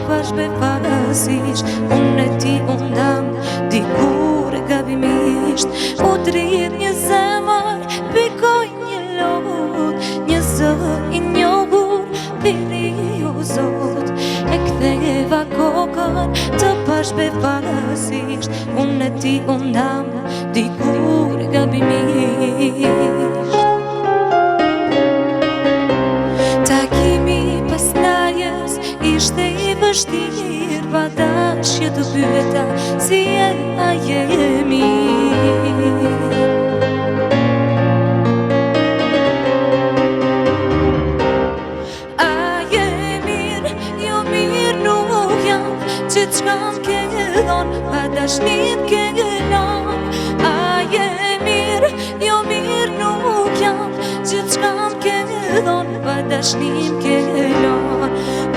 befasisht, unë e ti undam, dikur e gabimisht, u dridh një zemër, pikoj një lot, një zë i njohur, piri o Zot, e ktheva kokën të pash befasisht, unë e ti undam, dikur e gabimisht. Takimi pas narjes ishte i vështirë, pa dashje të pyeta si e a jemi. A je mirë, jo mirë nuk jam, që t'shka m'ke dhon, pa dashnim ke lon. A je mirë, jo mirë nuk jam, që t'shka m'ke dhon, pa dashnim ke lon.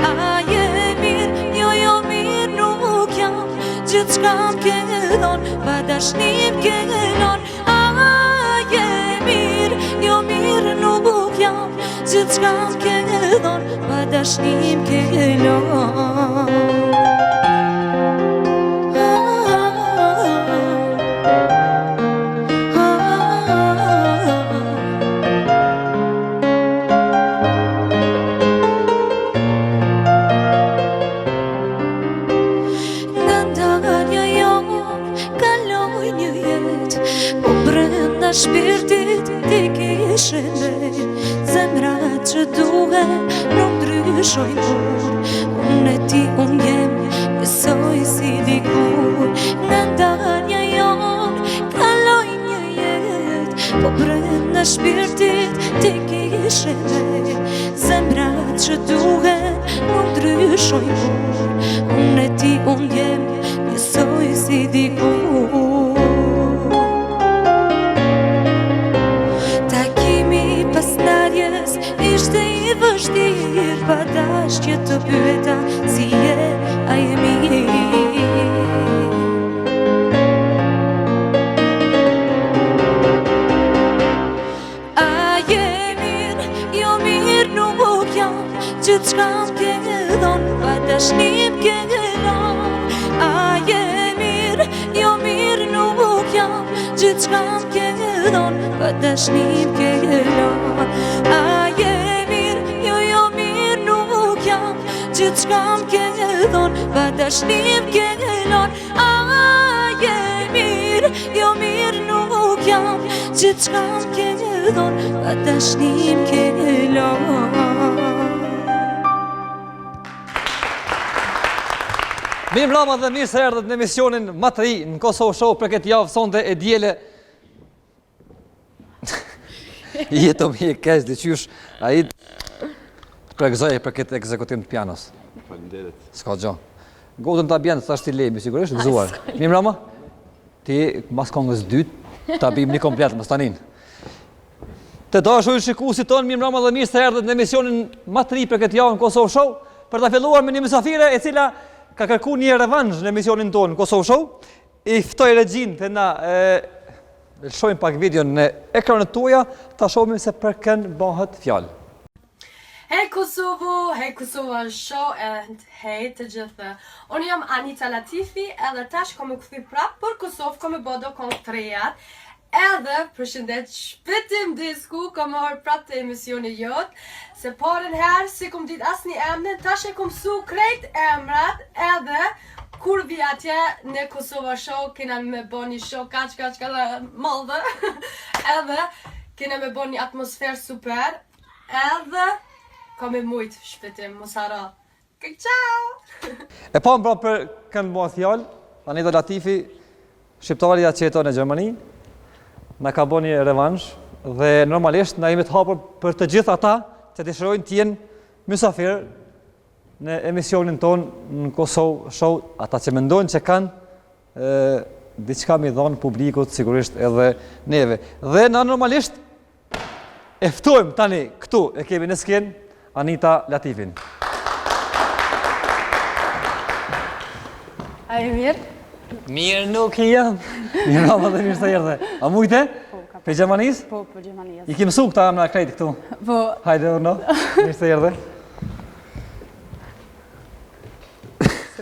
A je mirë, jo mirë nuk jam, që t'shka m'ke dhon, pa dashnim ke lon. A je mirë, jo mirë nuk jam, që t'shka m'ke dhon, pa dashnim ke lon. Shpirtit ti kishe vet, zemrat që duhen nuk ndryshojnë kur, unë e ti unë jem, njësoj si dikur. Nga ndarja jon, kaloj një jet, po brenda shpirtit ti kishe vet, zemrat që duhen nuk ndryshojnë kur, unë e ti unë jem, njësoj si dikur. Ishte i vështirë, pa dashje të pyeta si je a jemi. A je mirë, jo mirë nuk jam, që t'shka m'ke dhon, pa dashnim ke lon. A je mirë, jo mirë nuk jam, që t'shka m'ke dhon, pa dashnim ke lon. A je që t'shka m'ke dhon, pa dashnim ke lon. A je mirë, jo mirë nuk jam, që t'shka m'ke dhon, pa dashnim ke lon. Mirë mbrëma dhe mirë se erdhët në emisionin më të ri në Kosovë Show për këtë javë sonte e diele. Jeto mi e keq dhe qysh, a i pregëzoj për këtë ekzekutim të pianos. Faleminderit. S'ka gjë. Godën ta bjen, thash ti lejmë sigurisht, gëzuar. Mirë mbrëma. Ti mas kongës dytë ta bim një komplet mos tanin. Të dashur shikuesit tonë, mirë mbrëma dhe mirë se erdhët në emisionin më të ri për këtë javë në Kosovë Show, për ta filluar me një mysafire e cila ka kërkuar një revansh në emisionin tonë në Kosovë Show. I ftoj regjin të na shohim pak videon në ekranet tuaja, ta shohim se për kën bëhet fjalë. Hej Kosovo, hej Kosova Show, and hej të gjithë. Unë jam Anita Latifi, edhe tash kom u kthy prap për Kosovë, kom e bodo kong të rejat. Edhe përshëndet shpëtim disku, kom marrë prap të emisioni jot, se parën herë si kom dit asni emnin, tash e kom su krejt emrat, edhe kur vi atje në Kosova Show, kena me bo një show kaq maldë, edhe kena me bo një atmosferë super, edhe kom e mujtë shpëtim, mos haro. Ciao! E pa mbra për kënë bëhet fjallë, Anita Latifi, shqiptarja që jeton në Gjermani, na ka bo një revansh, dhe normalisht na jemi të hapur për të gjithë ata që dëshirojnë të jenë mysafir në emisionin tonë në Kosovë Show, ata që mendojnë që kanë diçka mi dhonë publikut, sigurisht edhe neve. Dhe na normalisht e ftojmë tani këtu, e kemi në skenë, Anita Latifin. A e mirë? Mirë nuk jam. Mirë ama dhe mirë se erdhe. A mujte? Po, ka Për Gjermanisë? Po, për Gjermanisë. I kim mësu këta emra krejt këtu. Po. Hajde urno. Mirë se erdhe.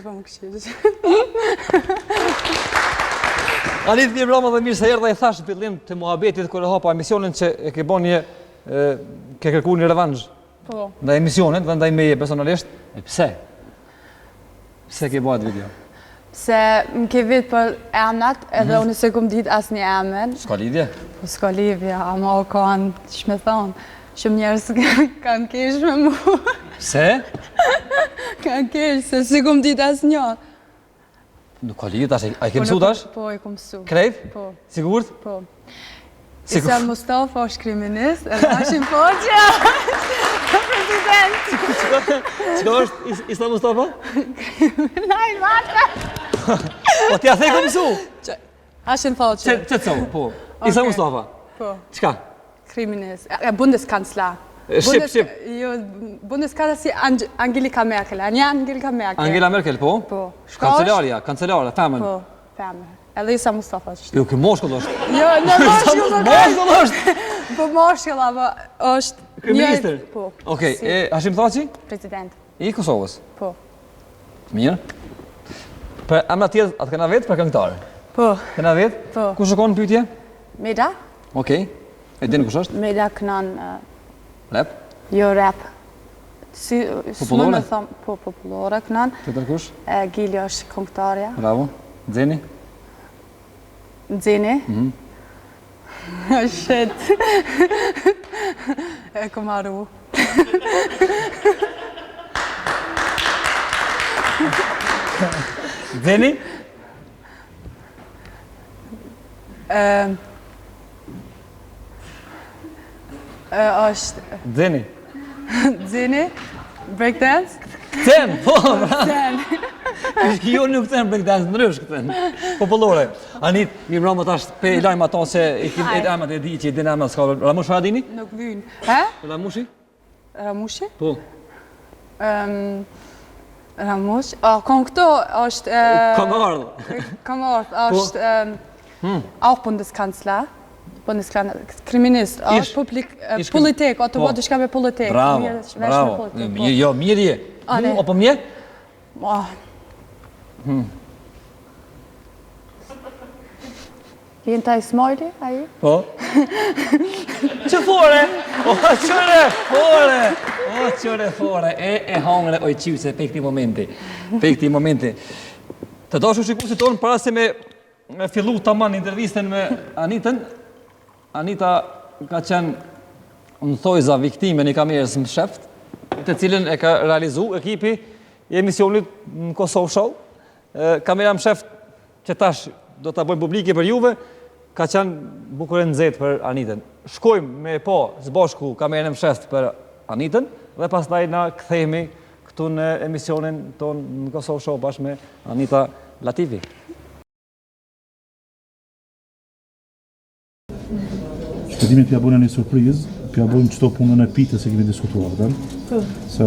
po më këshirë. Anit një brama dhe mirë se erdha i thash në fillim të muhabetit kër e hapa emisionin që e ke bon një, ke kërku një revansh. Po. Ndaj emisionit dhe ndaj meje personalisht. Pse? Pse ke bëjt video? Se më ke vit për emnat, edhe unë se kum dit as një emën. Ska lidhje? Po s'ka lidhje, ama o kanë, që me thonë, shumë njerës kanë kesh me mu. Pse? Kanë kesh, se si kum dit as një. Nuk ka lidhje tash, a i ke mësu tash? Po, i kum mësu. Krejt? Po. Sigurt? Po. Isa Mustafa është kriminist, edhe Hashim Hoxha, president. Qëka është Isa Mustafa? Kriminal, mata. Po t'ja thej ka mësu? Hashim Hoxha. Që të sonë, po. Isa Mustafa? Po. Qka? Kriminist, Bundeskansler. Shqip. Jo, Bundeskansler si Angelika Merkel, a një Angelika Merkel. Angela Merkel, po? Po. Kancelarja, femën. Po, femën. Edhe Isa Mustafa është. Jo, ke moshkull është. Jo, në moshkull nuk Moshkull është! Po moshkull, ama është... Kriministër? Po. Okej, e Hashim Thaçi? President. I Kosovës? Po. Mirë. Për emra tjetër, atë këna vetë për këngëtarë? Po. Këna vetë? Po. Ku shkon në pyetje? Meda? Okej. E dini kush është? Meda kënan... Rap? Jo rap. Si... Popullore? Po, popullore kënan. Tjetër kush? Gili është këngëtarja. Bravo. Xeni? Xeni? Shit. E kom arru. Xeni? Është... Xeni? Xeni? Breakdance? Këtën, po, bravo. Xeni. Jo nuk këtën breakdance, ndrysh këtën. Popullore. Anit, një mbrama tash pe i lajmë ato se i kim e amat e di që i din amat s'ka. Ramush Faradini? Nuk vynë. He? Ramushi? Ramushi? Po. Ramush? Kon këto është... Kam ardhë. Kam ardhë, është... Auch Bundeskanzler. Kriminist, është politik, o të bëtë shka me politik. Bravo, bravo. Jo, mirë je. Mu, apo mje? Jenë taj smojli, aji? Po. Që fore? O, qëre fore! O, qëre fore! E hangre oj qyse pe këti momenti. Pe këti momenti. Të dashu shikusit tonë, para se me fillu të aman intervistën me Anitën, Anita ka qenë në thojza viktime një kamerës më sheft, të cilën e ka realizu ekipi i emisionit në Kosovë Show. Kamera më sheft që tash do të bëjmë publike për juve, ka qenë bukur e nxehtë për Anitën. Shkojmë me po zbashku kamerën më sheft për Anitën dhe pastaj na kthehemi këtu në emisionin ton në Kosovë Show bashkë me Anita Latifi. Shpëtimin t'ja bëna një surprizë, t'ja bëjmë qëto punën e pitës e kemi diskutuar, se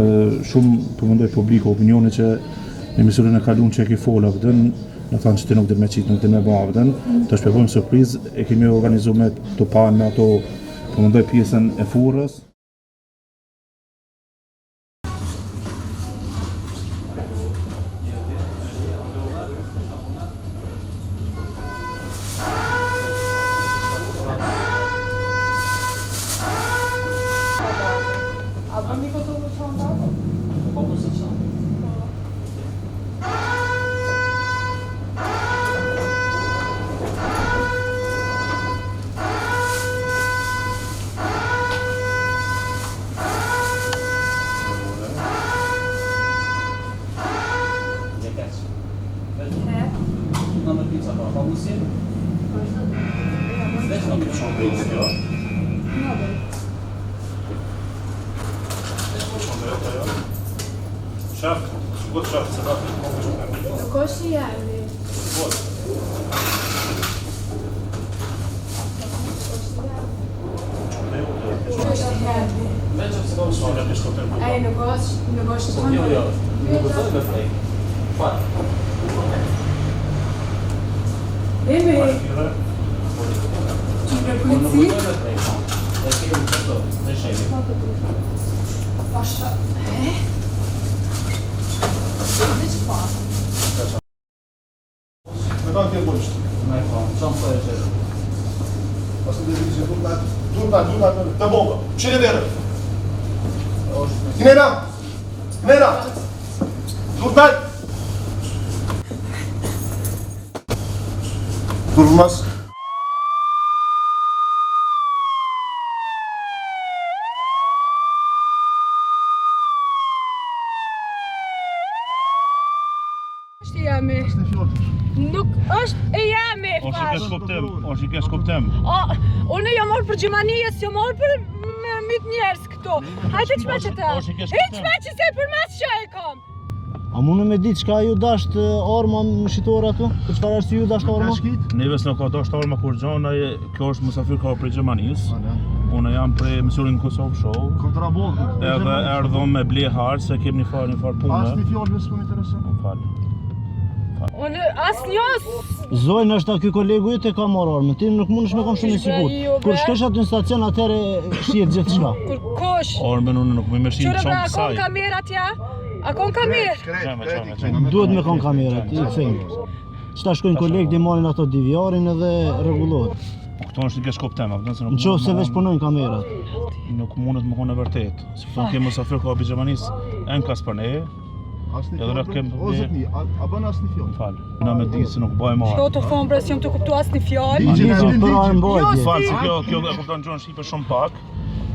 shumë përmendoj publiku opinioni që në emisionin e kalun që e ki fola vëdën, në thanë që ti nuk dhe me qitë, nuk dhe me ba vëdën, të shpëbojmë surprizë, e kemi organizu me të panë me ato përmendoj pjesën e furrës. Këta në këtë bërështë. Me ka, qamë të e qërë. Pasë të vizit, durta, të bomba. Qire vere. Nena! Durta! Durmaz. Është jemi. Nuk është e jemi. Oshi kesh kuptem. Unë jam marrë për Gjermanisë, jam marrë për mit njerëz këtu. Hajde çme që të. Hiç me që se për mas që e kam. A mune me ditë çka ju dasht arma më shitor atu? Për çfarë arsye ju dasht arma? Neve s'na ka dasht arma kur gjona, kjo është musafir ka prej Gjermanisë. Unë jam prej mësurin në Kosovë show. Kontraband. Edhe erdhëm me ble harë se kem një farë punë. Asnjë fjalë vetë s'më intereson. Më falë. Unë asnjës. Zojnë është ky kolegu jot e ka marrë armën. Ti nuk mundesh me qenë shumë i sigurt. Kur shkosh aty në stacion atëre shihet gjithçka. Kur kosh. Armën unë nuk më shin Qëre çon pra, a kësaj. kon kamerat ja? A kon kamerë? Duhet me kon kamerat, i kthejmë. Çta shkojnë kolegë dhe marrin ato DVR-in edhe rregullohet. Këto është kesh kuptem, apo se nuk. Nëse veç punojnë kamerat. Nuk mundet më konë vërtet. Sepse kemi musafir ka Gjermanisë, enkas për ne. Edhe rreth kem. O zotni, a bën asnjë fjalë? Falë. Na me di se nuk bëjmë Shko marrë. të thonë bre, si jam të kuptu asnjë fjalë. Ligjin për armbajtje. Falë, se kjo e kupton gjon shqipe shumë pak.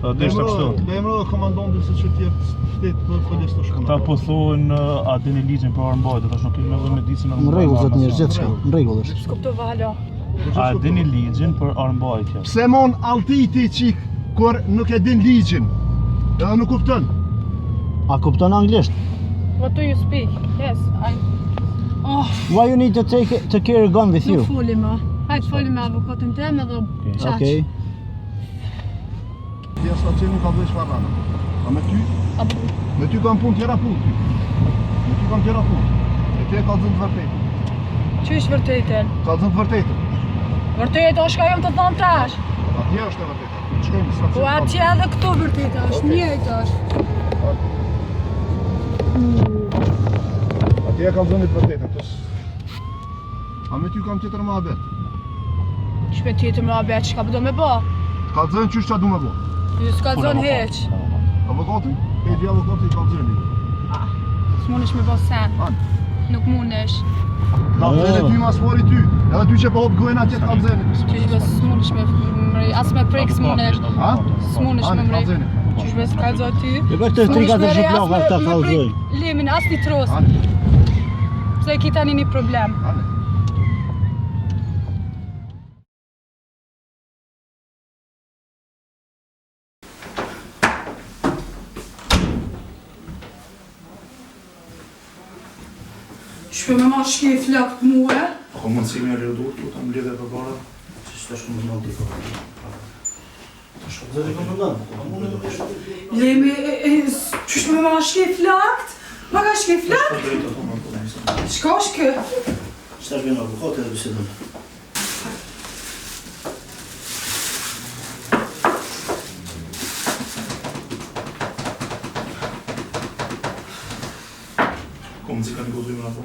Dhe ishte kështu. Emro komandantit se ç'të shtet për policisë të shkollës. Ta po thonë a dini ligjin për armbajtje, tash nuk kemi nevojë me di se nuk. Në rregull zotni, gjithçka, në rregull është. S'kuptova hala. A dini ligjin për armbajtje? Pse mon altiti qik kur nuk e din ligjin edhe nuk kupton. A kupton anglisht? What do you speak? Yes, I... Oh, Why you need to carry a gun with you? nuk foli ma. Hajtë foli me avokatin tem edhe qaq. Okay. Tja stacionin ka bëj çfarë rana. A me ty? Me ty kam punë tjera punë. Me ty kam tjera punë. E ty e ka zënë të vërtetën. Qysh vërtetën? Ka zënë të vërtetën. Vërtetë o shka jom të thonë tash. Atje është e vërtetën. Shkojmë në Po stacion. atje edhe këtu vërtetë është, njëjtë është. Atje e ka zënë të vërtetën. A me ty kam tjetër më abet. Shpe tjetër me abet, qka përdo me bo? Ka zënë qysh qa du me bo. Ju s'ka zonë heq. Avokati? E di avokati ka zënë. S'munesh me bo sen. Anë. Nuk munesh. Ka zënë ty mas fori ty. Edhe ty që po hop gojnë atje të ka zënë. Qysh bes s'munesh me mrej, as me prek s'munesh. Ha? S'munesh me Anë, ka mrej. zënë. Qysh bes ka zonë ty? E për këtë 3-4 shplaka ta kallzoj. Lemin, as një tros. Anë. Pse ki tani një problem. Anë. Shpe me ma shke flak të muhe. Ko mundësi me rrëdur, tu ta mbledhe për para? Si s'tash komandant ti po. Tash zëri komandant. Lemi, qysh me ma shke flakt? Ma ka shke flakt? Shka është kë? S'tash vjen avokat edhe bisedon. Ko mundësi ka një godujme në po?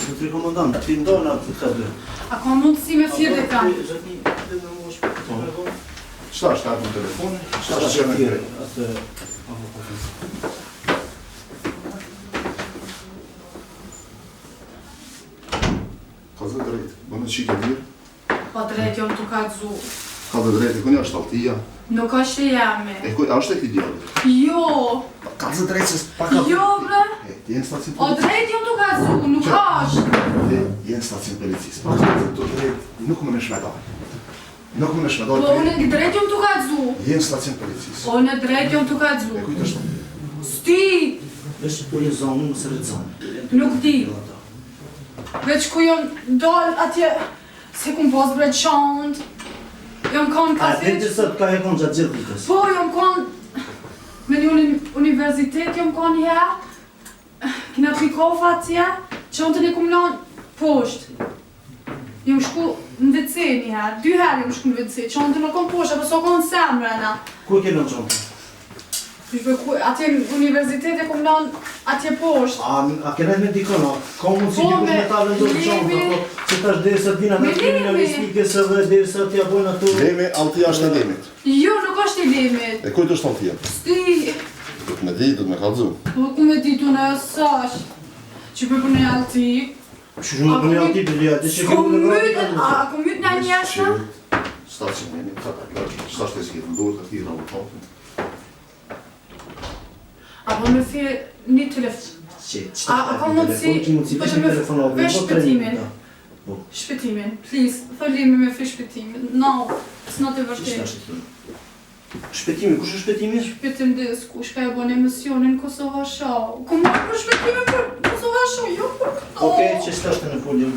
Zotri komandant, ti ndonë atë të dy. A ka mundësi me firë dhe kanë? Zotni, dhe me më shpëtë. Qëta është atë në telefon? Qëta Tash është që në tjerë, kërë? atë avokatin. Ka zë drejtë, bënë qike mirë. Pa drejt jom të kallzu. Ka dhe drejtë, kënja është altia. Nuk është e jemi. E kuj, a është e këti djallë? Jo, Ka zë drejtë se pa ka... jo bre. E, jenë stacion O policisë. drejt jom të kallzu, nuk është. E, jenë stacion policisë. Pa ka zë të drejtë, nuk më në shmedoj. Nuk më në shmedoj. Po unë drejt jom të kallzu. Jenë stacion policisë. Unë drejt jom të kallzu. E kujt është? Sti, Vesh po je zonë, mos rrit zonë. nuk di. Veç ku jom dal atje, se kum pas bre qand. Jom kanë A kafe. ti sot ka e kon gjatë gjithë ditës. Po, jom kanë me një universitet, jom kanë një herë. Kina pi kofa atje, qantën e kum lanë poshtë. Jam shku në WC një herë, 2 herë jam shku në WC, çantën nuk kom poshtë, apo s'kon sem rena. Ku e ke lënë çantën? Atje në universitet e kom lënë atje poshtë. A kena me dikon, ka mundësi dikush me ta vendosë çantën, apo se tash derisa vina me kriminalistikës edhe derisa t'ja bojnë ato... Lemi, altia është e lemit. Jo, nuk është i lemit. E kujt është altia? Sti... Do të me di, do të me kallëzu. Po ku me ditu në sash. Që për në alti. Që shumë për një alti për lija, që ke më në rrë? A ku myt në njështa? Stacioni, sta shtesirë, në duhet të tira në topën. Apo me thirë një telefon. A ka mundësi për me vesh shpëtimin. Shpëtimin, please, thëllimi me fi shpëtimin. No, it's not e vërtet. Shpëtimi, kush është shpëtimi? Shpëtim disku, shka e bon emisionin Kosova Show. Ku marrë për shpëtimin për Kosova Show, jo për këto. Okej, që s'tashtë në folim.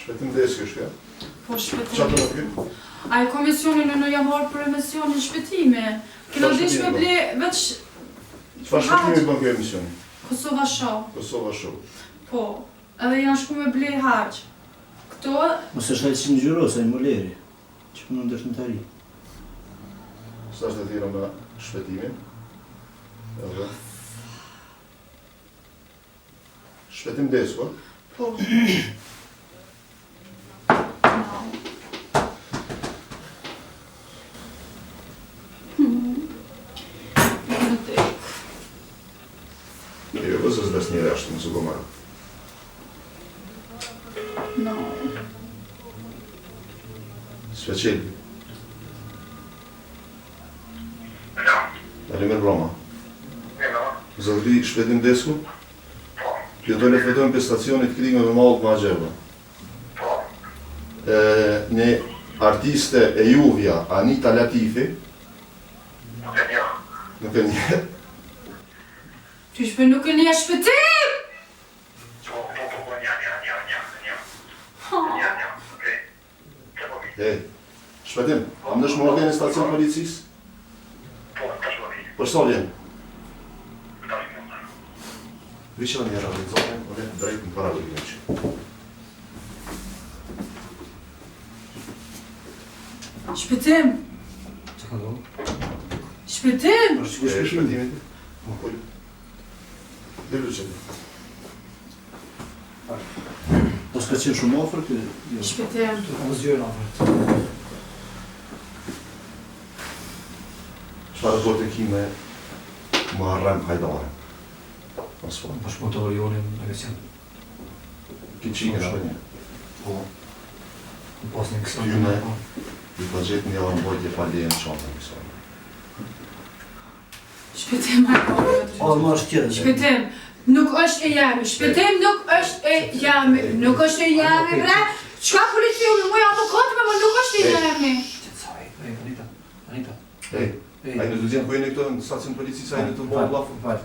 Shpetim deski është ja? Po shpëtim. Qatë në kjo? A i komisionin në jam marrë për emisionin shpëtime. Kena dish me ble veç... Qëfar shpëtimi bën kjo emisioni? Kosova Show. Kosova Show. Po, edhe janë shku me ble harq. Këto... Mos është hajtë si në gjyro, sa i më leri. Që për në ndërshë në tari. Sta është të tira me shpëtimin. Edhe... Shpëtim desko? Po. Jo, vëzës des njëre ashtë në sugomarë. No. Sveqel. Alimer Broma. Zëllëri shpetim desku? Kjo do le fletojmë për stacionit krimeve malë ma gjebë. Një artiste e juvja, Anita Latifi. Nuk e një. Ty shpe nuk e një shpëtim! Hej, shpetim, am nësh më ordeni stacion policis? Po shto vjen? Vishë një realizohen, o ne drejt në para dojnë që. Shpëtim! Që ka do? Shpëtim! Shpetimit? Më kollu. Dhe që Po s'ka qenë shumë ofër këtë? Shpëtim! Ka më zgjojnë ofër. Çfarë do të kime Muharrem Hajdare? Pas fond. Po shmotor jonin në emision. Ki qike shpenje. Po. Në pas një kësë. Ty me i të gjithë një avën bojtje pa leje në qanë në kësë. Shpëtim, Po, më është tjere. Shpëtim, nuk është e jemi, shpëtim nuk është e jemi, nuk është e jemi, bre! Qka policioni, muj avokatë me, më nuk është e jemi! Qëtësaj, Anita, Anita. Ej, a i në të gjithë bëjnë këto në stacion policisë, a i në të bëjnë blafë. Falë.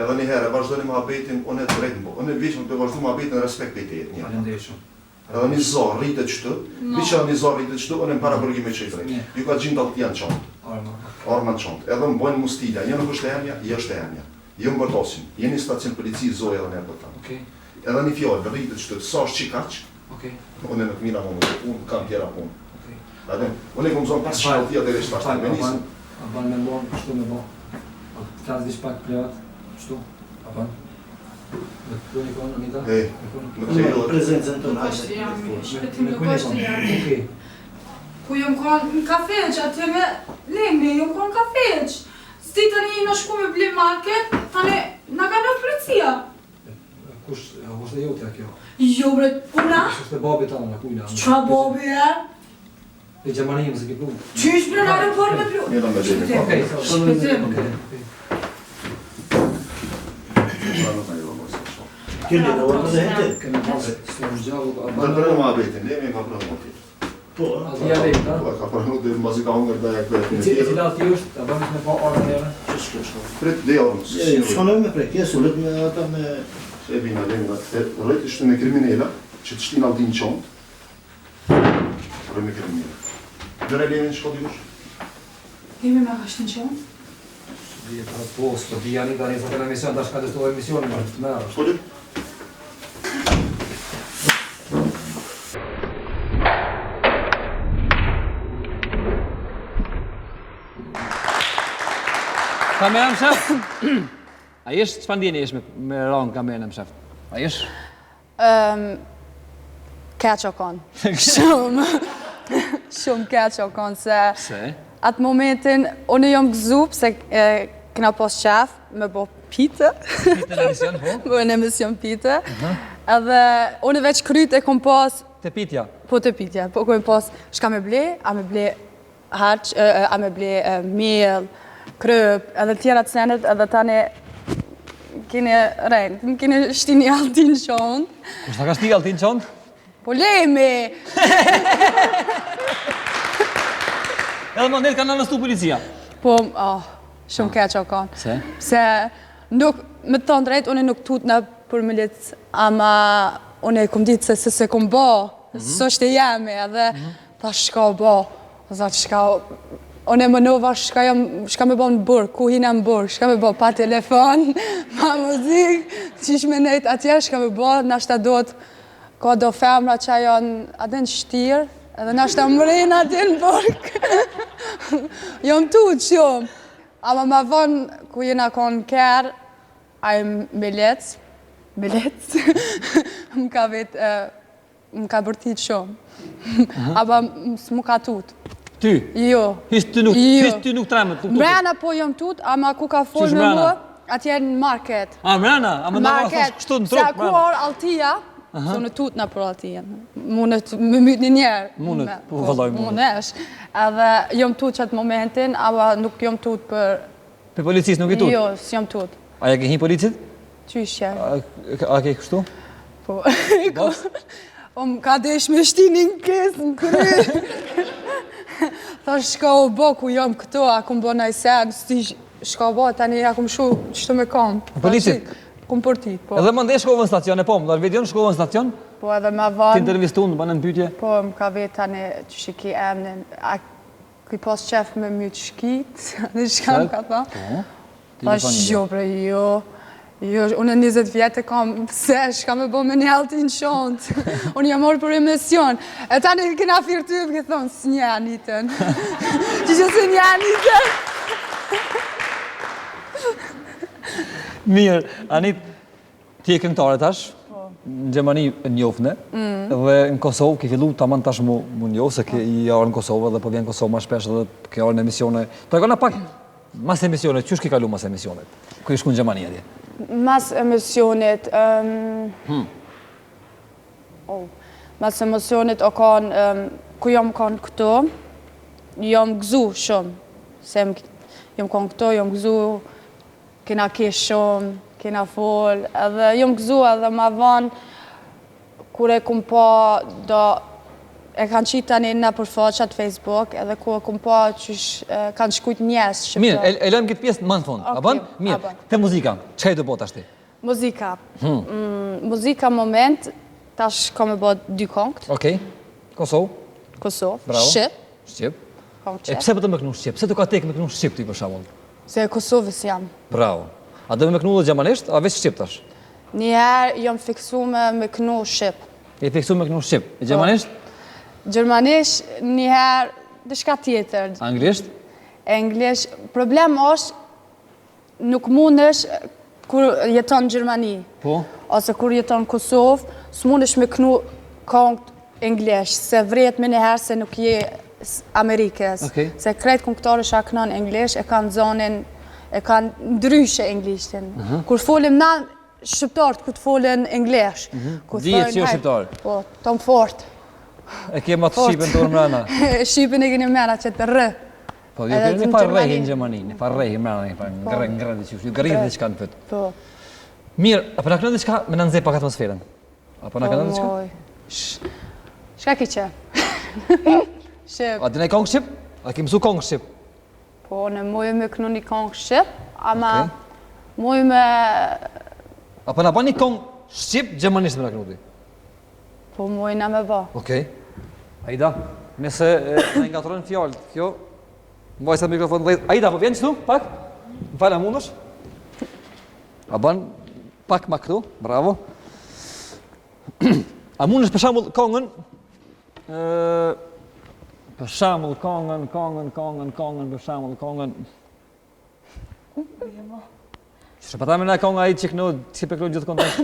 Edhe një herë, vazhdojnë më habetin, unë e të drejtën po. Unë e vishëm të vazhdu më habetin në respekt për i tejet një. Falenderit shumë. Edhe një zorë rritet qëtë, vishë një zorë rritet qëtë, unë e më para bërgjime që i drejtë. Ju ka gjindë altë janë qantë. Orma në qantë. Edhe më bojnë mustilja, një nuk është e emja, i është e emja. Jo më bërtosin, jeni stacion polici, zoja edhe në e bërtanë. Edhe një fjallë, rritet qëtë, sa është qikaq, unë e nuk mina më më punë, kam tjera punë. Unë e këmë zonë pas shkallëtia dhe reshtë ashtë me nisën. A ban me mbonë, kështu me bo. A të klasë dish pak privat, kështu, a ban. Me të kërë një konë, Anita? Ej, Në prezencën të Nuk është e jemi, shpëtim nuk është e jemi. Ku jëm konë në kafeq, atje me Lemi, jëm konë në kafeq. Sti tani në shku me bli market, tani në ka në policia. Kush e jotja kjo? Jo bre, puna? Kush është e babi ta në kujna? Qa bobi e? E Gjermani më se ki plu? Qysh bre në aeroport me plu? Një në me gjemi pa. Shpëtim. Kjo një, orë dhe hete. Kemi pasë, së në shgjallu, a Dhe ban... përre më habetin, lemi ka përre më tjetë. Po, A dhja lejt, a? Ka përre më dhe mbazi ka hongër dhe e këtë E cila ti është, a ban me pa arë njëre? që s'kështë. Prit dhe orës. Shkonojme me prej, kjesë, ullët me ata me... E bina, lemi, rrejt ishte me kriminella, që të shtin altin qontë. Rrejt me kriminella. Dere lemi në shkodi ush? Lemi me ka shtin qonë? Dhje për posë, për dhja një tani sa të në emision, ta shka të shtohë emision, më të merë. Shkodi? Kamerën shef. A jesh çfarë ndjeni jesh me ran kamerën shef? A jesh? Keq o kon. Shumë. Shumë keq o kon se atë momentin unë jam gëzu se kena pas qef me bo pite. Pite në emision, po? Bo në emision pite. Edhe unë veç kryt e kom pas... Të pitja? Po të pitja. Po kom pas shka me ble, a me ble harq, a me ble miel, kryp, edhe tjera të senet, edhe tani keni rejnë, më keni shtini altin qond. Kushta ka shti altin qond? Po lemi! Edhe më ndetë ka nënëstu policia? Po, shumë keq o kanë. Se? Se nuk, me të thonë drejt, unë nuk tut në për milic, ama unë e kom ditë se kom bo, së është e jemi, edhe ta shka bo, zatë shka, unë e më nova shka me bo në burë, ku hina në burë, shka me bo pa telefon, pa muzik, qish me nejt atje, shka me bo, nashta do të, ka do femra që janë atë në shtirë, edhe nashta mërinë atë në burkë. Jom tutë shumë. Ama ma vonë, ku jena konë kërë, a e milec, më ka vetë, më ka bërtit shumë. Aba më ka tutë. Ty? Jo. Hisë ty nuk tremët? Mrena po jom tutë, ama ku ka folë me mua, atje në market. A, mrena? A më nërra thash kështu në trupë? Se ku orë altia, so në tutë në për altien. Munët me mytë një njerë. Munët, po vëlloj munët. Munesh. Edhe jom tutë qëtë momentin, aba nuk jom tutë për... Për policisë nuk i tutë? Jo, s'jom tutë. A ja ke hi policit? Qyshja. A ke kështu? Po. O më ka desh me shtinin kësë në kry. Tha shka o bo ku jom këto, a kum bo naj sen, sti shka o bo, tani a kum shu qështu me kam. Policit? Kum përtit, po. Edhe më ndej shkove në stacion, e po, më darë në shkove në stacion? Po edhe ma Ti vanë... intervistu në banë në pytje? Po, më ka vetë tani që shiki emnin, a këj pas qef me mytë shkit, dhe shka më ka tha? Po. Tha shjo bre, jo, unë 20 vjetë kam, pse, shka me bo me një altin qontë, unë jam orë për emision, e tani këna firty, më këtë thonë, së një anitën, që së një anitën. Mirë, Anit, ti e këngëtare tash, në Gjermani e njofne, dhe në Kosovë ke fillu tamam tash mu njohë, se ke i arë në Kosovë dhe po vjen Kosovë ma shpesh dhe ke arë në emisione. Tregona pak mas emisione, qysh ke kalu mas emisionet? Ku i shku në Gjermani atje? Mas emisionit, mas emisionit o kanë, ku jam kanë këto, jam gëzu shumë, se jam kanë këto, jam gëzu, kena kesh shumë, kena fol, edhe jam gëzu edhe ma vanë, kur e kum pa do, e kanë qitë tani në përfaqat Facebook, edhe ku e kum pa qysh kanë shkujt njes shqiptar. Mirë, e lojmë këtë pjesë më në fund, a bën? Mirë, te muzika, që e do bota shti? Muzika. Muzika moment, tash ka me bot 2 këngët. Okej, Kosovë? Kosovë, Shqip. Shqip. E pse për të me kënu Shqip? Pse të ka tek me kënu Shqip ti për shamull? Se Kosovës jam. Bravo. A do me kënu dhe gjermanisht, a veç Shqip tash? Njëherë jam fiksu me kënu Shqip. E fiksu me kënu Shqip. E gjermanisht? Gjermanisht, njëherë, dëshka tjetër. Anglisht? Anglisht. Problem është, nuk mundesh kur jeton në Gjermani. Po? Ose kur jeton në Kosovë, s'mundesh me kënu këngët anglisht, se vret me njëherë se nuk je Amerikës. Se krejt këngëtarë shka kënon anglisht, e kanë zonin, e kanë ndryshe anglishtin. Kur folim na shqiptarët, ku të folin anglisht. Dijet që jo shqiptarë? Po, Tom Ford. E ke ma të Shqipën të orë mrena? Shqipën e keni mrena që të rë. Po, ju kërë një farë rehi në Gjermani, një farë rehi mrena, një ngrën dhe qysh, ju gërrit dhe qka në pëtë. Po. Mirë, apo në kënë dhe qka me në nëzhe pak atmosferën? Apo në kënë dhe qka? Shka ki që? Shqip. A dine kongë Shqip? A ke mësu kongë Shqip? Po, në mujë me kënu një kongë Shqip, ama mujë me... Apo në ba një kongë Shqip, Gjermanisht me në kënu ti? Po, mujë në me ba. Okej. Aida, nëse në ingatorën fjallë, kjo, mbaj sa mikrofon dhe... Aida, po vjen qëtu, pak? Më falë, a mundësh? A ban pak ma këtu, bravo. A mundësh për shambull kongën, për shambull kongën, për shambull kongën, Që pa ta me na konga ai që kënu, që pe kënu gjithë kontekst?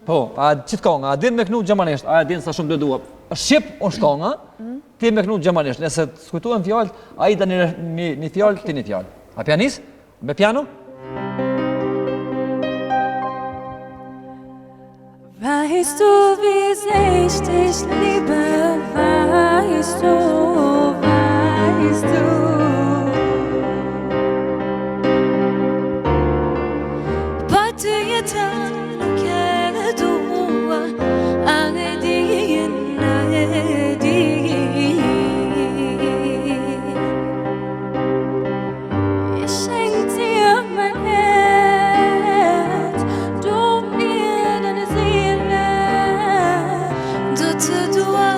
Po, a qitë konga, a din me kënu gjemanisht, a din sa shumë dhe dua. Shqip, unë shkonga, ti me kënu gjemanisht. Nëse të skujtuem fjallë, a i da një fjallë, ti një fjallë. A pianis? Me piano? Weißt du, wie sehr ich dich liebe? Weißt du, weißt du? Batı yeter kedua ağediyin ağediyin Schenkte emanet du mir deine Seele Du dua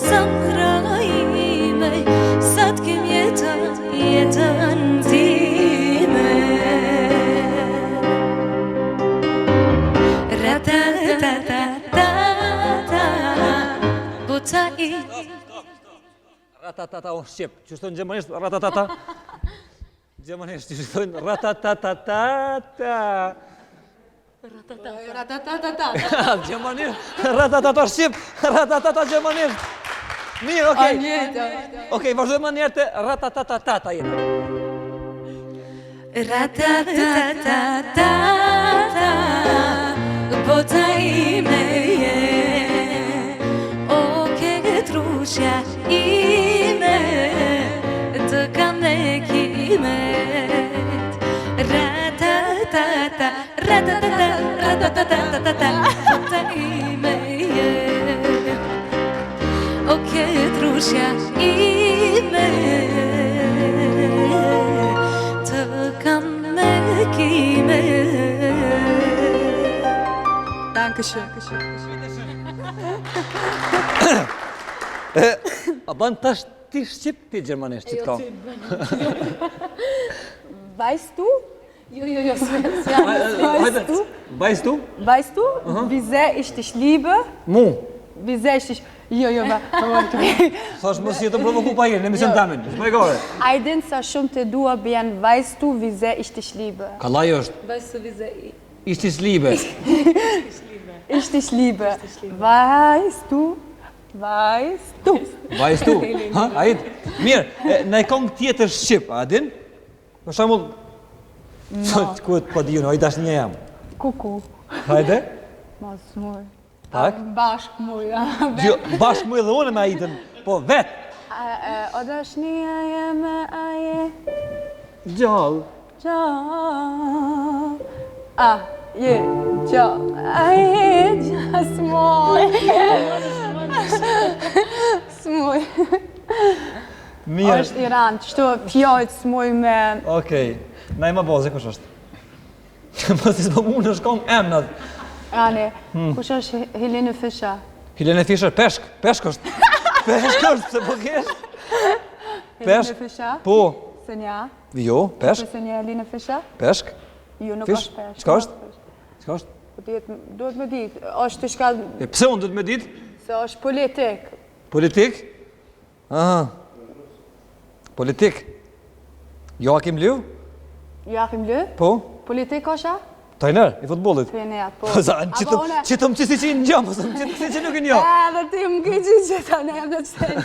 zamraime Satkim yetan time Ratatata o Shqip, që shtonë gjemonisht ratatata? Gjemonisht që shtonë ratatatata. Ratatatata. Gjemonisht, ratatata Shqip, ratatata gjemonisht. Mirë, okej. Okej, vazhdojmë në njerë të ratatatata jena. Ratatatata Bota ime je O Ketrusja ime Të kam me kimet Ratatata Ratatata Ratatata Bota ime je O Ketrusja ime Të kam me kimet Dankeschön. A ban tash ti Shqip, ti gjermanisht, që të ka? Weißt du? Jo, Hajde, weißt du? Weißt du, wie sehr ich dich liebe? Mu. Wie sehr ich dich... Jo, Thash mos jetë të provoku pa jenë, në emision tamin, shmaj gore. Aydin sa shumë të dua bien, weißt du, wie sehr ich dich liebe? Kallaj është. Weißt du, wie sehr Ich dich liebe. ich dich liebe? Weißt du? Weißt du? Weißt du? Ha, ajit? Mirë, në e kong tjetër Shqip, a din? Për shembull, ku të po dijun, a i dash një jam. Kuku. Hajde? Mos muj. Tak? Bashk muj. Bashkë mu edhe unë me ajitën, po vetë. O dashnia jeme aje. Gjallë. Gjall. Je, gjall. Aje, gjall, smoj. Smoj. Mirë. Është Iran, qëto pjojt smoj me... Okej, na i ma boze, kush është? Mos i s'po mu në shkom emnat. Ane, kush është Helene Fischer? Helene Fischer, peshk është. Peshk është, se po kesh. Helene Fischer? Po. Senja? Jo, peshk. Senja Helene Fischer? Peshk. Jo, nuk Fish? është peshk. Çka është? Çka është? Duhet me ditë, është të shka... E pse unë duhet me ditë? Se është politik. Politik? Aha. Politik. Joachim Löw? Joachim Löw? Po. Politik është? Trajner i futbollit. Trajner, po. Po za, qitëm qësi që i në gjë, mësëm qëtë që nuk i një. Dhe ti më ke gjithë që ta ne jam në qëtëri.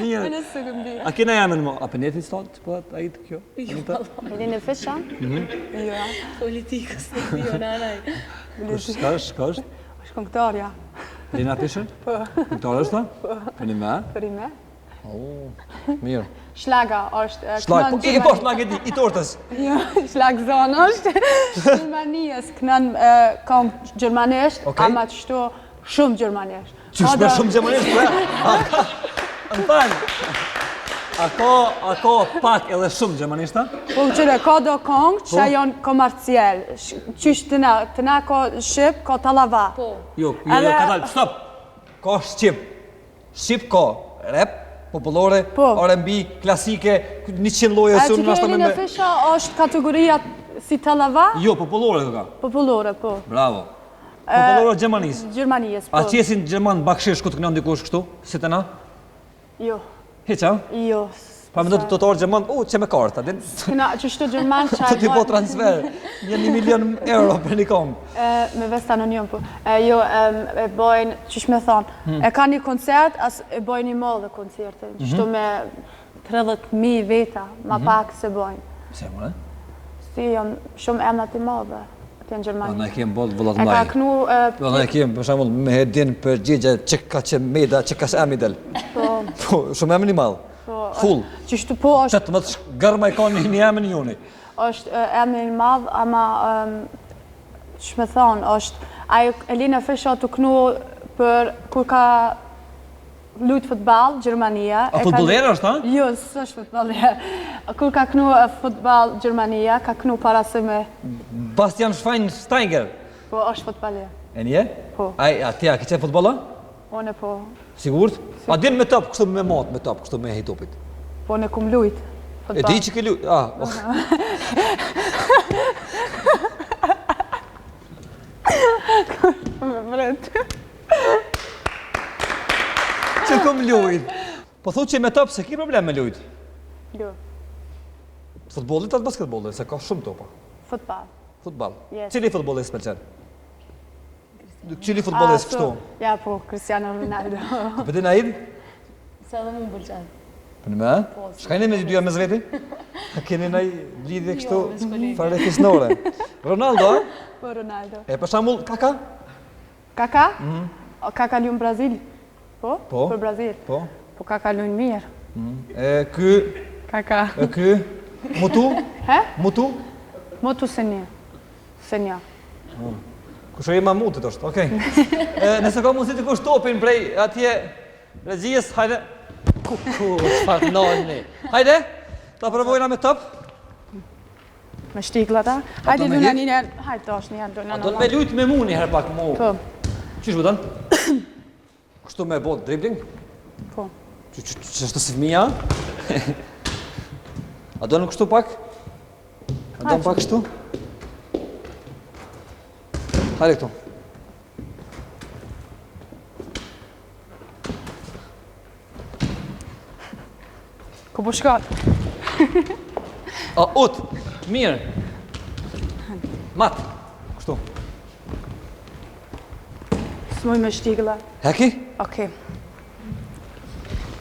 Mirë. Në së këmdi. A kena jamen mo? A për netit sot që po a i të kjo? Helene Fischer? Jo. Politikës në dio në anaj. Shka është? është këngëtarja. Lina Fischer? Po. Këngëtar është ta? Po. Për një me? Për i me. Mirë. Schlaga është... Shlag, i po shlag e di, i tortës. Jo, shlag zonë është. Gjermanijës, kënën këngë gjermanisht, ama të shto shumë gjermanisht. Qysh me shumë gjermanisht, për? Në falë. A ko pak edhe shumë gjermanishta? Po qëre, ka do këngë që janë komercial. Qysh të na ka Shqip, ka Talava. Jo, ka dalë, stop. Ka Shqip. Shqip ka rap, popullore, R&B, klasike, 100 loje së unë nashtë me... Helene Fischer është kategoria si Talava? Jo, popullore të ka. Popullore, po. Bravo. Popullore Gjermanisë. Gjermanisë, po. A qesin Gjerman bakshirë shku të këna ndikush kështu, si të na? Jo. Heqa? Jo, Pa mendoj të totor Gjerman, që me karta, din? Këna, që shtu Gjerman që Të t'i po transfer, një 1 milion euro për një kom. Me Western Union, po. Jo, e bojnë, që shme thonë, e ka një koncert, as e bojnë një modhe koncertin, që shtu me 30.000 veta, ma pak se bojnë. Se më, Si, jam shumë emnat i modhe, atje në Gjermani. Na e kemë bollë vëllat E ka maj. knu... Na e kemë, për shembull, me hedin për gjigje që ka që meda, që ka që emi del. Po, shumë emni madhë. Full. Që shtu po është... Qëtë më të gërma i ka një emni njoni. është emni i madh, ama që me thonë, është ajo Elina Fischer të knu për kur ka lujt futbal, Gjermania. A futbolera është, ha? Jo, s'është futbolera. Kur ka knu futbal, Gjermania, ka knu para se me... Bastian Schweinsteiger. Po, është futbolera. E nje? Po. A tja, ki qenë futbola? One po... Sigurt? A din me top, kështu me mat, me top, kështu me hitopit. Po, ne kum lujt. E di që ke lujt? Me vret. Që kom lujt? Po thu që me top, se ki problem me lujt? Jo, Futbolit atë basketbolit, se ka shumë topa. futbal. Futbol. Yes. Cili futbolist s'pëlqen? Cili futbolist kështu? Ja, po, Cristiano Ronaldo. Pëti na idh? Se edhe mu më pëlqen. Për në me? Shkajni me dyja me zveti? A keni naj lidhje kështu fare fisnore? Ronaldo, a? Po, Ronaldo. E për shambull, Kaka? Kaka? Kaka lunë Brazil. Po? Po. Për Brazil. Po. Po Kaka lunë mirë. E ky, Kaka. e ky, Mutu? He? Mutu? Motu Senja. Senja. Kusho i mamutit është, okej. Nëse ka mundësi të kush topin prej atje regjis, hajde. Çfarë noni. Hajde, ta provojna me top. Me shtikla ta. Hajde me luna hit? një njerë. Hajde tash një njerë. A do të me lujt me mu një herë pak mu. Po. Qysh vëtan? Kështu me bot dribbling? Po. Që është si fëmija? A do në kështu pak? A do në pak kështu? Hajde këtu. Ku po shkat? A, ut, mirë. Mat, kështu. S'muj me shtikla. Heki? Okej.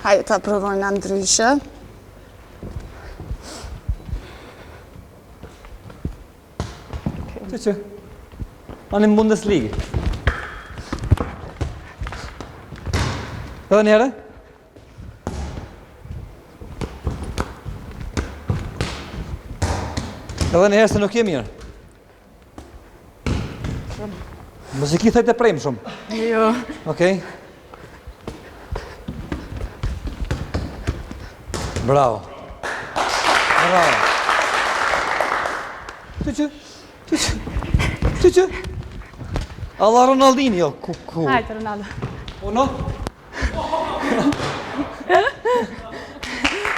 Hajde ta provojna ndryshe. Që? Anë në Bundesliga. Edhe njëre? Edhe njëherë se nuk je mirë. Muziki thejt e prejmë shumë. Jo. Okej. Bravo. Bravo. Që? Allah Ronaldini, jo, ku. Hajde Ronaldo. Uno?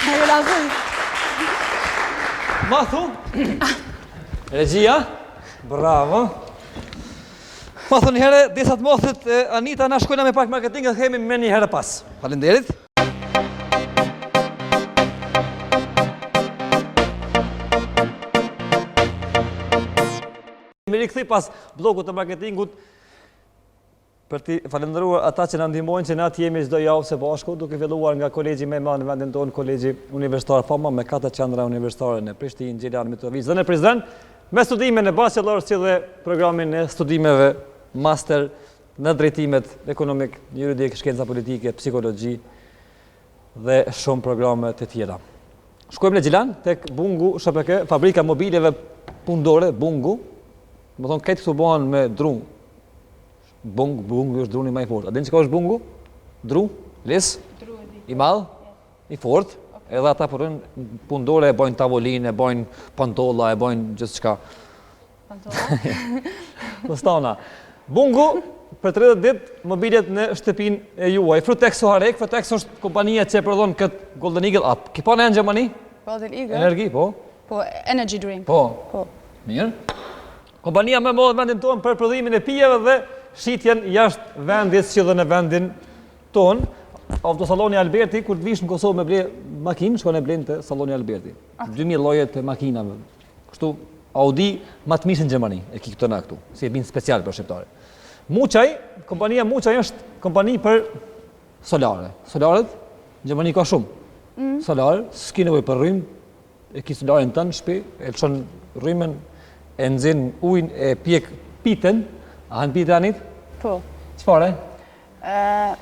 Hajde lazoj. Mathu? Regjia? Bravo. Mathu një herë, desat mothët, Anita, na shkojna me pak marketing dhe themi me një herë pas. Falenderit. Me rikëthi pas blogut të marketingut për t'i falenderuar ata që na ndihmojnë që na të jemi çdo javë së bashku, duke filluar nga kolegji më i madh në vendin tonë, kolegji universitar Fama me 4 qendra universitare në Prishtinë, Gjilan, Mitrovica dhe në Prizren, me studime në bachelor si dhe programin e studimeve master në drejtimet ekonomik, juridik, shkenca politike, psikologji dhe shumë programe të tjera. Shkojmë në Gjilan tek Bungu SHPK, fabrika mobileve pundore, Bungu. Më thonë, këtë këtu bëhen me dru. Bungu është druni ma i fort. A din që ka është bungu? Dru? Lis? I madh? I fort? Edhe ata përrën pundore e bojnë tavolinë, e bojnë pantolla, e bojnë gjithë qka. Pantolla? Kostana. Bungu, për 30 ditë, mobiljet në shtëpin e juaj. Frutex Soharek, Frutex është kompania që e prodhon këtë Golden Eagle app. Ki po në Gjermani? Golden Eagle? Energi, po. Po, energy drink. Po. Mirë. Kompania me modë vendin tonë për prodhimin e pijeve dhe shitjen jashtë vendit që dhe në vendin tonë. autosalloni Alberti, kur të vish në Kosovë me ble makinë, shkon e blen të salloni Alberti. 2000 lloje të makinave. Kështu Audi më të mirë në Gjermani, e ki këto na këtu, si e bin special për shqiptarë. Muçaj, kompania Muçaj është kompani për solare. Solaret në Gjermani ka shumë. Solare, s'ki nevojë për rrymë, e ki solarin tënë shtëpi, e lëshon rrymën, e nxin ujin, e pjek piten, a han pite anit? Po. Çfarë?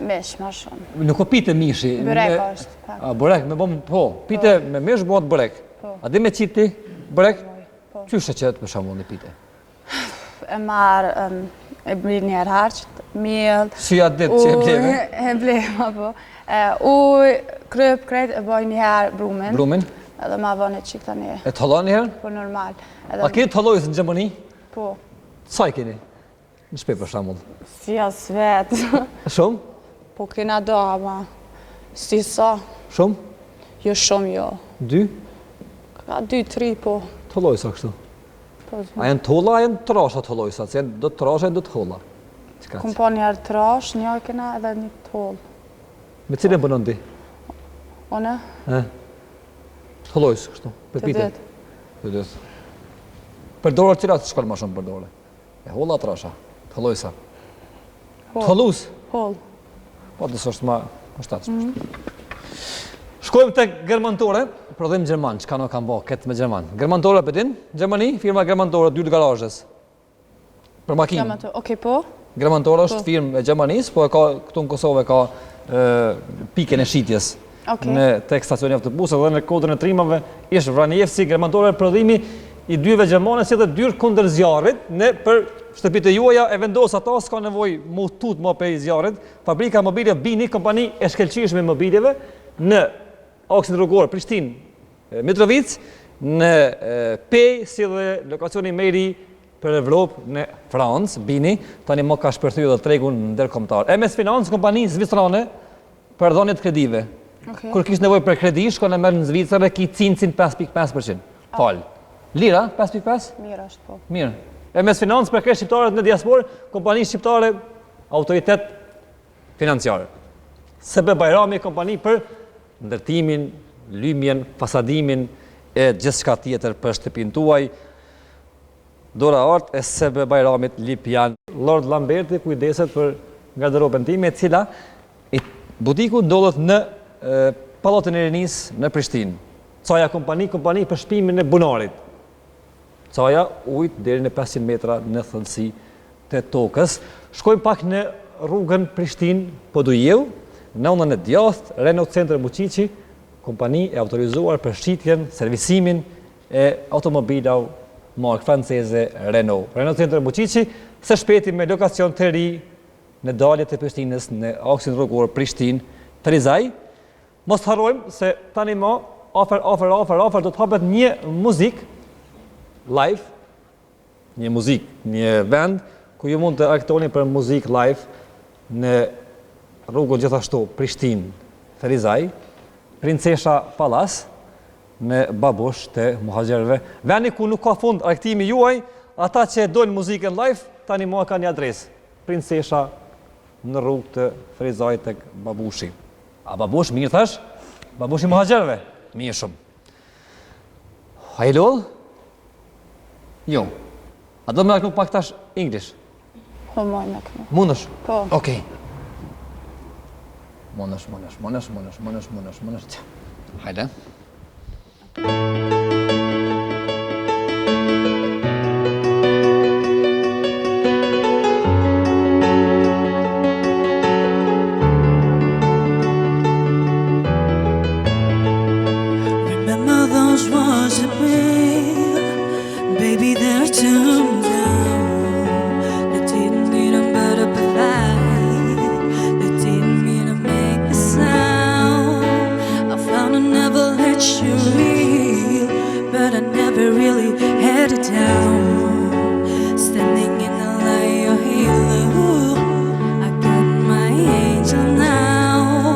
Mish, ma shumë. Nuk o pite mishi. Burek është. Pak. A, burek, me bom, po. Pite me mish bëhet burek. Po. A di me qiti burek? Po. Qyshe qëtë për shembull në pite? E marë, e bli njerë harqët, miell. Si ja dit që e bleve? E blema, po. Uj, kryp, krejt, e boj njëherë brumin. Brumin? Edhe ma vënë qik tani. E të hallon njëherë? Po normal. A keni të hallojës në Gjermani? Po. Sa i keni? Në shpe për shembull. Si as vetë. Shumë? Po kena do, ama. Si sa. Shumë? Jo shumë, jo. 2? Ka 2-3, po. Të hallojësa kështu? Po, A janë të holla, a janë të rasha të hallojësa? Se janë do të rasha, do të holla. Kompanjar të rash, një kena edhe një të hollë. Me cilën punon ti? One? Të hallojës kështu? Për Të pite? dit. Të dit. Për dorë cilat shkon më shumë për dorë? E holla të rasha? Të hallojësa? Të hallus? Hollë. Po të është ma shtatshme. Shkojmë tek Germantore, prodhim gjerman, çka nuk kanë bë këtë me gjerman. Germantore për din, Gjermani, firma Germantore, 2 garazhes. Për makinë. Okej, po. Germantore është firmë e Gjermanisë, po e ka këtu në Kosovë ka pikën e shitjes. Në tek stacioni autobuseve dhe në kodrën e trimave ish Vranjevci, Germantore prodhimi i dyve gjermane si dhe dyrë kundër zjarrit, ne për shtëpitë e juaja e vendos ata, s'ka nevojë mu tut më prej zjarrit. Fabrika mobilje Bini, kompani e shkëlqyeshme mobiljeve në aksin rrugor Prishtinë Mitrovic, në Pej si dhe lokacioni më i ri për Evropë në Francë, Bini, tani më ka shpërthyer edhe tregun ndërkombëtar. MS Finance, kompani zvistrane për dhënie të kredive. Kur kish nevojë për kredi, shkon e merr në Zvicër dhe ki cincin 5.5%. Fal. Lira 5.5? Mirë është, po. Mirë. MS Finance për kresh shqiptarët në diasporë, kompani shqiptare, autoritet financiar. SB Bajrami, kompani për ndërtimin, lymjen, fasadimin e gjithçka tjetër për shtëpinë tuaj. Dora Art e SB Bajramit Lipjan. Lord Lamberti kujdeset për garderobën time, e cila butiku ndodhet në Pallatin e Rinisë në Prishtinë. Caja kompani për shpimin e bunarit. Caja ujt deri në 500 metra në thellësi të tokës. Shkojmë pak në rrugën Prishtinë Podujev, në anën e djathtë, Renault Center Muqiqi, kompani e autorizuar për shitjen, servisimin e automobilave markë franceze Renault. Renault Center Muqiqi, së shpeti me lokacion të ri në daljet e Prishtinës në aksin rrugor Prishtinë-Trizaj. Mos harrojmë se tani më afër do të hapet një muzik live, një vend ku ju mund të aktoni për muzik live në rrugën gjithashtu Prishtinë-Trizaj, Princesha Pallas në babush të muhaxherëve. Vendi ku nuk ka fund argëtimi juaj, ata që dojnë muzikën live, tani më ka një adresë. Princesha në rrugë të Trizaj tek babushi. A babush mirë thash? Babushi muhaxherëve? Mirë shumë. A i lodh? Jo. A do me laknu pak tash English? Po moj me kënu. Mundësh? Po. Okej. Mundësh. Hajde. Remember those words that baby, they're tuned down. They didn't mean a better provide. They didn't mean to make a sound. I found I never let you real, but I never really had it down. Standing in the light of halo, I got my angel now.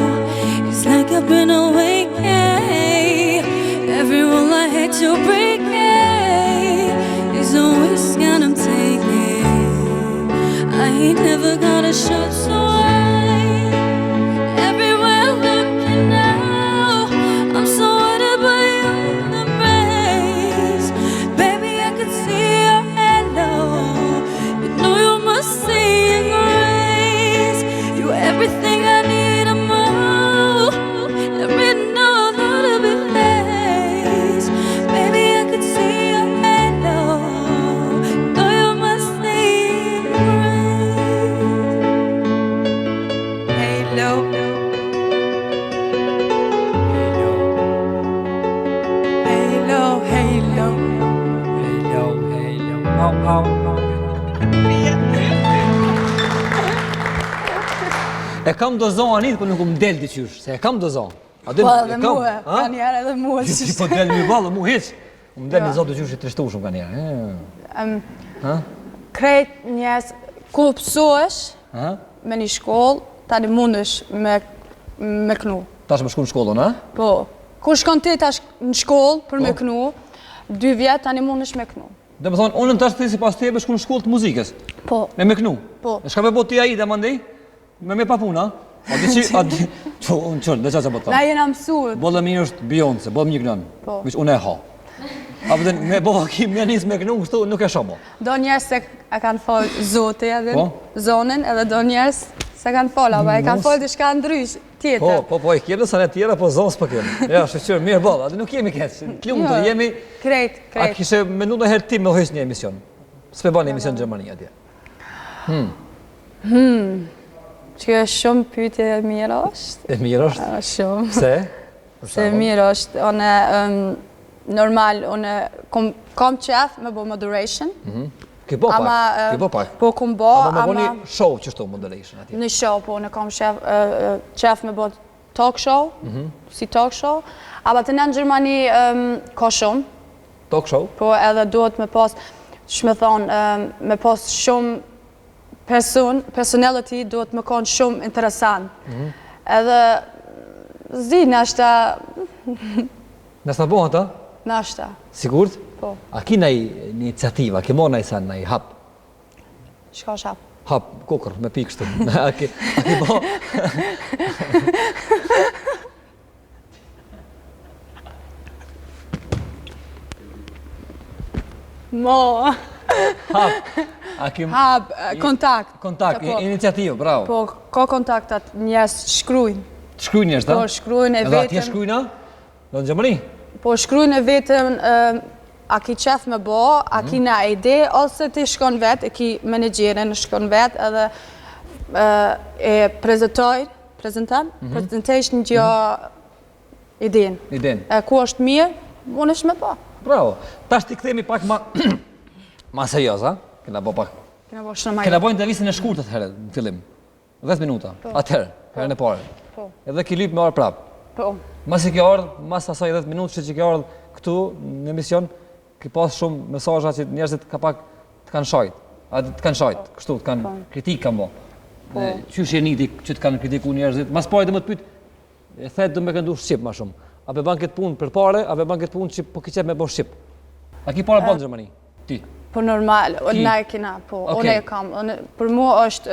It's like I've been awake. Every rule I had to break is a risk and I'm taking. I ain't never gonna shut so wide. Everywhere E kam dozon anit, po nuk më del t'i qysh, se e kam dozon. Po edhe mua, ka njerë edhe mua. Si po del një balë, mu hiq. Më del një zotë qysh i trishtushëm ka njerë. Krejt njerës, ku pësohesh me një shkollë, tani mundesh me knu. Tash më shku në shkollën, a? Po, kur shkon ti tash në shkollë për me knu, 2 vjetë tani mundesh me knu. Dhe më thonë, unë në tash të si pas tebe shku në shkollë të muzikës. Po. Me knu. Po. E shka me bot t'i aida mandej? Me pa puna? A di që, unë qërë, dhe qa që bot ta? Na jena mësuet. Bollë mirë është Beyoncé, bollë një kënën. Po. Vëq unë e ha. A pëtën, me bo hakim, me njës me kënu, kështu nuk e shomo. Do njerës se e kanë folë zote edhe Po? zonin, edhe do njerës se kanë folë, apo e kanë folë diçka ndrysh tjetër. Po, e kjemë dhe sa në tjera, po zonës për kjemë. Ja, shëqyrë, mirë bollë, atë nuk jemi keqë, klumë të jemi... Krejt. A kishe menu në herë ti me hojsh një emision? S'pe ba një emision në Gjermani atje? Që është shumë pyetje e mirë është. E mirë është? Shumë. Pse? Se mirë është, one normal, one kom qef me bo moderation. Ki bo pak, Po kom bo, ama... me bo një show qështu moderation atje? Një show, po në kom qef me bo talk show, si talk show. Ama të në Gjermani ka shumë. Talk show? Po edhe duhet me pas, shme thonë, me pas shumë personality duhet me konë shumë interesant. Edhe zi nashta... Nështë të bohën ta? Nashta. Sigurt? Po. A ki në iniciativa, a ki mo në i sanë, në i hap? Shka është hap? Hap, kokër, me pikë shtu. A ki bo... Mo... Hap. Hap, kontakt. Kontakt, iniciativë, bravo. Po, ka kontaktat njës shkrujnë. Shkrujnë njështë, da? Po, shkrujnë e vetëm... Edhe atje shkrujna? Do në Gjermani? Po, shkrujnë e vetëm, a ki qef me bo, a ki na ide, ose ti shkon vet, e ki menegjerin shkon vet, edhe e presentation gjo idin. Idin. Ku është mirë, unë është me po. Bravo. Tash ti këthemi pak ma serios, a? Kena bo pak. Kena bo shumë ma Kena bo intervjistën e shkurtët herë, në fillim. 10 minuta. Atëherë, herën e pare. Po. Edhe ki lyp me orë prapë. Po. Mas i ke ardhë, mas asaj 10 minutë që ke ardhë këtu në emision, ki pas shumë mesazha që njerëzit ka pak të kanë shajt. A të kanë shajt, kështu, të kanë kritikë kanë bo. Qysh e niti që të kanë kritiku njerëzit. Mas pare dhe më të pyt, e thetë dhe me këndu Shqip ma shumë. A pe ban këtë punë për pare, a pe ban këtë punë që po ki qep me bo Shqip. A ki pare banë në Gjermani? Ti? Po normal, na e kina, po, unë e kam. Për mua është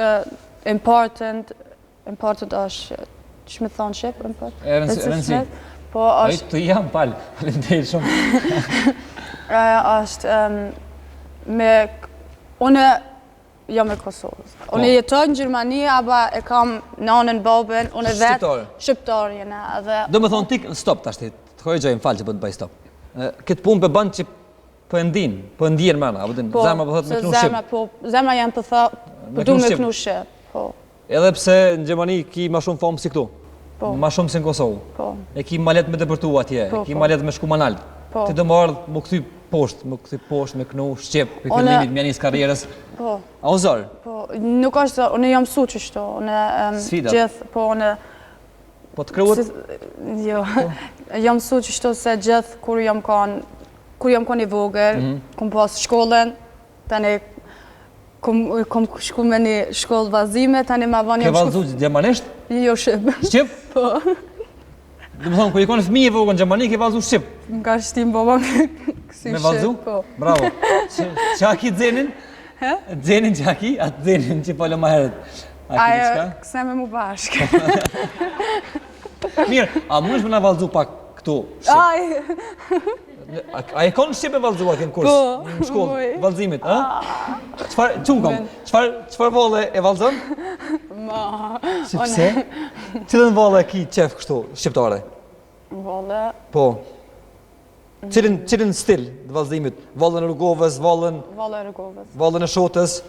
important është, që me thonë Shqip? E rëndësi. Po është... Të jam palë, falemderit shumë. është me... Unë jam e Kosovës. Unë jetoj në Gjermani, aba e kam nanën, babën, unë vetë... Shqiptar jena. Do me thonë tik, stop tash ti, të kojgjoj më falë që po të bëj stop. Këtë punë për banë që po e ndinë, po e ndjerë mëna, zemra po thotë me knu Shqip. Po, zemra janë të thotë, po du me knu Shqip. Edhe pse në Gjermani ki ma shumë famë si këtu, ma shumë si në Kosovë. E ki ma letë me dëpërtu atje, e ki ma letë me shku ma naltë. Ti do më ardhë më këthy poshtë, me knu Shqip, për fillimit mjanis karrierës. A o zorë? Po, nuk është, unë jam su që shto, unë gjithë, po unë... Po të kryuat? Jo, jam su që shto se gjithë kur jam kon i vogër, kom pas shkollën, tani kom shku me një shkollë vazime, tani ma van jam shku... Ke valzu gjermanisht? Jo, Shqip. Shqip? Po. Dhe më thonë, kër i konë fëmijë e vogën Gjermani, ke valzu Shqip? Më ka shtim baba me kësi Shqip. Me valzu? Po. Bravo. Që a ki dzenin? Dzenin që a ki? A dzenin që polo ma heret? Ajo, këse me mu bashkë. Mirë, a më nëshme nga valzu pak këtu Shqip? A e konë Shqip e valzu atje në kurs? Në shkollë, valzimit, a? Qëfar vole e valzon? Ma... Qëpse? Cilën vole ki qef kështu, shqiptare? Vole... Po. Cilën stil të valzimit? Volën e rrugovës, volën... Volën e rrugovës. Volën e shotës?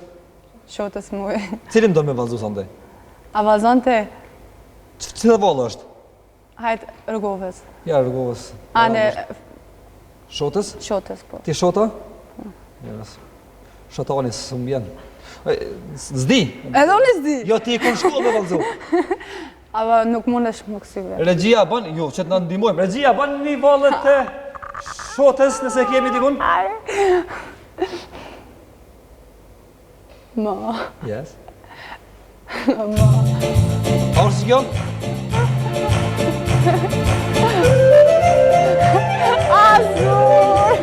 Shotës muj. Cilën do me valzu sonde? A valzon te? Cilë volë është? Hajtë rrugovës. Ja, rrugovës. Ane... Shotës? Shotës, po. Ti shota? Yes. Shatani së më bjen. Zdi. Edhe unë s'di. Jo, ti e kon shkollë me vallëzu. Ava nuk mundesh më kësive. Regjia bën, jo, që të na ndihmojmë. Regjia bën një vallet të shotës nëse kemi dikun. Ma. Yes. Ma. Orë si kjo? Azur!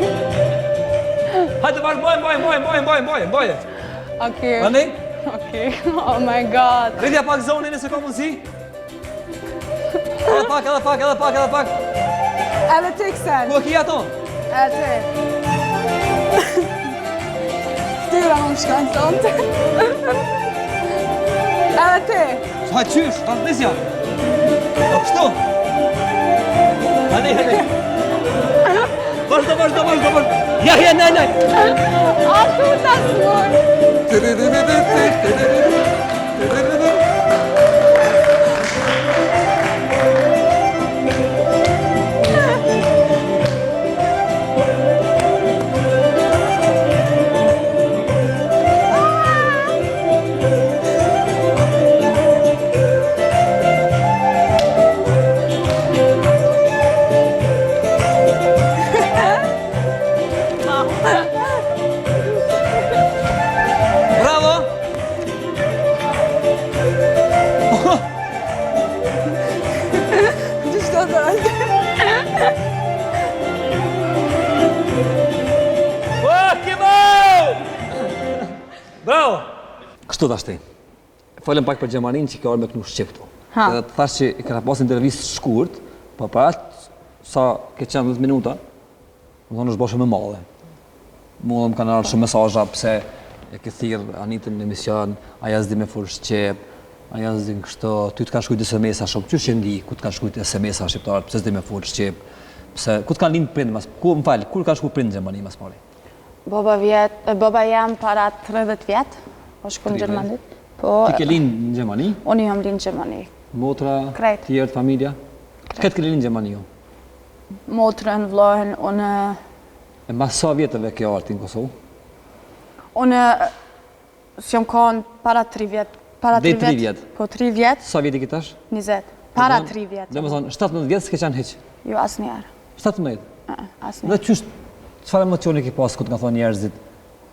Hajde bajë, bojë. Okej. Mani? Okej. Oh my god. Rritja pak zonin nëse ka mundësi. Edhe pak. Edhe ti kësen. Ku e ki ato? Edhe ti. Styra më shkojnë sonte. Edhe ti. Hajde qysh, transmisja. Kështu. Hajde. Vazhdo. Ja, nej. A tu ta smur. Bravo! Gjështë të dojtë. Bravo! Kështu tashti. Folëm pak për Gjemarin që ka orë me kënu Shqiptu. Ha. Edhe të thash që i këna pas intervistë shkurt, pa për atë sa ke qenë 10 minuta, më thonë është bashkë me madhe. Mu dhe më kanë arë shumë mesazha pse e ke thirrë Anitën në emision, aja s'di me fol Shqip, aja s'di në kështu, ty të kanë shkujt SMS-a shumë, qysh e ndi, ku të kanë shkujt SMS-a shqiptarët, pse s'di me fol Shqip, pse, ku të kanë lind prindë, kur kanë shku prindë Gjermani mas pari? Baba jam para 30 vjetë, o shku në 30 Gjermani. Po, Ti ke lind në Gjermani? unë jam lind në Gjermani. Motra, Krejt. tjerët, familja? Këtë ke lind në Gjermani ju? Motrën, vlohen, unë... E mas sa vjetëve ke arti në Kosovë? Unë s'jam kanë para 3 vjetë. Dhe 3 vjetë? Po 3 vjetë, Sa vjeti ke tash? 20. Para 3 vjetë. Dhe më thonë, 17 vjetë s'ke qenë heq? Jo, asë njerë. 17? Asë Dhe njerë. qysh, çfarë emocioni ke pas ku të ka thonë njerëzit,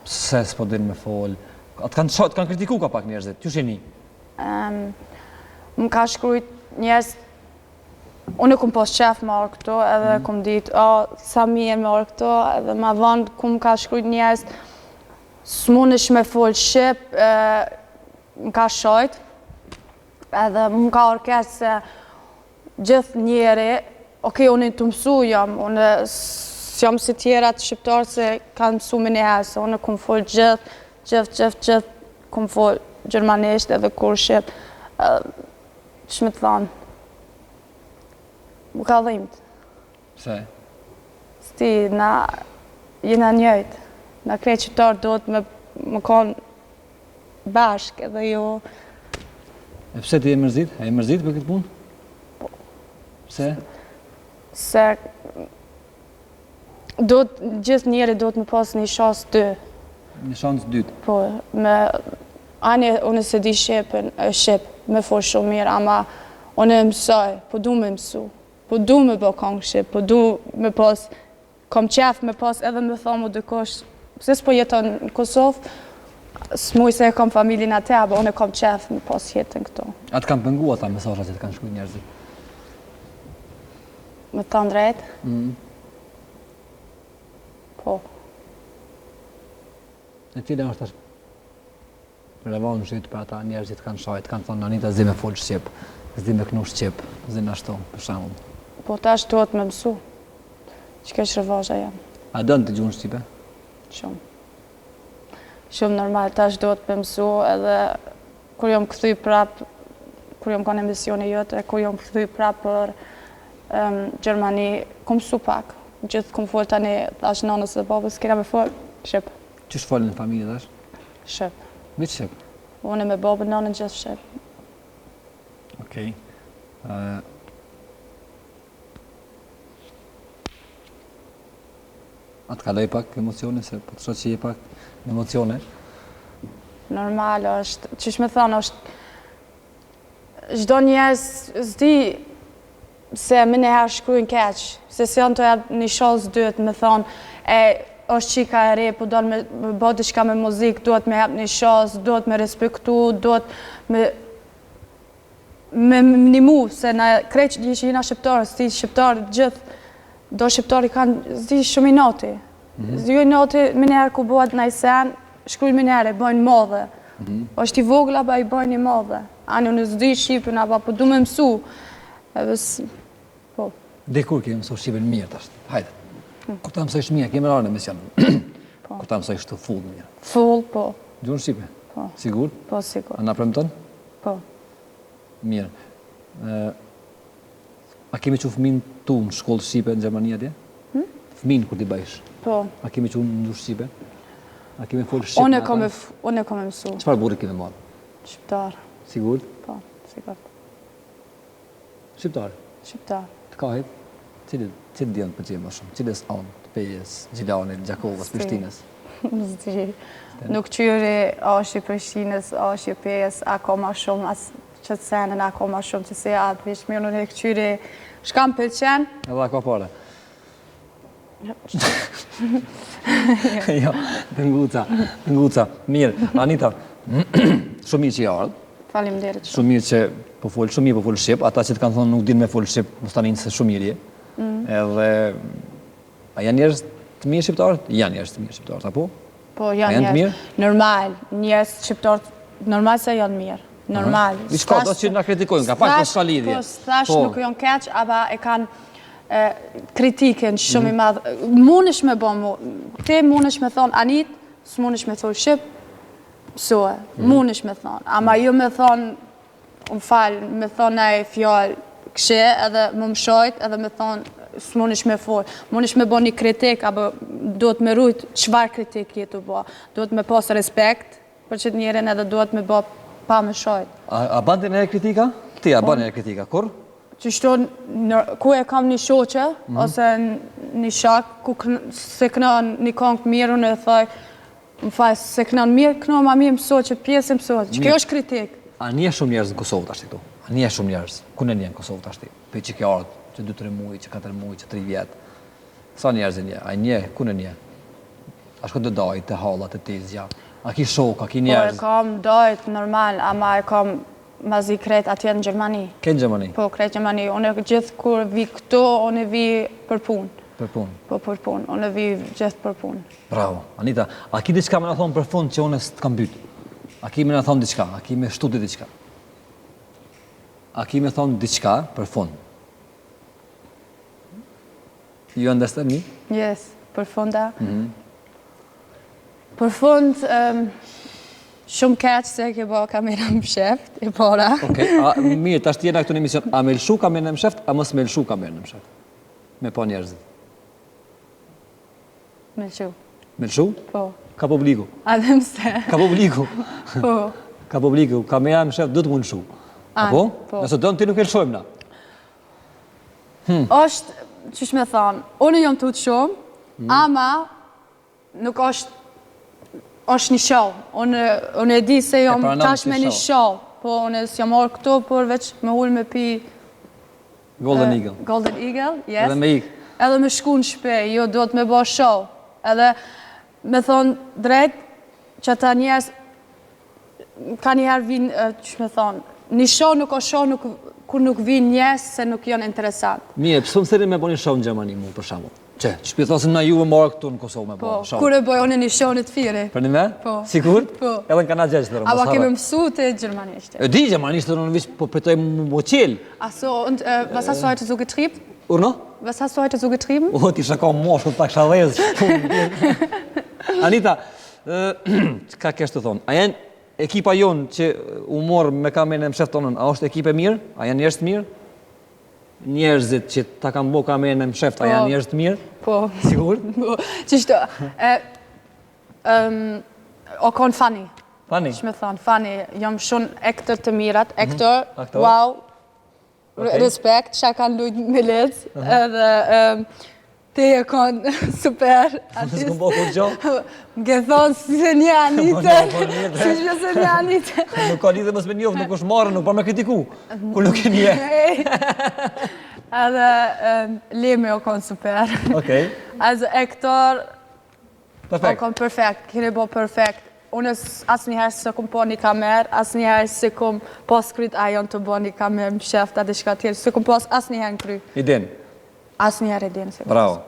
pse s'po din me fol? Atë kanë kritiku ka pak njerëzit, qysh e ni? Më ka shkrujt njerëz, unë kom pas qef me orë këto, edhe kom ditë, sa mirë me orë këto, edhe ma vonë ku më ka shkrujt njerëz, s'munësh me fol Shqip, më ka shojt, edhe më ka orkesh se gjithë njeri, okej, unë të mësu jam, unë s'jam si tjerat shqiptarë se kanë mësu me njëherë, se unë kom fol gjithë, kom fol gjermanisht edhe kur Shqip, që me të thonë, më ka dhimt. Pse? Sti, na jena njëjtë, na krejt qytetarë do të më konë bashkë edhe jo... E pse ti e mërzit? E mërzit për këtë punë? Pse? Se gjithë njeri do të më pas një shansë 2. Një shansë dytë. Po, unë se di Shqipën, me fol shumë mirë, ama unë e mësoj, po du me mësu, po du me bë kongë Shqip, po du me pas, kom qef me pas edhe me thomu dëkosh, pse s'po jeton në Kosovë, s'muj se e kom familin atë, apo unë e kom qef me pas jetën këto. Atë kanë pëngu ata mesazhat që të kanë shkruajtur njerëzit? Me të drejtë? Po. E cila është revanshi për ata njerëzit kanë shajt, kanë thonë Anita s'di me fol Shqip, s'di me knu Shqip, s'di në ashtu, për shembull. Po tash duhet me mësu. Që kesh revanzha jam. A dënë të gjuhën Shqipe? Shumë. Shumë normal, tash duhet me mësu edhe kur jom këthy prap, kur jom kanë emisione jote, kur jom këthy prap për Gjermani, kom mësu pak. Gjithë kom fol tani, tash nanës dhe babës, kena me fol Shqip. Qysh folën në familje tash? Shqip. Me Shqip? Unë me babën, nanën gjithë Shqip. Okej. Atë kaloj pak emocione, se po të shoh që je pak emocione. Normal është, qysh me thonë, është çdo njerëz s'di se më njëherë shkruajnë keq, se si janë të jap një shans dytë, me thonë, është qika e re, po do me bë diçka me muzikë, duhet me jap një shans, duhet me respektu, duhet me nimu, se na krejt që jena shqiptarë, s'di shqiptarë gjithë, do shqiptarë i kanë, s'di shumë i noti. S'di i noti, më njëherë ku bëhet në sen, shkrujnë më njëherë, bëjnë modhe. është i vogla, ba i bëjnë i modhe. Ani unë s'di Shqipën, apo po du me mësu. Po. Dhe kur ke mësu Shqipën mirë tash? Hajde. Kur ta mësojsh mirë, kemi rarë në emision. Kur ta mësojsh të full mirë. Full, po. Gjuhën Shqipe? Po. Sigur? Po, sigur. A na premton? Po. Mirë. A kemi që fëmin tu në shkollë Shqipe në Gjermani atje? Fëmin kur t'i bëjsh? Po. A kemi që në ndush Shqipe? A kemi folë Shqipe? Unë e kom e mësu. Çfarë burri kemi marrë? Shqiptar. Sigur? Po, sigur. Shqiptar? Shqiptar. Të kahit? Cilë djenë për qenë më shumë? Cilës anë, të Pejes, Gjilanit, Gjakovës, Prishtinës? Zdi. Nuk qyri është i Prishtinës, është i Pejes, ako ma shumë, as që të senën, ako ma shumë që se atë vish mirë, në këqyri shkam pëlqen. Edhe ako pare? Jo, të nguca. Mirë, Anita, shumë mirë që i ardhë. Faleminderit. Shumë mirë që po folë Shqip, ata që të kanë thonë nuk din me folë Shqip, mos tani se shumë mirë je. Edhe, a janë njerëz të mirë shqiptarët? Janë njerëz të mirë shqiptarët, apo? Po, janë njerëz. Normal, njerëz shqiptarët, normal se janë mirë. Normal. I shka, do që nga kritikojnë, ka pak po s'ka lidhje. Po, s'thash nuk janë keq, aba e kanë kritiken shumë i madhë. Munësh me bo mu, te munësh me thonë Anit, s'munësh me thonë Shqip, soe, munësh me thonë. Ama ju me thonë, më falë, me thonë e fjallë këshe, edhe më mshojt, edhe me thonë, s'munësh me folë. Munësh me bo një kritik, apo duhet me rujtë qëfar kritik jetu bo. Duhet me posë respekt për qëtë njerën, edhe duhet me bo pa me shojt. A bandi në e kritika? Ti a bandi në e kritika, kur? Qështu, ku e kam një shoqe, ose një shak, ku se këna një kongë mirë, unë e thaj, më faj, se këna në mirë, këna ma mirë mëso që pjesë mëso, që kjo është kritik. A nje shumë njerëz në Kosovë tashti këtu? A nje shumë njerëz? Ku në nje në Kosovë tashti? Pe që kjo ardhë, që 2-3 muaj, që 4 muaj, që 3 vjetë. Sa njerëz e nje? A nje, ku në nje? A shko të dajt, të hallat, të tezja? A ki shok, a ki njerëz? Po, e kam dajt, normal, ama e kam mazi kret atje në Gjermani. Ke në Gjermani? Po, kret Gjermani. Unë gjithë kur vi këto, unë vi për punë. Për punë? Po, për punë. Unë vi gjithë për punë. Bravo. Anita, a ki diçka me në thonë për fund që unë s'të kam bytë? A ki me në thonë diçka? A ki me shtuti diçka? A ki me thonë diçka për fund? You understand me? Yes, për funda. Për fund, shumë keq se ke bo kamera më sheft, e para. Okej, mirë, tash t'jena këtu në emision, a me lëshu kamera në msheft, a mos me lëshu kamera në msheft? Me po njerëzit. Me lëshu. Me lëshu? Po. Ka publiku. Adem se. Ka publiku. Po. Ka publiku, kamera në msheft, do të mund lëshu. Apo? Po. Nëse do në ti nuk e lëshojmë na. Është, qysh me thonë, unë jom të shumë, ama nuk është një show. Unë e di se jom tash me një show. Po, unë s'jam orë këto, por veç me hull me pi... Golden Eagle. Golden Eagle, yes. Edhe me ikë. Edhe me shku në shpe, jo do të me bo show. Edhe me thonë drejt, që ta njerës, ka njëherë vinë, që me thonë, një show nuk o show kur nuk vinë njerës se nuk janë interesant. Mirë, pësë më sëri me bo një show në Gjermani mu, për shamu? Që shpjethosin na juve marë këtu në Kosovë me bo show. Kur e boj unë një show në të fire. Për një me? Po. Sigur? Po. Edhe në kana gjeqë të rëmë. Aba keme mësu të gjermanisht. E di gjermanisht të në vishë po pëtoj më qelë. Achso, und was hast du heute so getrieben? Urno? Was hast du heute so getrieben? O, ti shaka moshë, të kësha dhezë. Anita, ka kesh të thonë? A janë ekipa jonë që u morë me kamerën e mshef tonën, a është ekipe mirë? A janë njerëz të mirë? Njerëzit që ta kanë bo kamerën e mshef, a janë njerëz të mirë? Po. Sigur? Po. Qishto, o konë Fanny. Fanny? Që me thonë, Fanny, jam shumë ektor të mirat, ektor, Aktor. wow, respekt, që kanë lujt me lecë, edhe Te e konë super. S'kom po kur gjallë? M'ke thonë si se një anitën. Si që se një anitën. Nuk ka lidhe mos me njofë, nuk është marrë, nuk pa me kritiku. Kur nuk e nje. Edhe Lemi o konë super. Okej. As aktor, o Perfekt. konë perfekt, keni bo perfekt. Unë asë njëherë se kom po një kamerë, asë njëherë se kom pas kryt ajon të bo një kamerë më shefta dhe shka tjerë, se kom pas asë njëherë në kry. Idin. Asë njëherë e dinë se. Bravo.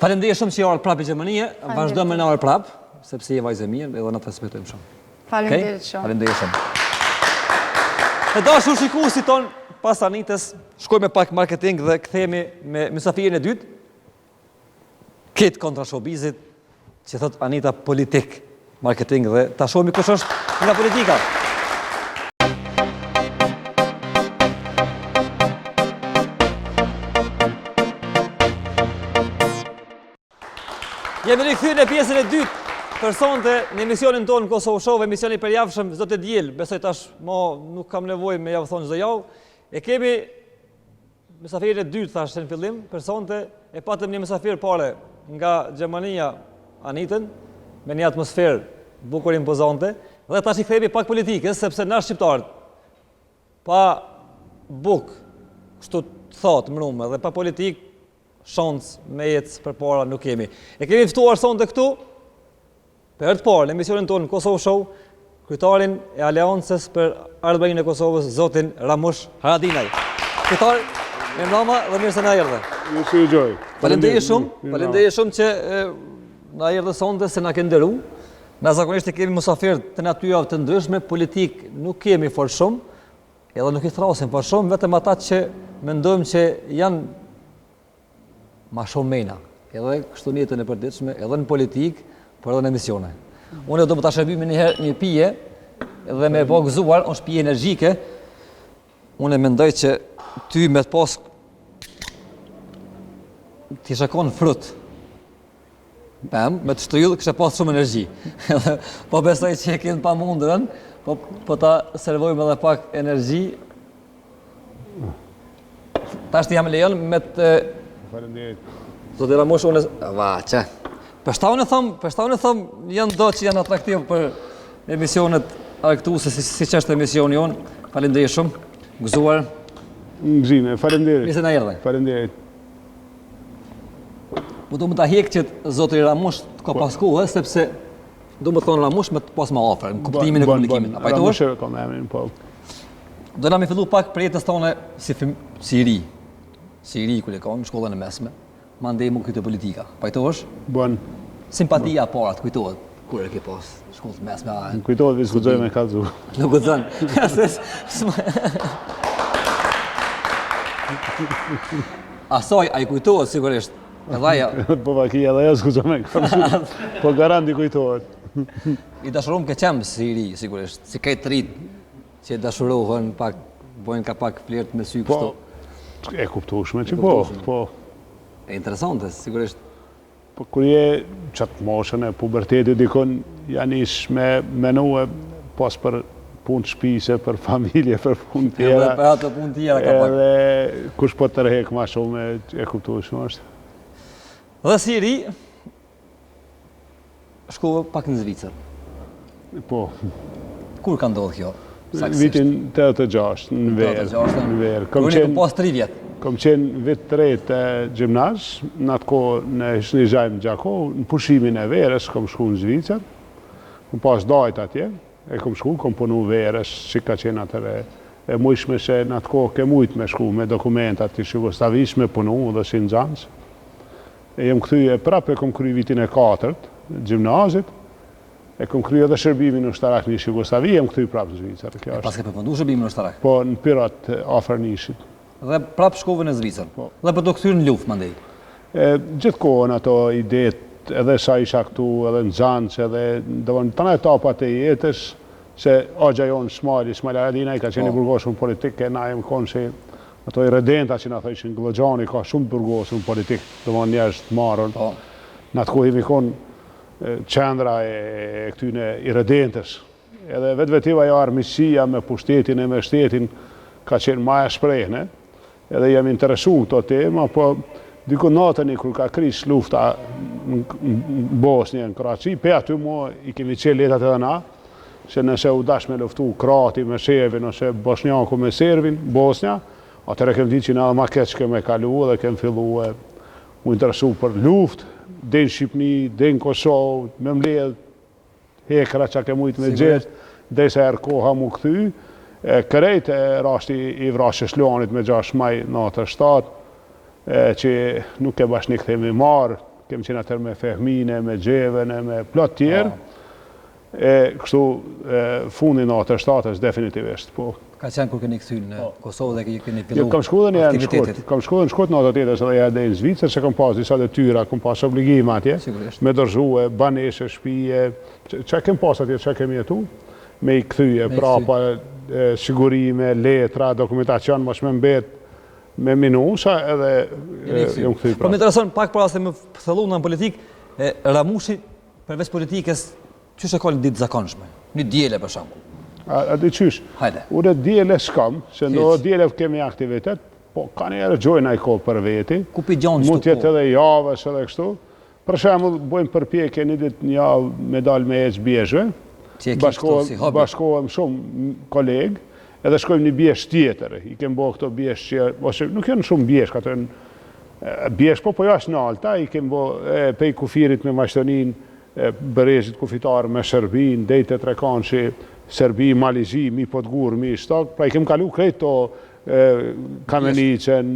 Faleminderit shumë që je ardhur prapë në Gjermani. Vazhdo me na ardhur prapë, sepse je vajzë e mirë edhe na të respektojmë shumë. Faleminderit shumë. Faleminderit shumë. E dashur shikuesit ton, pas Anitës, shkojmë pak marketing dhe kthehemi me mysafirin e dytë. Kit kontra showbizit, që thot Anita politik, marketing dhe ta shohim kush është nga politika. Jemi rikthyer në pjesën e dytë për sonte në emisionin tonë Kosovë Show, emisioni përjavshëm çdo të diel. Besoj tash nuk kam nevojë me javë thonë çdo javë. E kemi mysafirin e dytë thash në fillim, për sonte e patëm një mysafir parë nga Gjermania, Anitën, me një atmosferë bukur impozante, dhe tash i kthehemi pak politikës, sepse na shqiptarët pa buk, kështu thot mrumë, dhe pa politik shans me jetë përpara nuk kemi. E kemi ftuar sonte këtu për herë të parë në emisionin tonë Kosovë Show, kryetarin e Aleancës për Ardhmërinë e Kosovës, zotin Ramush Haradinaj. Kryetar, mirëmbrëma dhe mirë se na erdhe. Ju si gjoj. Faleminderit shumë që na erdhe sonte se na ke nderu. Na zakonisht kemi musafir të natyrave të ndryshme, politik nuk kemi fort shumë, edhe nuk i thrasim fort shumë, vetëm ata që mendojmë që janë ma shumë mena, edhe kështu në jetën e përditshme, edhe në politik, por edhe në emisione. Unë do më ta shërbim një pije, edhe me bo gëzuar, është pije energjike. Unë mendoj që ty me të pas t'i shakon frut, me të shtryllë kështë pas shumë energji. Po besoj që e kënë pa mundërën, po ta servojmë edhe pak energji. Ta shtë jam lejon me të... Faleminderit. Zotë Ramush, unë... Va, që? Përshtaun e thëmë, janë do që janë atraktiv për emisionet arktuse, si që është emisioni jonë. Faleminderit shumë, gëzuar. Gëzime, faleminderit. Mirë se na erdhe. Faleminderit. Po do më ta hek që Zotri Ramush të ka pas kohë, sepse do më thonë Ramush me të pas më afër, në kuptimin e komunikimit. A pajtohesh? Ramush ka me emrin, po. Do na me fillu pak për jetës tonë si i ri. Si i ri kur e kam në shkollën e mesme. Mandej më këtë politika. Pajtohesh? Bon. Simpatia para të kujtohet kur e ke pas shkollë të mesme. Kujtohet vetë guxoj me kallzu. Nuk guxon. Asoj ai kujtohet sigurisht. Edhaja. Po vakia edhe ajo guxoj me kallzu. Po garanti kujtohet. I dashurum ke qemë si i ri sigurisht. Si këtë rit që dashurohen pak, bojnë ka pak flirt me sy kështu. E kuptueshme që po. E interesante, sigurisht. Po kur je qatë moshën e pubertetit dikon, janë ish me menue pas për punë shpise, për familje, për punë tjera. Edhe për ato punë tjera ka pak. Edhe kush po të rehek ma shumë e kuptueshme është. Dhe si i ri, shkove pak në Zvicër. Po. Kur ka ndodhë kjo? Vitin 86, në verë. Kërë një pas 3 vjetë. Kom qenë vit 3 të gjimnaz, në atë kohë në Shnizhajmë Gjako, në pushimin e verës, kom shku në Zvicër, kom pas dajt atje, e kom shku, kom punu verës, që ka qenë atër e mujshme që në atë kohë ke mujt me shku me dokumentat të Jugoslavisht me punu dhe si në Zanës. E jem këthy e prapë e kom kry vitin e 4-të, gjimnazit, e kom kry edhe shërbimin në Shtarak një Jugoslavi, jem këthy prapë në Zvicër. E pas ke përfundu shërbimin në Shtarak? Po, në Pirat, afër Nishit. Dhe prapë shkove në Zvicër. Dhe për do këthyrë në luft, mandej? Gjithë kohën ato idet, edhe sa isha këtu, edhe në Zanës, edhe të në etapat e jetës, se agja jonë Smali Haradinaj ka qenë i burgosur në politikë, na jem konë që ato i redenta që na thëshin, Glëgjani ka shumë burgosur në politikë, dhe më njerës të marën. Në atë kohë imi konë qendra e këtyne i redentës. Edhe vetë ja armisia me pushtetin e me shtetin ka qenë ma e shprejhne. Edhe jam interesu këto tema, po Diku natën kur ka krish lufta në Bosnjë, në Kroaci, pe aty mo i kemi qenë letat edhe na, se nëse u dash me luftu Kroati me Serbin, ose Bosnjaku me Serbin, Bosnja, atëre kem ditë që na ma keq keme kalu dhe kem fillu mu interesu për luft, den Shqipni, den Kosovë, me mbledh, hekra që ke mujtë me gjithë, dhe se erë koha mu këthy, kërejt e rasti i vrashe Shlonit me 6 maj natë 7, që nuk e bashkë një këthemi marë, kem qenë atër me Fehmine, me Gjevene, me plot tjerë, kështu fundi natë 7 është definitivisht, po. Ka qenë kur keni këthy në Kosovë dhe keni fillu kam shku dhe një në Shkut, kam shku dhe në Shkut natë 8 edhe ja dhe në Zvicër, se kam pas disa detyra, kam pas obligime atje, me dërzue, baneshe, shpije, që kem pas atje, që kem jetu, me i këthyje, prapa, sigurime, letra, dokumentacion, mos me mbet, me minusa edhe jam këthy Po më intereson pak para se më thellu në politikë, Ramushi përveç politikës, çysh e ka një ditë zakonshme? Një diele për shembull. A di qysh? Hajde. Unë diele s'kam, se në diele kemi aktivitet, po ka njerë gjojnë a i kohë për veti. Ku pi gjonë mund tjetë edhe javës edhe kështu. Për shembull, bojmë përpjekje një ditë një javë me dalë me ecë bjeshve. Bashkohem shumë kolegë, edhe shkojmë një bjesh tjetër. I kemë bo këto bjesh që, ose nuk janë shumë bjesh, ka të në bjesh, po jashtë në alta, i kemë bo pej kufirit me Maqedonin, Berezit kufitar me Shërbin, dejtë të Trekanshi, Serbi, Malizi, mi Podgur, mi Shtok, pra i kemë kalu krejt to Kamenicën,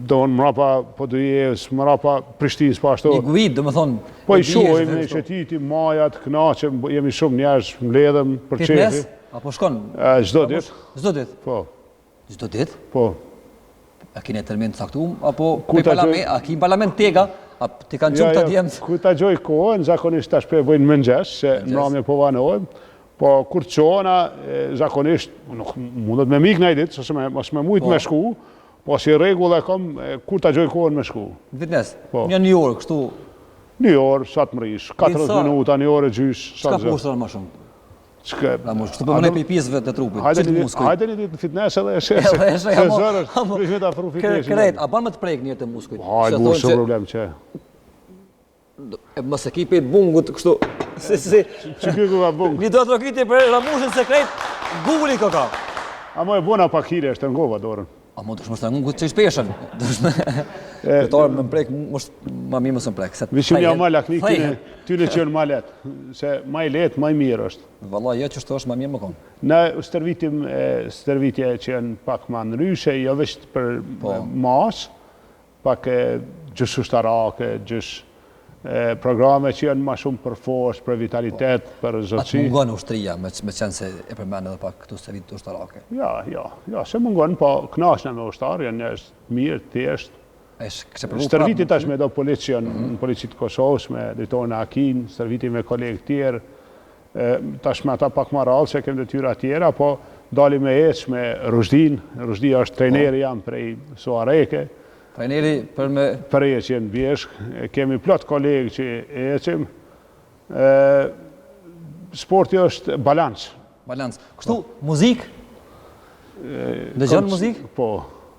do në mrapa Podujevës, mrapa Prishtinës, po ashtu. Një guid, do më thonë... Po i shojmë, i qëtiti, majat, knaqëm, jemi shumë njerëz, mbledhëm për qefi. Fitness? Apo shkon? Çdo ditë. Çdo ditë? Po. Çdo ditë? Po. A keni termin të caktuar apo a ki parlament tega? A ti kanë gjumë të djemës? Ku ta gjoj kohën, zakonisht tash për bëjnë mëngjes, se në po vanojmë, po kur qona, zakonisht, nuk mundet me mikë nëjë ditë, se mos me mujtë me shku, po si regull e kom, kur ta gjoj kohën me shku. Fitness? Një orë, kështu? Një orë, sa të mërish, 40 minuta, një orë e gjysh. Çka pushtë më shumë? Kështu për mëne për pjesëve të trupit, qëtë muskuj? Hajde një ditë në fitness edhe e shërës, Kërejt, a ban me të prejk njërë të muskuj? Hajde, mu shumë problem që... Mëse ki për bungut, kështu... Që kjo ka bungut? Mi do të rokiti për Ramushin sekret, Google-i ka ka. A mo e bona pak hire, është të ngova dorën. A mo të shmështë të ngun këtë që i shpeshen. Këtarë më prek, ma mi më së më prek. Vishim ja ma lakni, tyne që në ma let. Se ma i let, ma i mirë është. Valla, jo që shto është ma mirë më konë. Në stërvitje që janë pak ma në ryshe, jo vështë për mas, pak gjësë ushtarake, gjësë programe që janë ma shumë për forës, për vitalitet, për zotësi. Atë mungon ushtria, me qenë se e përmenë edhe pak këtu stërvitje ushtarake? Ja, se mungon, po knashna me ushtarë, janë njështë mirë, tjeshtë. Stërviti tash me do policion, në policitë Kosovës, me drejtorin Akin, stërviti me kolegë tjerë, tash me ata pak ma rallë, se kem detyra tjera, po dali me ecë me Rushdin, Rushdi është trejneri jam prej Suareke. Trejneri për me... Për ecjen bjeshk, kemi plot kolegë që ecim. Sporti është balans. Balans. Kështu, muzik? Dëgjon muzik? Po.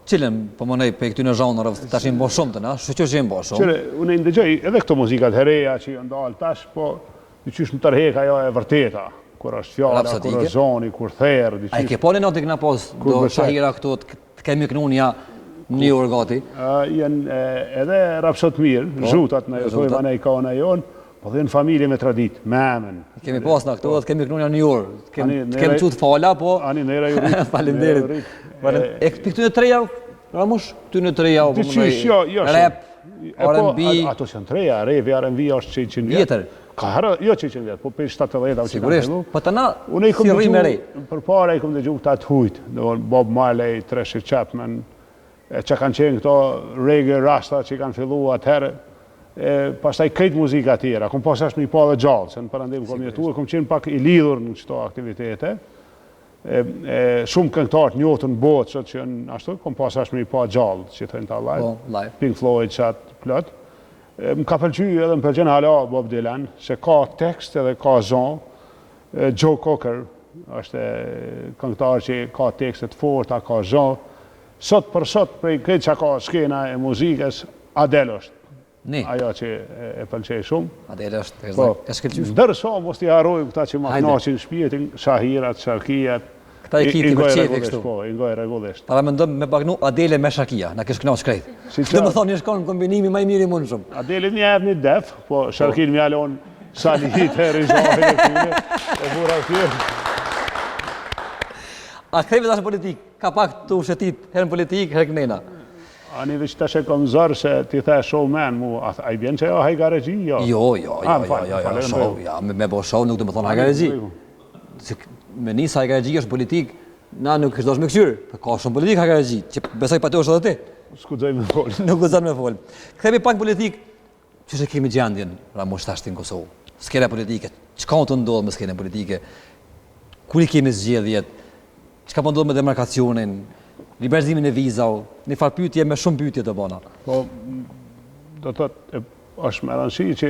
Qilën, po më nej, pe këty në zhanër, tash i mbo shumë të na, shëqo që i mbo shumë. Qire, unë i ndëgjoj edhe këto muzikat hereja që i ndalë tash, po i qysh më tërheka jo e vërteta. Kur është fjalla, kur është zoni, kur therë. A i ke poni në të këna pos, do shahira këtu të kemi kënunja një orë gati? Janë edhe rapsot mirë, zhutat në jojë, vane i ka në jonë, po dhe në familje me tradit, memen. Kemi pas në këtu, të kemi kënunja një orë, kemi qutë fala, po... Ani nera ju rritë. Falemderit. E këtu në treja, Ramush? Këtu në treja, rap, R&B... Ato që në treja, revi, R&B është 600 vjetë. Vjetër? Ka herë, jo 600 vjetë, po për 70 Sigurisht, po të na si rrimë e rej. Për pare i kom dhe gjuhë të atë hujtë, Bob Marley, Tracy Chapman, që kanë qenë këto reggae rasta që kanë fillu atëherë, pastaj krejt muzika tjera, kom pas ashtë një pa dhe gjallë, se në përëndim kom jetu, kom qenë pak i lidhur në qëto aktivitete, shumë këngëtarë njotën botë që janë ashtu, kom pas ashtë një pa gjallë, që të në ta live, Pink Floyd qatë plot. Më ka pëlqy edhe më pëlqen hala Bob Dylan, se ka tekst edhe ka zon, Joe Cocker, është këngëtar që ka tekstet forta, ka zon, sot për sot, prej këtë që ka skena e muzikës, Adel është. Ne. Ajo që e pëlqej shumë. Adel është, e shkëlqysh. Ndërsa mos t'i harrojmë këta që ma knaqin shpjetin, Shahirat, Sharkijat. Këta i kiti për qefi kështu. Po, i ngoj rregullisht. Para mendoj me bagnu Adele me Shakia, na kish knaq krejt. Do të thonë shkon në kombinimi më i mirë i mundshëm. Adele më jep një def, po Sharkin më jalon Salihit e Rizahin e tyre, e bura këtyre. A kthejme tash në politik, ka pak të ushetit, herë në politik, herë kënena. Ani veç tash e kam zor se ti the showman mu, a i bjen që jo hajgaregji? Jo, show, ja, me bo show nuk do të thonë hajgaregji. Me nisë hajgaregji është politik, na nuk është dosh me këqyrë, ka shumë politik hajgaregji, që besoj pa të është edhe ti. Skudzoj me fol. Nuk gëzon me fol. Kthejme pak politik, që se kemi gjendjen, Ramush tashti në Kosovë, skena politike, çka të ndodhë me skena politike, kur i kemi zgjedhjet, çka po ndodh me demarkacionin, liberalizimin e vizave, një farë pyetje me shumë pyetje të bona. Po, do të thotë, është me rëndësi që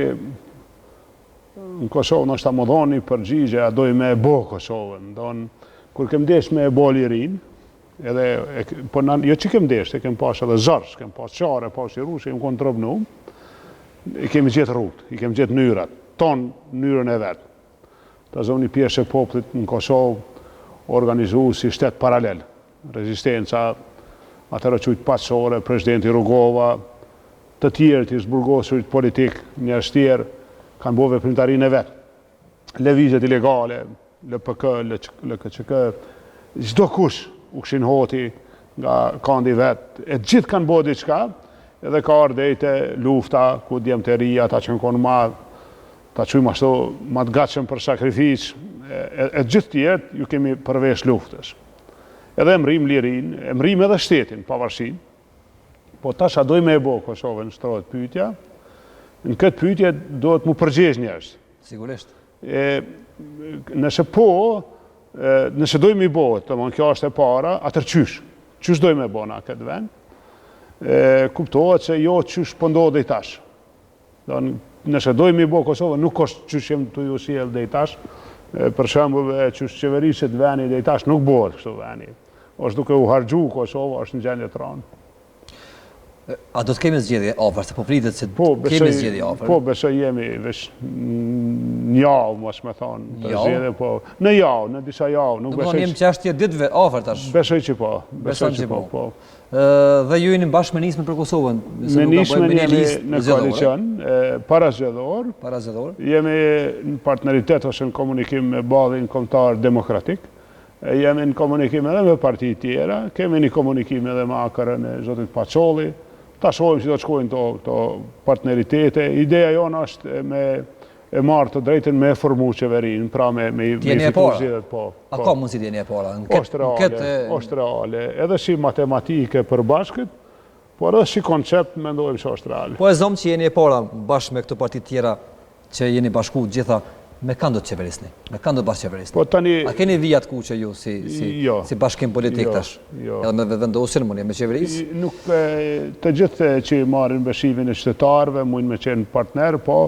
në Kosovë nështë ta më dhoni përgjigje, a doj me e bo Kosovën. Kur kem desh me e bo lirin, edhe, po jo që kem desh, e kem pas edhe zërsh, kem pas qare, pas i rushë, kem konë trëbnu, i kemi gjithë rrugët, i kemi gjithë njërat, tonë njërën e vetë. Ta zonë një pjesë e poplit në Kosovë organizu si shtet paralel. Rezistenca, atërë qujtë pasore, presidenti Rugova, të tjerë të zburgosurit politik, njërës tjerë, kanë bo veprimtarin e vetë. Levizjet ilegale, LPK, LKQK, gjdo kush u këshin hoti nga kandi vetë, e gjithë kanë bo diqka, edhe ka ardhejte lufta, ku djemë të rria, ta që në konë madhë, ta qujmë ashtu ma të gatshëm për sakrificë, e gjithë tjertë ju kemi përvesh luftës. Edhe emrim lirin, emrim edhe shtetin, pavarësin, po tash a doj me e bo Kosovën, shtrohet pyetja, në këtë pyetje do të mu përgjesh njerëz. Sigurisht. Nëse po, nëse doj me i bo, të mon kjo është e para, atër qysh doj me bo na këtë vend, kuptohet se jo qysh pëndodhe i tash. Nëse doj me i bo Kosovën, nuk është qysh jem të ju sjell dhe i tash, për shembull qysh qeverisit veni dhe i tash nuk bëhet kështu veni. Është duke u harxhu Kosova, është në gjendje të rëndë. A do të kemi zgjedhje afër, se po pritet se kemi zgjedhje afër? Po, besoj jemi veç një javë, mos me thonë, për zgjedhje, po. Në javë, në disa javë, nuk besoj. Do të jemi çështje ditëve afër tash. Besoj që po, besoj që po. Dhe ju jeni bashkë me nismën për Kosovën? Me nismën jemi në koalicion, para zgjedhor. Jemi në partneritet ose në komunikim me Ballin Kombëtar Demokratik. Jemi në komunikim edhe me parti tjera, kemi një komunikim edhe me AKR-n e Zotit Paçolli. Ta shohim si do të shkojnë to partneritete. Ideja jonë është me e marrë të drejtën me formu qeverinë, pra me fitu zgjedhjet, po. A ka mundësi djeni e para? Është reale, edhe si matematike për bashkët, por edhe si koncept mendojmë që është reale. Po e zomë që jeni e para bashkë me këto partit tjera që jeni bashku gjitha, me kanë do të qeverisni? Me kanë do të bashkë qeverisni? A keni vijat ku që ju si bashkim politik tash? Edhe me vendosin, mund me qeveris? Nuk të gjithë që marrin beshimin e qytetarëve, mund me qenë partner, po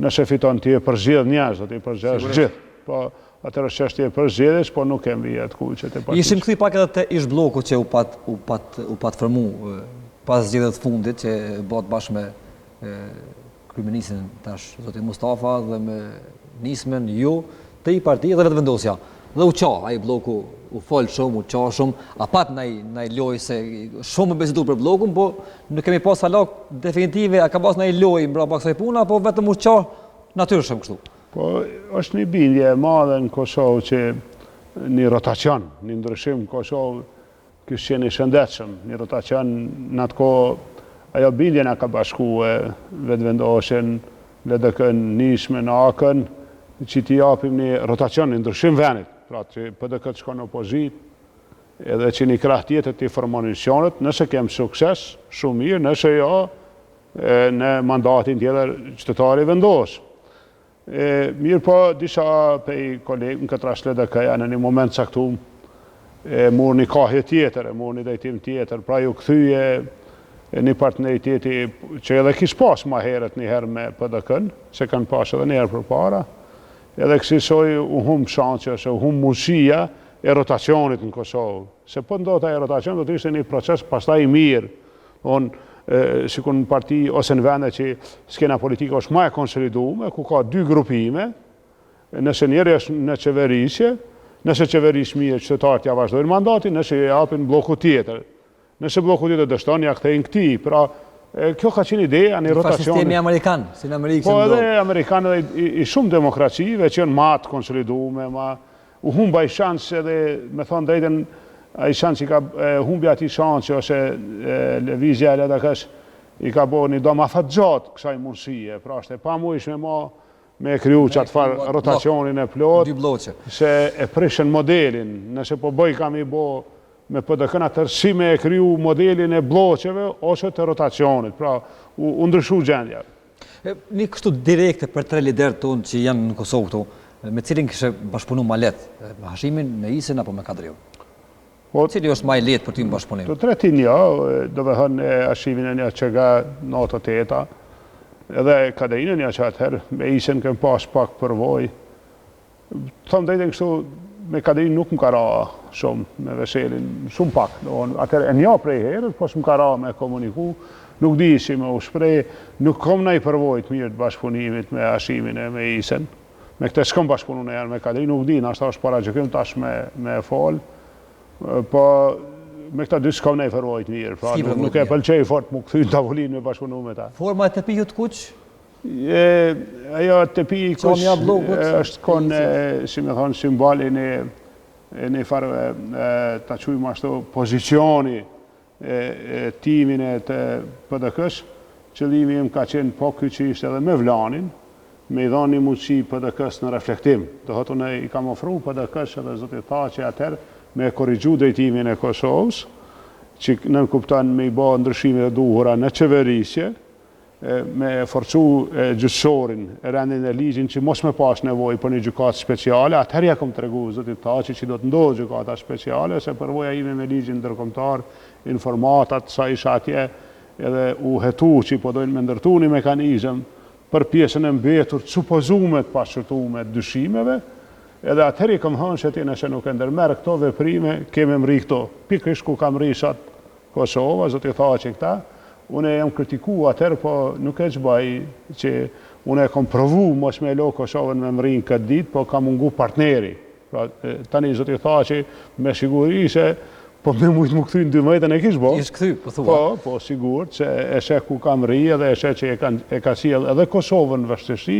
nëse fiton t'i e përzgjedh njerëz, do t'i përzgjedh gjithë. Po atër është çështje e përzgjedhjes, po nuk kemi vijat ku që të partner. Ishim kthi pak edhe te ish bloku që u pat formu pas zgjedhjeve të fundit që bëhet bashkë me kryeministin tash Zotin Mustafa dhe me nismen ju të i parti dhe vetë vendosja. Dhe u qa, a i bloku u folë shumë, u qa shumë, a pat na i loj se shumë më bezitur për blokun, po nuk kemi pas falak definitive, a ka pas na i loj mbra pak kësaj puna, po vetëm u qa natyrshëm kështu. Po është një bindje e madhe në Kosovë që një rotacion, një ndryshim në Kosovë, kështë qenë i shëndetshëm, një rotacion në atë kohë, ajo bindje na ka bashku vetë vendosjen, LDK-n, nismen, AKN, që t'i japim një rotacion, një ndryshim venit, pra që PDK të shkon në opozit, edhe që një krah tjetër t'i formacionet, nëse kem sukses, shumë mirë, nëse jo, në mandatin tjetër qytetari vendos. Mirë po, disa pej kolegë, në këtë rast LDK-ja, në një moment caktum, mur një kahje tjetër, mur një dejtim tjetër, pra ju këthyje një partneriteti që edhe kishë pas ma heret një herë me PDK-n, se kanë pas edhe një herë për para, edhe kësisoj u humë shanqë, se u humë mundësia e rotacionit në Kosovë. Se për ndota e rotacion do të ishte një proces pastaj i mirë. shikon në parti ose në vende që skena politike është më e konsoliduar, ku ka dy grupime, nëse njëri është në qeverisje, nëse qeverisë mirë qytetarët ja vazhdojnë mandatin, nëse ja japin bloku tjetër. Nëse bloku tjetër dështon ja kthejnë këtij. Pra kjo ka qenë ideja në rotacion. Sistemi amerikan, si në Amerikë. Po edhe amerikanët i shumë demokracive që janë më të konsoliduar, u humba i shans edhe me thon drejtën ai shans i ka humbi aty shans ose lëvizja e LDK-s i ka bërë një dom afat gjatë kësaj mundësie. Pra është e pamujshme me kriju qatë farë rotacionin e plot, se e prishën modelin, nëse po bëj kam i bo me PDK-n atër si me e kriju modelin e bloqeve ose të rotacionit, pra u ndryshu gjendja. Një kështu direkte për tre liderët tonë që janë në Kosovë këtu, me cilin kështë bashkëpunu ma letë, me Hashimin, me Isin apo me Kadriu? Cili është ma i letë për ty më bashkëpunim? Të tretin do vëhën e Hashimin e një që ga natë të eta, edhe Kadrinë një që atëherë, me Isin këm pas pak përvoj. Thëmë drejtën kështu, me Kadrinë nuk më ka ra shumë, me Veselin, shumë pak. Atëherë e një prej herët, pos më ka ra me komuniku, nuk di si me u shprej, nuk kom në i përvojt mirë të bashkëpunimit me Hashimin e me Isin. Me këte s'kom bashkëpunu në janë me Kadrinë, nuk di, nështë është para gjëkim tash me folë. Po me këta dy s'kom në i përvojt mirë, pra nuk e pëlqej fort më këthy në tavolinë me bashkëpunu me ta. Forma e të pijut kuq? Ajo të pi i kuq është konë, si me thonë, simbolin e një farë të qujmë ashtu pozicioni timin e të PDK-s, qëllimi im ka qenë po kjo që ishte edhe me Vlanin, me i dhoni mundësi PDK-s në reflektim. Do hëtu ne i kam ofru PDK-s edhe zotit tha që atër me korrigju drejtimin e Kosovës, që nën kuptan me i ba ndryshime dhe duhura në qeverisje, me forcu gjyqësorin e rendin e ligjin që mos me pas nevoj për një gjykatë speciale, atëherja kom të regu zotit ta që do të ndohë gjykata speciale, se përvoja ime me ligjin ndërkombëtar, informatat, sa isha atje, edhe u hetu që po dojnë me ndërtu një mekanizëm për pjesën e mbetur të supozumet pasqyrtuar dyshimeve, edhe atëherë i kom hënë që ti nëse nuk e ndërmerë këto veprime, kemi mri këto. Pikrish ku kam rishat Kosova, zotë i tha që këta, une jam kritiku atëherë, po nuk e qbaj që une e kom provu mos me lo Kosovën me mrinë këtë ditë, po kam mungu partneri. Pra, tani zotë i tha që me siguri se po me mujtë më këthy në 12 e kish bo. Ish këthy, po thua. Po, sigur, që e sheh ku kam ri edhe e sheh që e ka sjell edhe Kosovën në vështirësi,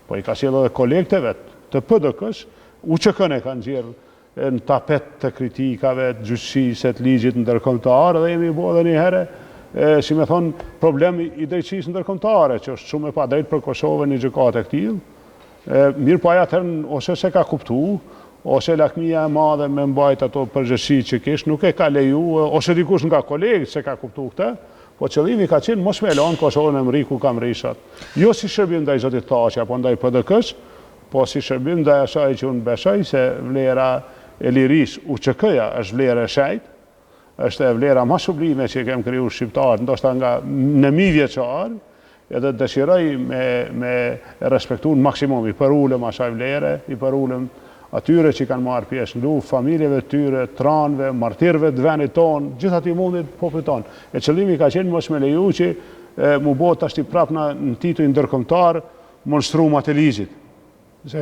po i ka sjell edhe kolegët e vetë të PDK-s, UÇK-n e kanë nxjerrë në tapet të kritikave, të gjyqësisë, të ligjit ndërkombëtar, dhe jemi bo edhe një herë, si me thonë, problemi i drejtësisë ndërkombëtare, që është shumë e pa drejtë për Kosovën një gjykatë e këtillë. Mirë po aja atëherë ose se ka kuptu, ose lakmia e madhe me mbajt ato përgjësi që kish, nuk e ka leju, ose dikush nga kolegët se ka kuptu këta, po qëllimi ka qenë mos me lanë Kosovën e mri ku kam rishat. Jo si shërbim ndaj zotit Thaçi apo ndaj PDK-s, po si shërbim ndaj asaj që unë besoj se vlera e liris UÇK-ja është vlera e shejt, është e vlera ma sublime që kem kriju shqiptarët, ndoshta nga në mi vjeqarë, edhe dëshiroj me respektu në maksimum, i përulem asaj vlere, i përulem atyre që kanë marrë pjesë në luftë, familjeve të tyre, tranëve, martirëve të vendit tonë, gjithë ati mundit popullit tonë. E qëllimi ka qenë mos me leju që mu bot ashti prap në titull ndërkombëtar monstrumat e ligjit. Se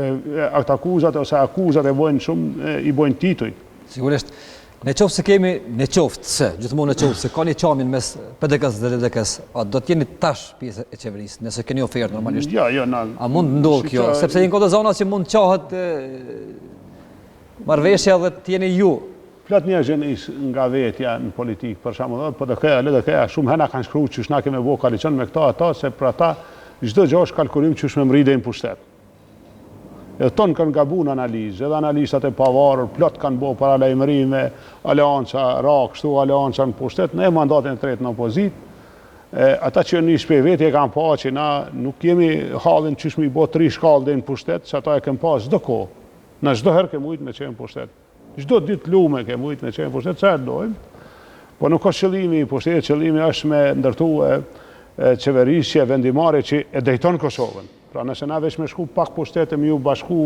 ata akuzat ose akuzat e bojnë shumë, i bojnë titull. Sigurisht, në qoftë se kemi, në qoftë se, gjithmonë në qoftë se ka një qamin mes PDK-s dhe LDK-s, a do t'jeni tash pjesë e qeverisë, nëse keni ofertë normalisht? A mund ndodhë kjo? Sepse një kodë zona që mund qahet marrëveshja dhe t'jeni ju. Plot njerëz nga vetja në politikë, për shembull, PDK-ja, LDK-ja, shumë hena kanë shkruar që shna kemi bëu koalicion me këta ata, se për ata çdo gjë është kalkulim që është me mri deri në pushtet. Edhe tonë kanë gabu në analizë, edhe analistat e pavarur, plot kanë bo para lajmërime, aleanca, kështu aleanca në pushtet, ne mandatin e tretë në opozit. Ata që një shpe veti e kanë pa që na nuk kemi halin që shmi bo 3 shkallë dhe në pushtet, që ata e kem pa çdo kohë. Na çdo herë ke mujtë me qenë pushtet. Çdo ditë lume ke mujtë me qenë pushtet, çfarë dojmë. Po nuk është qëllimi i pushtetit, qëllimi është me ndërtu qeverisje vendimare që e drejton Kosovën. Pra nëse na veç me shku pak pushtete me ju bashku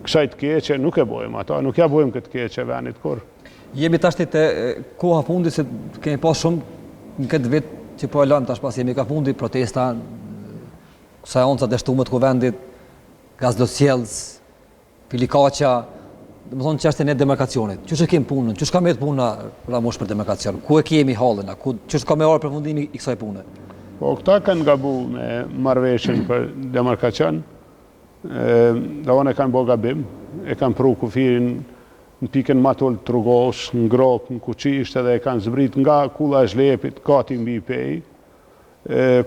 kësaj të keqe, nuk e bojmë ata, nuk ja bojmë këtë keqe venit kur. Jemi tashti të koha fundi se kemi pas shumë në këtë vit që po e lënë tash pas jemi ka fundi protesta, seanca dështume të kuvendit, gazdosjellës, pilikaqa, do të thonë çështjen e demarkacionit. Çu e kemi punën, çu ka me të puna Ramush për demarkacion? Ku e kemi hallin, çu ka me orë përfundimi i kësaj pune? Po këta kanë gabu me marrëveshjen për demarkacion. Davon e kanë bo gabim, e kanë pru kufirin në pikën matull të rrugos, në grop, në kuqisht, edhe e kanë zbrit nga kulla e zhlepit, gati mbi pej.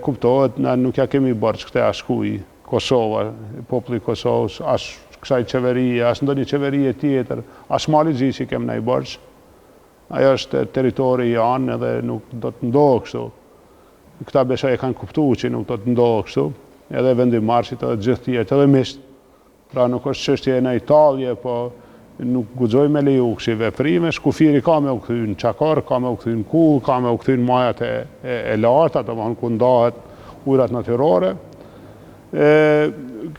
Kuptohet, na nuk ja kemi bërç këte ashkuj Kosova, populli Kosovës, as kësaj qeverie, as ndonjë qeverie tjetër, as Mali Zi që kem nëjë bërç. Ajo është territori janë edhe nuk do të ndohë kështu. Këta besoj e kanë kuptu që nuk do të ndohë kështu. Edhe vendimarrësit edhe gjithë tjerët, edhe misht. Pra nuk është çështje në Italje, po nuk guxoj me leju kësi veprime, kufiri ka me u kthy në Çakor, ka me u kthy në Kull, ka me u kthy në majat e larta, domethënë ku ndahet ujërat natyrore.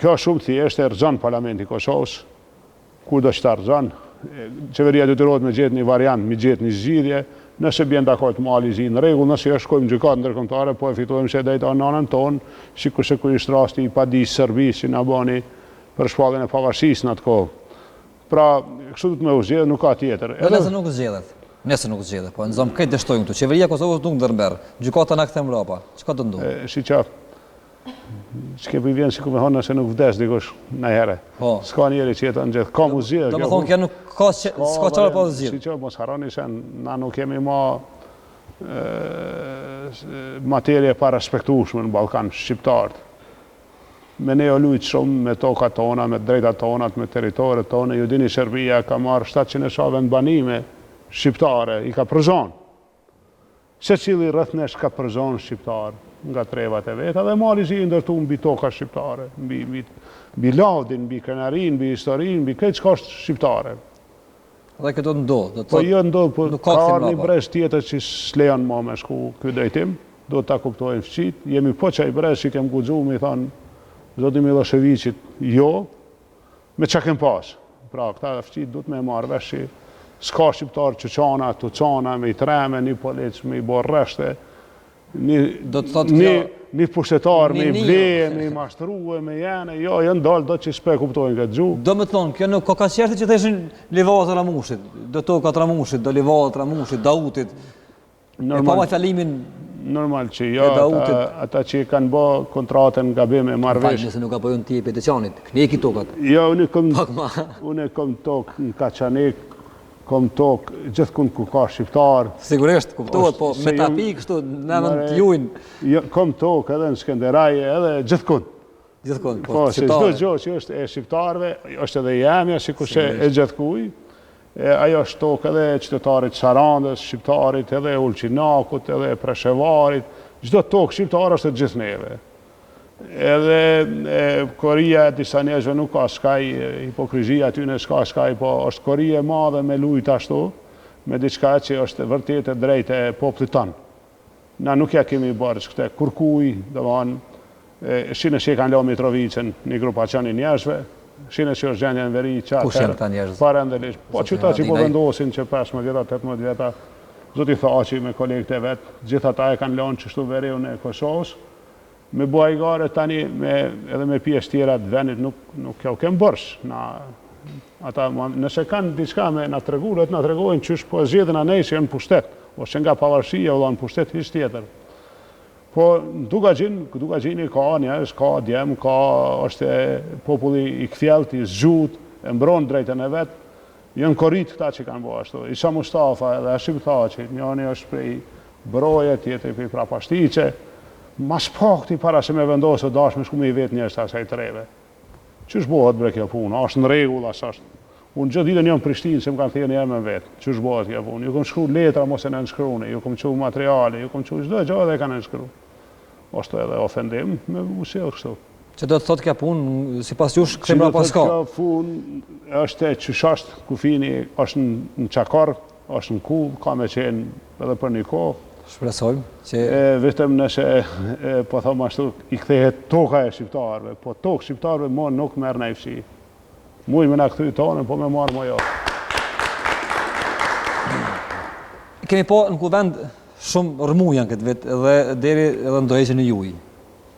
Kjo shumë thjesht e rëzën Parlamenti Kosovës, ku do që ta rëzën. Qeveria detyrohet me gjetë një variant, me gjetë një zgjidhje, nëse bjen dakord Mali Zi në rregull, nëse jo shkojmë gjykatë ndërkombëtare, po e fitojmë se drejta në anën tonë, sikurse kur ishte rasti i padijës Serbisë që na bani për shpalljen e pavarësisë në atë kohë. Pra, kështu du të me u zgjedhë, nuk ka tjetër. Nëse nuk zgjedhet, po në zonë këtë dështojnë këtu, qeveria Kosovës nuk ndërmerr, gjykata na kthem mbrapa, çka do ndodhë? Si qafë, që kepi vjen si ku me thonë nëse nuk vdes dikush në herë. S'ka njeri që jetë në gjithë, ka mu zgjedhë. Do më thonë, kjo nuk s'ka qarë pa zgjedhë. Si qafë, mos haroni se na nuk kemi ma materje pa respektueshme në Ballkan shqiptarët. Me ne o lujtë shumë me tokat tona, me drejta tonat, me teritoret tona. Ju dini Serbia ka marrë 700 shave në banime shqiptare, i ka përzon. Se cili rrëthnesh ka përzon shqiptar nga trevat e veta, dhe Mali Zi ndërtu mbi toka shqiptare, mbi lavdin, mbi krenarin, mbi historin, mbi këtë çka është shqiptare. Dhe këtë ndodhë? Po jo ndodhë, po ka një brez tjetër që s'lejon ma me shku ky drejtim, do ta kuptojnë fqit. Jemi po qaj brez që kem guxu, mi thonë, Zoti Miloševićit, jo, me qa kem pas. Pra, këta fqit du të me marrë vesh që s'ka shqiptar Çuçana, Tucana, me i treme, një polic, me i borë reshte, një pushtetar, me i bleje, me i mashtruhe, me jene, jo, janë dalë do që s'pe kuptojnë këtë gjuhë. Do me thonë, kjo nuk ka qerti që të ishin livat Ramushit, do tokat Ramushit, do livat Ramushit, Dautit, e pa ma fjalimin. Normal që jo, ata që kanë bo kontratën nga bime marrëvesh. Nëse nuk ka pojën ti e peticionit, kneki tokat. Jo, unë kom tokë në Kaçanik, kom tokë gjithkund ku ka shqiptar. Sigurisht, kuptohet, po me tapi kështu në emën të jujnë. Kom tokë edhe në Skënderaj, edhe gjithkund. Gjithkund, po shqiptare. Çdo gjë që është e shqiptarve, është edhe jemja, sikurse e gjithkuj. Ajo është tokë edhe qytetarit Sarandës, shqiptarit, edhe Ulqinakut, edhe Preshevarit. Çdo tokë shqiptar është e gjithë neve. Edhe Koria e disa njerëzve nuk ka skaj, hipokrizia aty në s'ka skaj, po është Koria e madhe me lujt ashtu, me diçka që është vërtet e drejtë e popullit tonë. Na nuk ja kemi bërë këte kurkuj, shine që e kanë lo Mitrovicën, një grupacion i njerëzve, shine që është gjendje në veri qatë. Kush janë këta njerëz? Parendelisht. Po qëta që po vendosin që 15 vjeta, 18 vjeta, zoti Thaçi me kolegët e vetë, gjitha ta e kanë lonë qështu veriun e Kosovës, me bua i gare tani edhe me pjesë tjera të venit nuk kjo kem bërsh. Nëse kanë diçka me na treguar, na tregojnë qysh po zgjedhin anej që janë pushtet, ose nga pavarësia u dhanë pushtet hiç tjetër. Po Dugagjini ka njerëz, ka djem, është populli i kthjellët, i zgjut, e mbron drejtën e vet. Janë korrit këta që kanë bërë ashtu. Isa Mustafa edhe Hashim Thaçi, njëri është prej Broje, tjetri prej Prapastiqe. Mas pakti para se me vendosë dashme shku me i vetë njerëz të asaj treve. Qysh bëhet bre kjo punë? Është në rregull as është. Unë gjithë ditën jam në Prishtinë, se më kanë thënë emrin vetë. Qysh bëhet kjo punë? Ju kam shkruar letra mos e nënshkruani, ju kam çuar materiale, ju kam çuar çdo gjë dhe kanë nënshkruar. Është edhe ofendim me usjell kështu. Që do të thotë kjo punë, sipas jush, kthim pra pas ka. Kjo punë është e qysh kufini, është në Çakor, është në Kull, ka me qenë edhe për një kohë. Shpresojmë që vetëm nëse po them ashtu i kthehet toka e shqiptarëve, po tokë shqiptarëve më nuk merr në fshi. Muj me na kthy tonë, po me marr më jo. Kemi po në kuvend shumë rëmu janë këtë vit edhe deri edhe ndërheqjen e juj.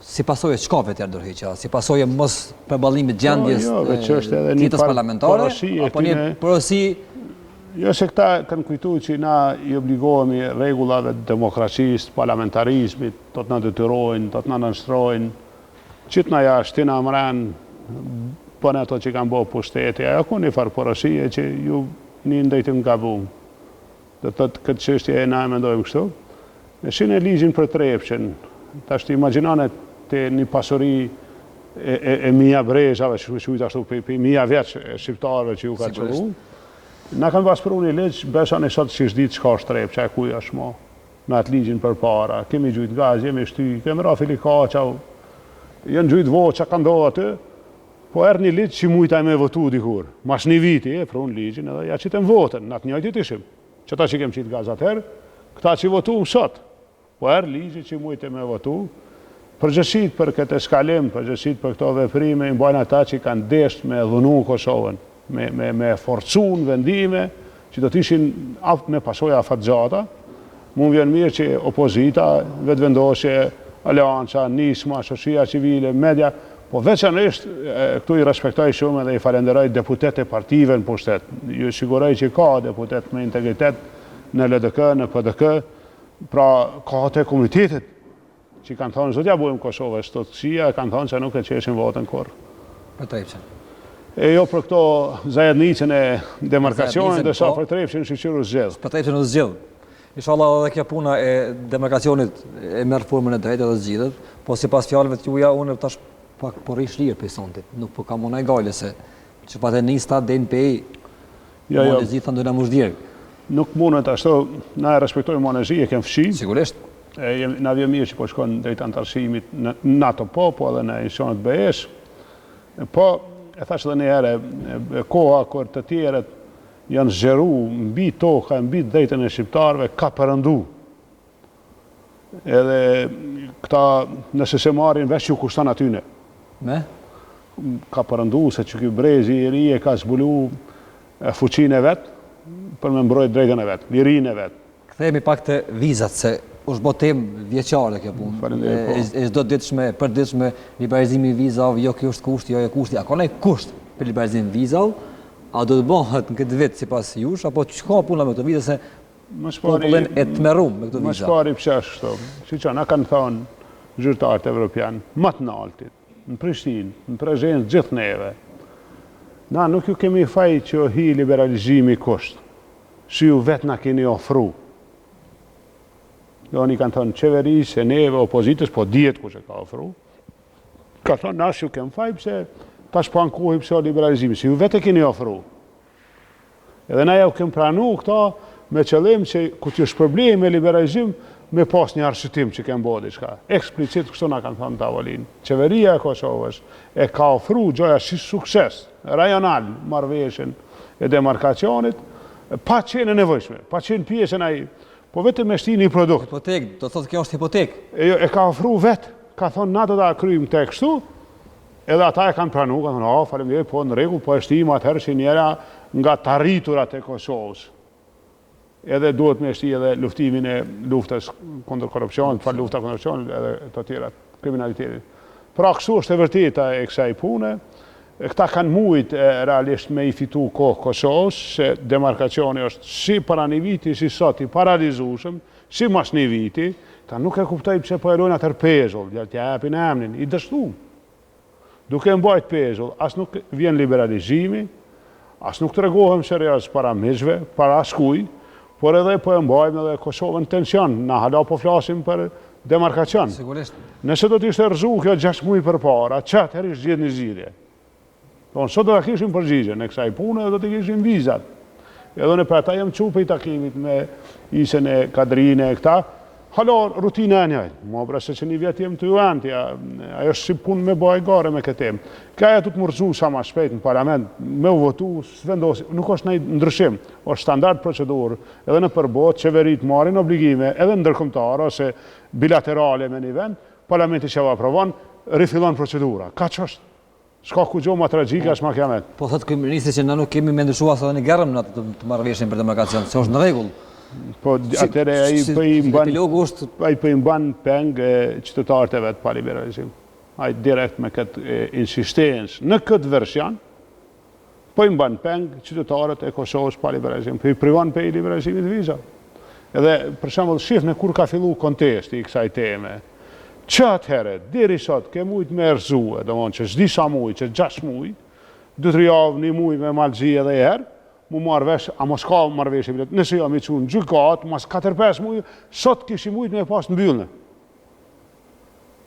Si pasojë çka vetë ndërheqja, si pasojë mos përballimit gjendjes tjetës parlamentare, apo një porosi. Jo se këta kanë kujtuar që na i obligohemi rregullave të demokracisë, parlamentarizmit, do të na detyrojnë, do të na nënshtrojnë, që të na jashtë na mran për ato që kanë bërë pushteti, ajo ku një farë porosie që ju një ndajtim gabum. Do të thotë këtë çështje e na e mendojmë kështu. Ne shinë ligjin për trepçën. Tash të imagjinoni te një pasuri e mia brezhave, shujt ashtu pe mia vjeç shqiptarëve që ju ka çellu. Na kanë paspru një ligj, besoni sot që është ditë çka është trepça, ku është mo. Në atë ligjin përpara, kemi gjujt gaz, jemi shty, kemi rafili kaça, janë gjujt voça ka ndodhur aty. Po erë një ligjë që mujtaj me votu dikur. Mas një viti, prun ligjin edhe ja qitëm votën, në atë njëjtit ishim. Qëta që kem qitë gaz atëherë, këta që votu sot. Po erë ligjë që mujtaj me votu, përgjësit për këtë eskalim, përgjësit për këto veprime, i mbajnë ata që kanë desht me dhunu Kosovën, me forcun vendime, që do t'ishin me pasoja afatgjata. Mund vjen mirë që opozita, vetëvendosje, aleanca, nisma, shoqëria civile, media, po veçanërisht këtu i respektoj shumë dhe i falenderoj deputetë e partive në pushtet. Ju siguroj që ka deputet me integritet në LDK, në PDK, pra ka të komunitetit që kanë thonë zotja bujmë Kosovë, stotësia kanë thonë që nuk e qeshin votën kur. Për trepçën. E jo për këto zajednicën e demarkacionit dhe sa për trepçën shqyqyru zgjedh. Për trepçën u zgjedh. Inshallah edhe kjo puna e demarkacionit e merr formën e drejtë dhe zgjidhet, po sipas fjalëve të juaja unë tash pak po rish lirë për sontit, nuk po kam unaj gale se që pa të nista den pej monezi thënë do në mushdjerë. Nuk mundet ashtu, na e respektojmë monezi, e kem fshi. Sigurisht. Na vjen mirë që po shkon drejt antarësimit në NATO po edhe në institucionet BE-s. Po, e thash edhe një herë, koha kur të tjerët janë zgjeru mbi toka, mbi drejtën e shqiptarëve, ka përëndu. Edhe këta nëse se marrin veç ju kushton atyne. Me? Ka përëndu se që ky brezi i ri e ka zbulu fuqinë e vetë për me mbrojt drejtën e vetë, lirinë e vetë. Kthehemi pak të vizat, se është bo temë vjeqare kjo punë. E çdo ditëshme, përditshme, liberalizimi i vizave, jo kjo është kushti, jo e kushti. A ka ndonjë kusht për liberalizimin e vizave? A do të bëhet në këtë vit sipas jush, apo çka puna me këto viza se popullin e tmerrum me këto viza? Më shpari pse ashtu. Siç na kanë thonë zyrtarët evropian, më të naltit, në Prishtinë, në prezencë gjithë neve. Na nuk ju kemi faj që hi liberalizimi kusht. Si ju vetë na keni ofru. Jo, një kanë thonë qeverisë, e neve, opozitës, po djetë ku që ka ofru. Ka thonë, nash ju kem faj pëse tash po ankohi pëse o liberalizimi, si ju vetë e keni ofru. Edhe na ja u kem pranu këta me qëllim që ku t'ju shpërblim me liberalizim, me pas një arsyetim që kem bodi shka. Eksplicit kështu na kanë thonë tavolin. Qeveria e Kosovës e ka ofru gjoja si sukses rajonal marrëveshjen e demarkacionit, pa qenë e nevojshme, pa qenë pjesën ai, po vetëm me shti një produkt. Hipotek, do thotë kjo është hipotek. E ka ofru vetë, ka thonë na do ta kryjmë tek kështu, edhe ata e kanë pranu, kanë thonë, faleminderit, po në rregull, po e shtim atëherë që njëra nga të arriturat e Kosovës. Edhe duhet me shti edhe luftimin e luftës kundër korrupsionit, pa lufta kundër korrupsionit edhe të tjera kriminalitetit. Pra kështu është e vërteta e kësaj pune. Këta kanë mujt realisht me i fitu kohë Kosovës, se demarkacioni është si para një viti, si sot i paralizushëm, si mas një viti, ta nuk e kuptoj pse po e lojnë atër pezull, t'ja japin emnin, i dështum. Duke mbajt pezull, as nuk vjen liberalizimi, as nuk të regohem serios para mizve, para askuj, por edhe po e mbajmë edhe Kosovën tension, na hala po flasim për demarkacion. Sigurisht. Nëse do t'ishte rëzu kjo 6 muaj përpara, çat herë zgjedh një zgjidhje. Sot do të kishim përgjigje në kësaj pune dhe do të kishim vizat. Edhe në për ata jam qupe i takimit me isën e kadrine e këta, hala rutina e njëjtë. Mua pra se që një vjetë jem të juantja, ajo është si punë me bëjë gare me këtë temë. Kaja të mërzu sa ma shpejt në parlament, me u votu, s'vendosi, nuk është nëjë ndryshim, është standard procedurë, edhe në përbot, qeverit marrin obligime, edhe ndërkombëtare ose bilaterale me një vend, parlamenti që aprovon, rifillon procedura. Ka që është? Shka ku gjo ma tragjika është ma kiamet. Po thotë kryeministri që na nuk kemi me ndryshuar sa dhe një gerëm në të marrëveshjen për demarkacion, se është në rregull. Po atëre ai po i mban epilogu është ai po i mban peng qytetarët e vet pa liberalizim. Ai direkt me këtë insistencë në këtë version po i mban peng qytetarët e Kosovës pa liberalizim. Po i privon pe liberalizimit viza. Edhe për shembull shihni kur ka filluar kontesti i kësaj teme. Çat herë deri sot ke mujt me erzuë, domthonjë që s'di sa muj, që 6 muj, 2-3 javë, 1 muj me Mallxhi edhe herë, mu marrë vesh, a mos ka marrëveshje bilet. Nëse jam i çunë gjykat, mas 4-5 muj, sot kishim mujt me pas në mbyllne.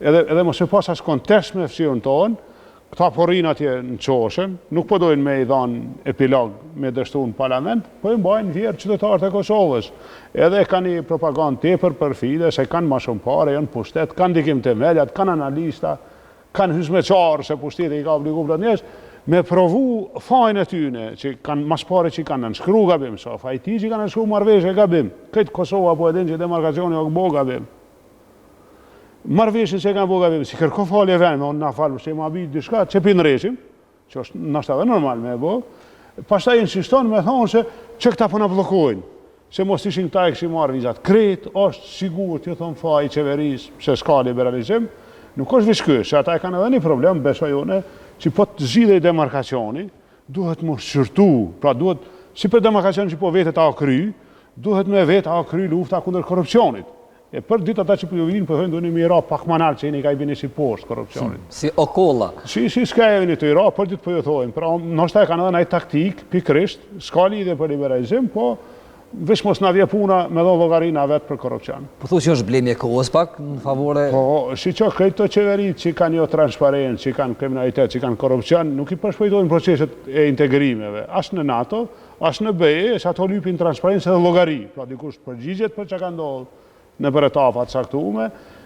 Edhe mos e pas as kontest me fshirën tonë, këta porrin atje në Qoshën, nuk po dojnë me i dhanë epilog me dështu në parlament, po i mbajnë vjerë qytetarët e Kosovës. Edhe kanë një propagandë tepër perfide, se kanë ma shumë pare, janë pushtet, kanë dikim të meljat, kanë analista, kanë hysmeqarë, se pushteti i ka obligu për njës, me provu fajnë e tyne, që kanë mas pare që kanë nënshkru gabim, so fajti që kanë nënshkru marveshe gabim, këtë Kosova po edhin që demarkacioni o këbo gabim. Marveshën që kanë bo gabim, si kërko falje venë, me unë na falë, se ma bitë dishka, që pinë reshim, që është nështë edhe normal me bo, pas ta insiston me thonë se që këta përna blokojnë, se mos ishin këta e këshim marrë vizat. Kretë është sigur të thonë fa i qeveris, se s'ka liberalizim, nuk është vishkës, se ata e kanë edhe një problem, besojone, që po të zhidhe i demarkacioni, duhet më shqyrtu, pra duhet, si për demarkacioni që po vetet a kry, duhet me vet a kry lufta kundër korrupsionit. E për ditë ata që po ju vinë, po thënë do një mira pak manal që i ka i bini si poshtë korrupsionit. Si okolla. Si s'ka e vini të ira, për ditë po ju thojnë. Pra, nështë e kanë edhe nëjë taktik, pikrisht, s'ka lidhje për liberalizim, po veç mos na vje puna me do llogarina vetë për korrupsion. Po thu që është blemje kohës pak në favore... Po, si që këto qeverit që kanë jo transparent, që kanë kriminalitet, që kanë korrupsion, nuk i përshpejtojnë proceset e integrimeve. As në NATO, as në BE, sa ato lypin transparencë dhe llogari. Pra, dikush përgjigjet për që ka ndodhur në për etapa të caktume,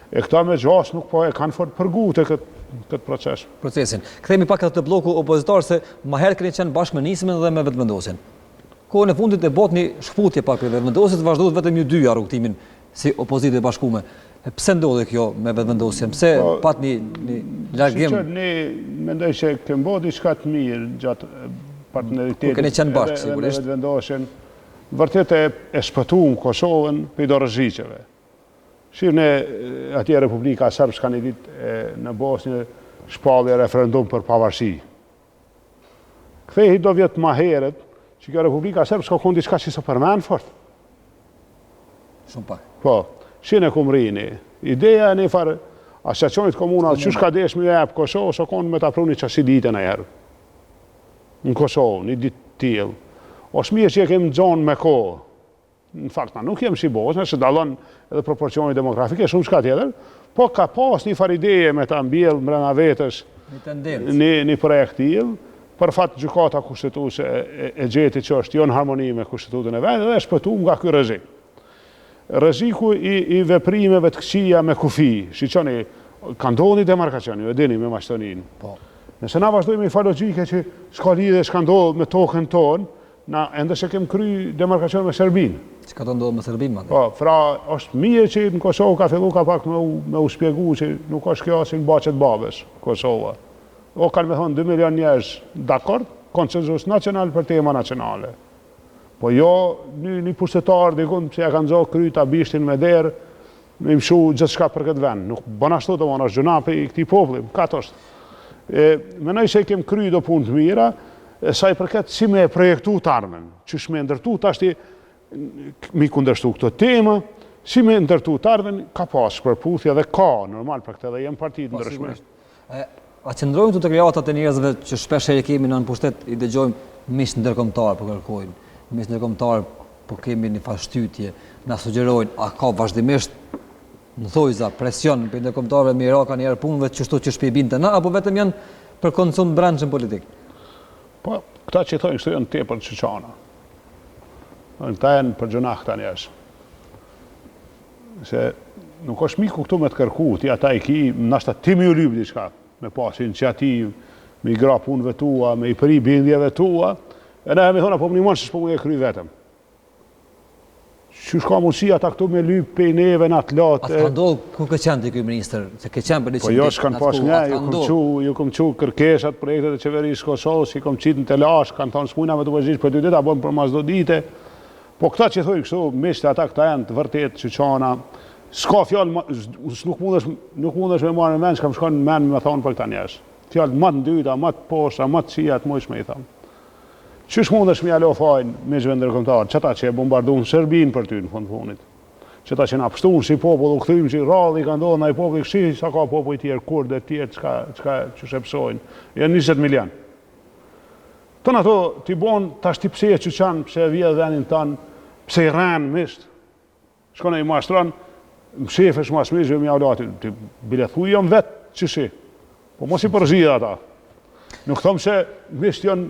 e këta me gjas nuk po e kanë fort përgute këtë proces. Procesin. Kthehemi pak edhe të bloku opozitar, se ma herë keni qenë bashkë me nismen dhe me vetëvendosin. Kohën e fundit e bot një shkputje pak për vetëvendosit, vazhdojnë vetëm ju dyja rrugtimin si opozitë e bashkume. Pse ndodhi kjo me vetëvendosjen? Pse pat një largim? Ne mendoj se kemë bërë diçka të mirë gjatë partneritetit. Keni qenë bashkë, sigurisht. Edhe vetëvendosjen, vërtet e shpëtuam Kosovën për dorëzhiqeve. Shihni atje Republika Sërbs kanë ditë në Bosnjë shpallje referendum për pavarësi. Kthehi do vjet më herët që kjo Republika Sërbs ka qenë diçka që s'o përmend fort. Shumë pak. Po, shihni ku mrini. Ideja e një farë asociacionit komunal që shka desh me jep Kosovë, so konë me ta pruni qasi ditën e herë. Në Kosovë, një ditë tillë. Ose mirë që e kemë gjonë me kohë. Në fakt, na nuk jem si Bosnjë, se dallon edhe proporcioni demografike, shumë shka tjetër, po ka pas një farë ideje me ta mbjell mbrana vetës një projekt tillë, për fat gjykata kushtetuese e gjeti që është jo në harmoni me kushtetutën e vendit dhe e shpëtuam nga ky rrezik. Rreziku i veprimeve të këqija me kufi, shiqoni, ka ndodhur demarkacioni, e dini me Maqedoninë. Po. Nëse na vazhdojmë me logjike që s'ka lidhje s'ka ndodhur me tokën tonë, na ende se kem kry demarkacion me Serbinë. Që ka të ndodhur me Serbinë? Po, fra, është mirë që në Kosovë ka fillu ka pak me u shpjegu që nuk është kjo si në baqet babes, Kosova. O kanë me thonë 2 milion njerëz dakord, konsensus nacional për tema nacionale. Po jo, një pushtetar dikun që ja kanë zohë kryta bishtin me derë, me imshu gjithë shka për këtë vend. Nuk bën ashtu të mënë, është gjuna për i këti poplim, katë është. Menoj se kem kry do punë të mira, saj përket si me projektu të armen, që shme ndërtu të ashti mi kundërshtu këtë tema, si me ndërtu të armen, ka pas përputhja dhe ka, normal për këtë dhe jem partit ndryshme. A qëndrojnë të krijatat e njerëzve që shpesh e kemi në pushtet i dëgjojmë mish ndërkombëtar po kërkojnë, mish ndërkombëtar po kemi një fashtytje, na sugjerojnë, a ka vazhdimisht në thojza presion për ndërkombëtarëve me Irakan njerë punëve që shpjebinte na, apo vetëm janë për konsum brendshëm politik? Po, këta që thojnë kështu janë tepër të qëqana. Këta janë për gjuna këta njerëz. Se nuk është miku këtu me të kërku, ti ata i ki, nashta ti me ju lypë diçka, me pas iniciativë, me i gra punëve tua, me i përi bindjeve tua, e ne me thona, po më një mënë që s'po më e kry vetëm. Që shka mundësi ata këtu me lypë pe i neve në atë latë. A të ka ndodhë, ku ke qenë të këj minister? Se ke qenë për një po jo s'kan pas nga, ju kom qu kërkesat, projektet e qeverisë Kosovës, i kom qitë në telash, kanë thonë s'mujna me të përgjish për 2 ditë, a bon për mas do dite. Po këta që thoi kështu, miqtë ata këta janë të vërtet që qana, s'ka fjallë, nuk mundesh me marrë në mend që kam shkon në mend me thonë për këta njerëz. Fjallë më të ndyta, më të poshta, më të qija, të mojshme i thamë. Qysh mundesh me alo fajnë miqve ndërkombëtar, qëta që e bombarduan Serbinë për ty në fund funit. Qëta që na pështuan si popull, u kthym që rradhi ka ndodhur ndaj popullit kështu, sa ka popull i tjerë, kurdë të tjerë, çka që shepsojnë. Janë 20 milion. Ton ato ti bon tash ti pse e çuçan, pse e vjedh vendin tan, pse i rran misht. Shkon ai mashtron, mshefesh mas mishë me aulati, ti bile thuj jam vet çishi. Po mos i përzidh ata. Nuk thom se misht janë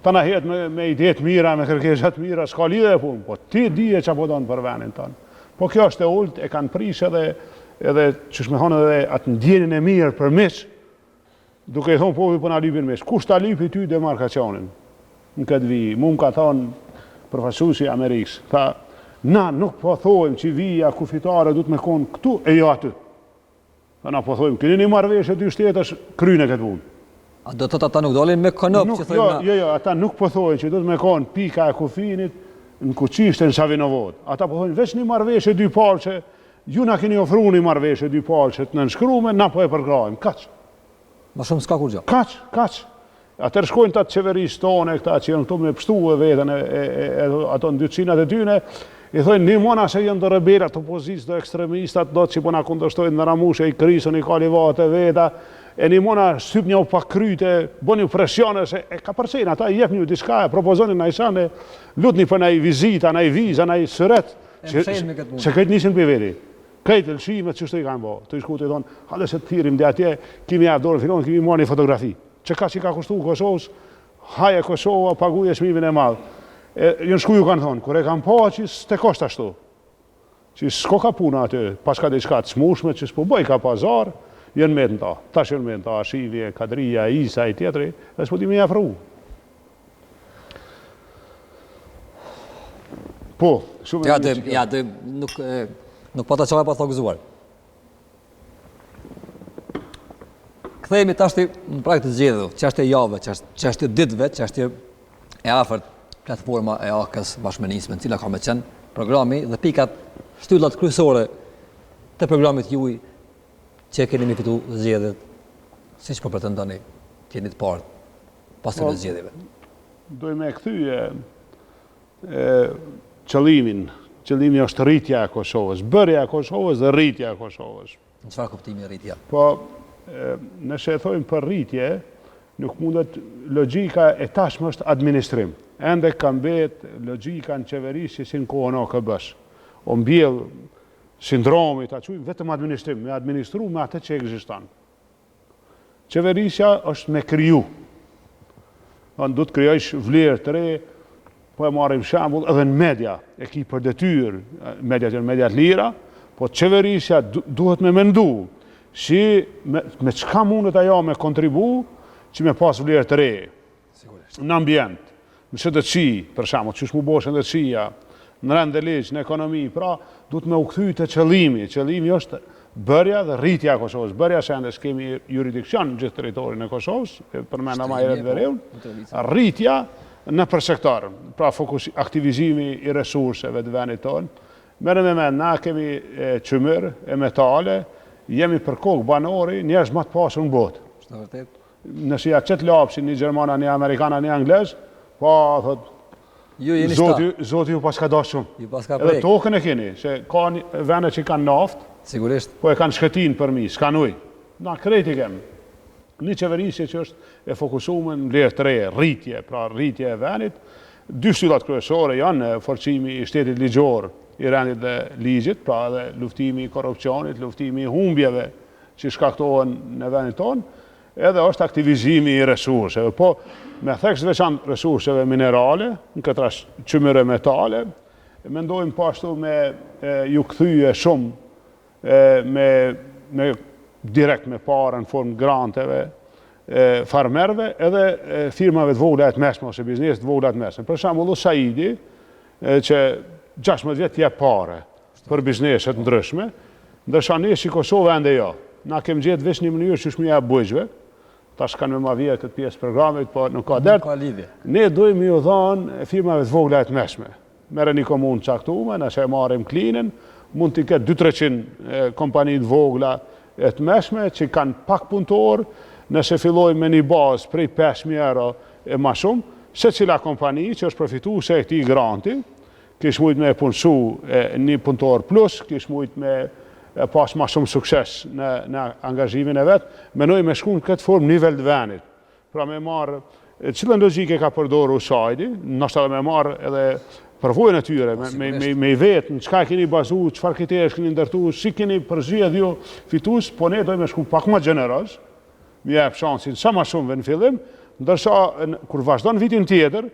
panahet me ide të mira, me kërkesa të mira, s'ka lidhje e punë, po ti dije çapo don për vendin tan. Po kjo është e ult, e kanë prish edhe çish me thonë edhe atë ndjenjen e mirë për mish, duke i thonë popullit po na lypin mish. Kush ta lypi ty demarkacionin? Në këtë vijë, mu më ka thonë përfaqësuesi i Amerikës, tha, na nuk po thojmë që vija kufitare du të me konë këtu e jo aty. Tha na po thojmë, keni një marrëveshje dy shtetësh kryne këtë punë. A do të ata nuk dolin me konop që thojmë na? Jo, ata nuk po thojnë që du të me konë pika e kufinit në Kuqishtë në Savinovod. Ata po thojnë veç një marrëveshje dy palçe, ju na keni ofruar një marrëveshje dy palçe të nënshkruame, na po e përkrahim. Kaç. Ma shumë s'ka kur gjë. Kaç. Atër shkojnë të qeverisë tone, këta që janë këtu me pështu e vetën ato në 200 e dyne, i thojnë një mona se janë të rebelat, të opozicës, të ekstremistat, do të që po na kundërshtojnë në ramushe, i krisën, i kalivate veta, e një mona shtyp një pakryte, bo një presione, se e ka përcejnë, ata i jep një diska, e propozonin na i shane, lutni për na i vizita, na i viza, na i sëret, se këtë nisin për veti. Këtë lëshimet që shtë i kanë bo, të i shku të i thonë, hale se të thirim dhe atje, kimi javë dorë filon, kimi marrë një fotografi. Që ka që ka kushtu Kosovës, haje Kosova, paguje shmimin e madhë. Jënë shku ju kanë thonë, kër e kanë po që s'te kosht ashtu. Që s'ko ka puna aty, pas ka diçka të smushme, që s'po bëj ka pazar, jënë me të ta. Tash jënë me të ta, Shivje, Kadria, Isa i tjetëri, dhe s'po di me jafru. Po, shumë e një Ja, nuk pa ta qave pa thogëzuar. Kthehemi tashti në prag të zgjedhur, çështja e javëve, çështja e ditëve, çështja e afërt platforma e AK-s bashkëmenisme, e cila ka me qenë programi dhe pikat shtyllat kryesore të programit juaj që keni me fitu zgjedhjet, siç po pretendoni, jeni të parë pas të zgjedhjeve. Dojmë e kthyje qëllimin. Qëllimi është rritja e Kosovës, bërja e Kosovës dhe rritja e Kosovës. Në çfarë kuptimi rritja? Po, nëse e thojmë për rritje, nuk mundet logjika e tashmë është administrim. Ende ka mbet logjika në qeverisë që si në kohën OKB-s. O mbjell sindromi, ta quajmë vetëm administrim, me administru me atë që ekziston. Qeverisja është me kriju. Du të krijojsh vlerë të re, po e marrim shembull edhe në media, e ki për detyrë, mediat janë media të lira, po qeverisja duhet me mendu, si me çka mundet ajo me kontribu, që me pas vlerë të re, në ambient, në shëndetësi, për shembull, çish mu bosh shëndetësia, në rend e ligj, në ekonomi, pra duhet me u kthy te qëllimi. Qëllimi është bërja dhe rritja e Kosovës. Bërja se ende kemi jurisdiksion në gjithë territorin e Kosovës, përmenda ma herët vereun, rritja në për sektor, pra aktivizimi i resurseve të vendit tonë. Merrem me mend, na kemi çmyr e metale, jemi për kokë banori, njerëz më të pasur në botë. Është vërtet? Nëse ja çet lapsin një gjermana, një amerikana, një anglez, po thot ju jeni Zoti ju paska dash shumë. Ju paska prek. Edhe prek. tokën e keni, se ka vende që kanë naftë, Sigurisht. po e kanë shkëtin për mi, s'kan ujë. Na kreti kemi. Një qeverisje që është e fokusuar në vlerë të re, rritje, pra rritje e vendit. Dy shtyllat kryesore janë forcimi i shtetit ligjor, i rendit dhe ligjit, pra edhe luftimi i korrupsionit, luftimi i humbjeve që shkaktohen në vendin tonë, edhe është aktivizimi i resurseve. Po, me theks veçantë resurseve minerale, në këtë rast çmyre metale, mendojmë po ashtu me ju kthyje shumë me direkt me parë në formë granteve, farmerve, edhe firmave të vogla të mesme, ose biznesit të vogla të mesme. Për shembull, Saidi, që 16 vjet jep parë për bizneset ndryshme, ndërsa ne si Kosovë ende jo. Na kemi gjetë veç një mënyrë që shmija bujqve, tash kanë me ma vjetë këtë pjesë programit, po nuk ka dert. Ka lidhje. Ne dojmë ju dhanë firmave të vogla të mesme. merre një komunë caktume, nëse marrim Klinën, mund t'i ketë 200-300 kompani të vogla e të meshme që kanë pak punëtor, nëse fillojmë me një bazë prej 5.000 euro e ma shumë, se cila kompani që është profitu se këti granti, kish mujt me punësu një punëtor plus, kish mujt me pas ma shumë sukses në angazhimin e vetë, menoj me shku në këtë formë nivel të venit. Pra me marë, cilën logjike ka përdoru Sajdi, nështë edhe me marë edhe përvojën e tyre, me i vetë, në qka keni bazu, qfar kriterësh keni ndërtu, si keni përzhjet jo fitus, po ne dojmë me shku pak ma gjeneros, mi jep shansin sa ma shumë në fillim, ndërsa kur vazhdo në vitin tjetër,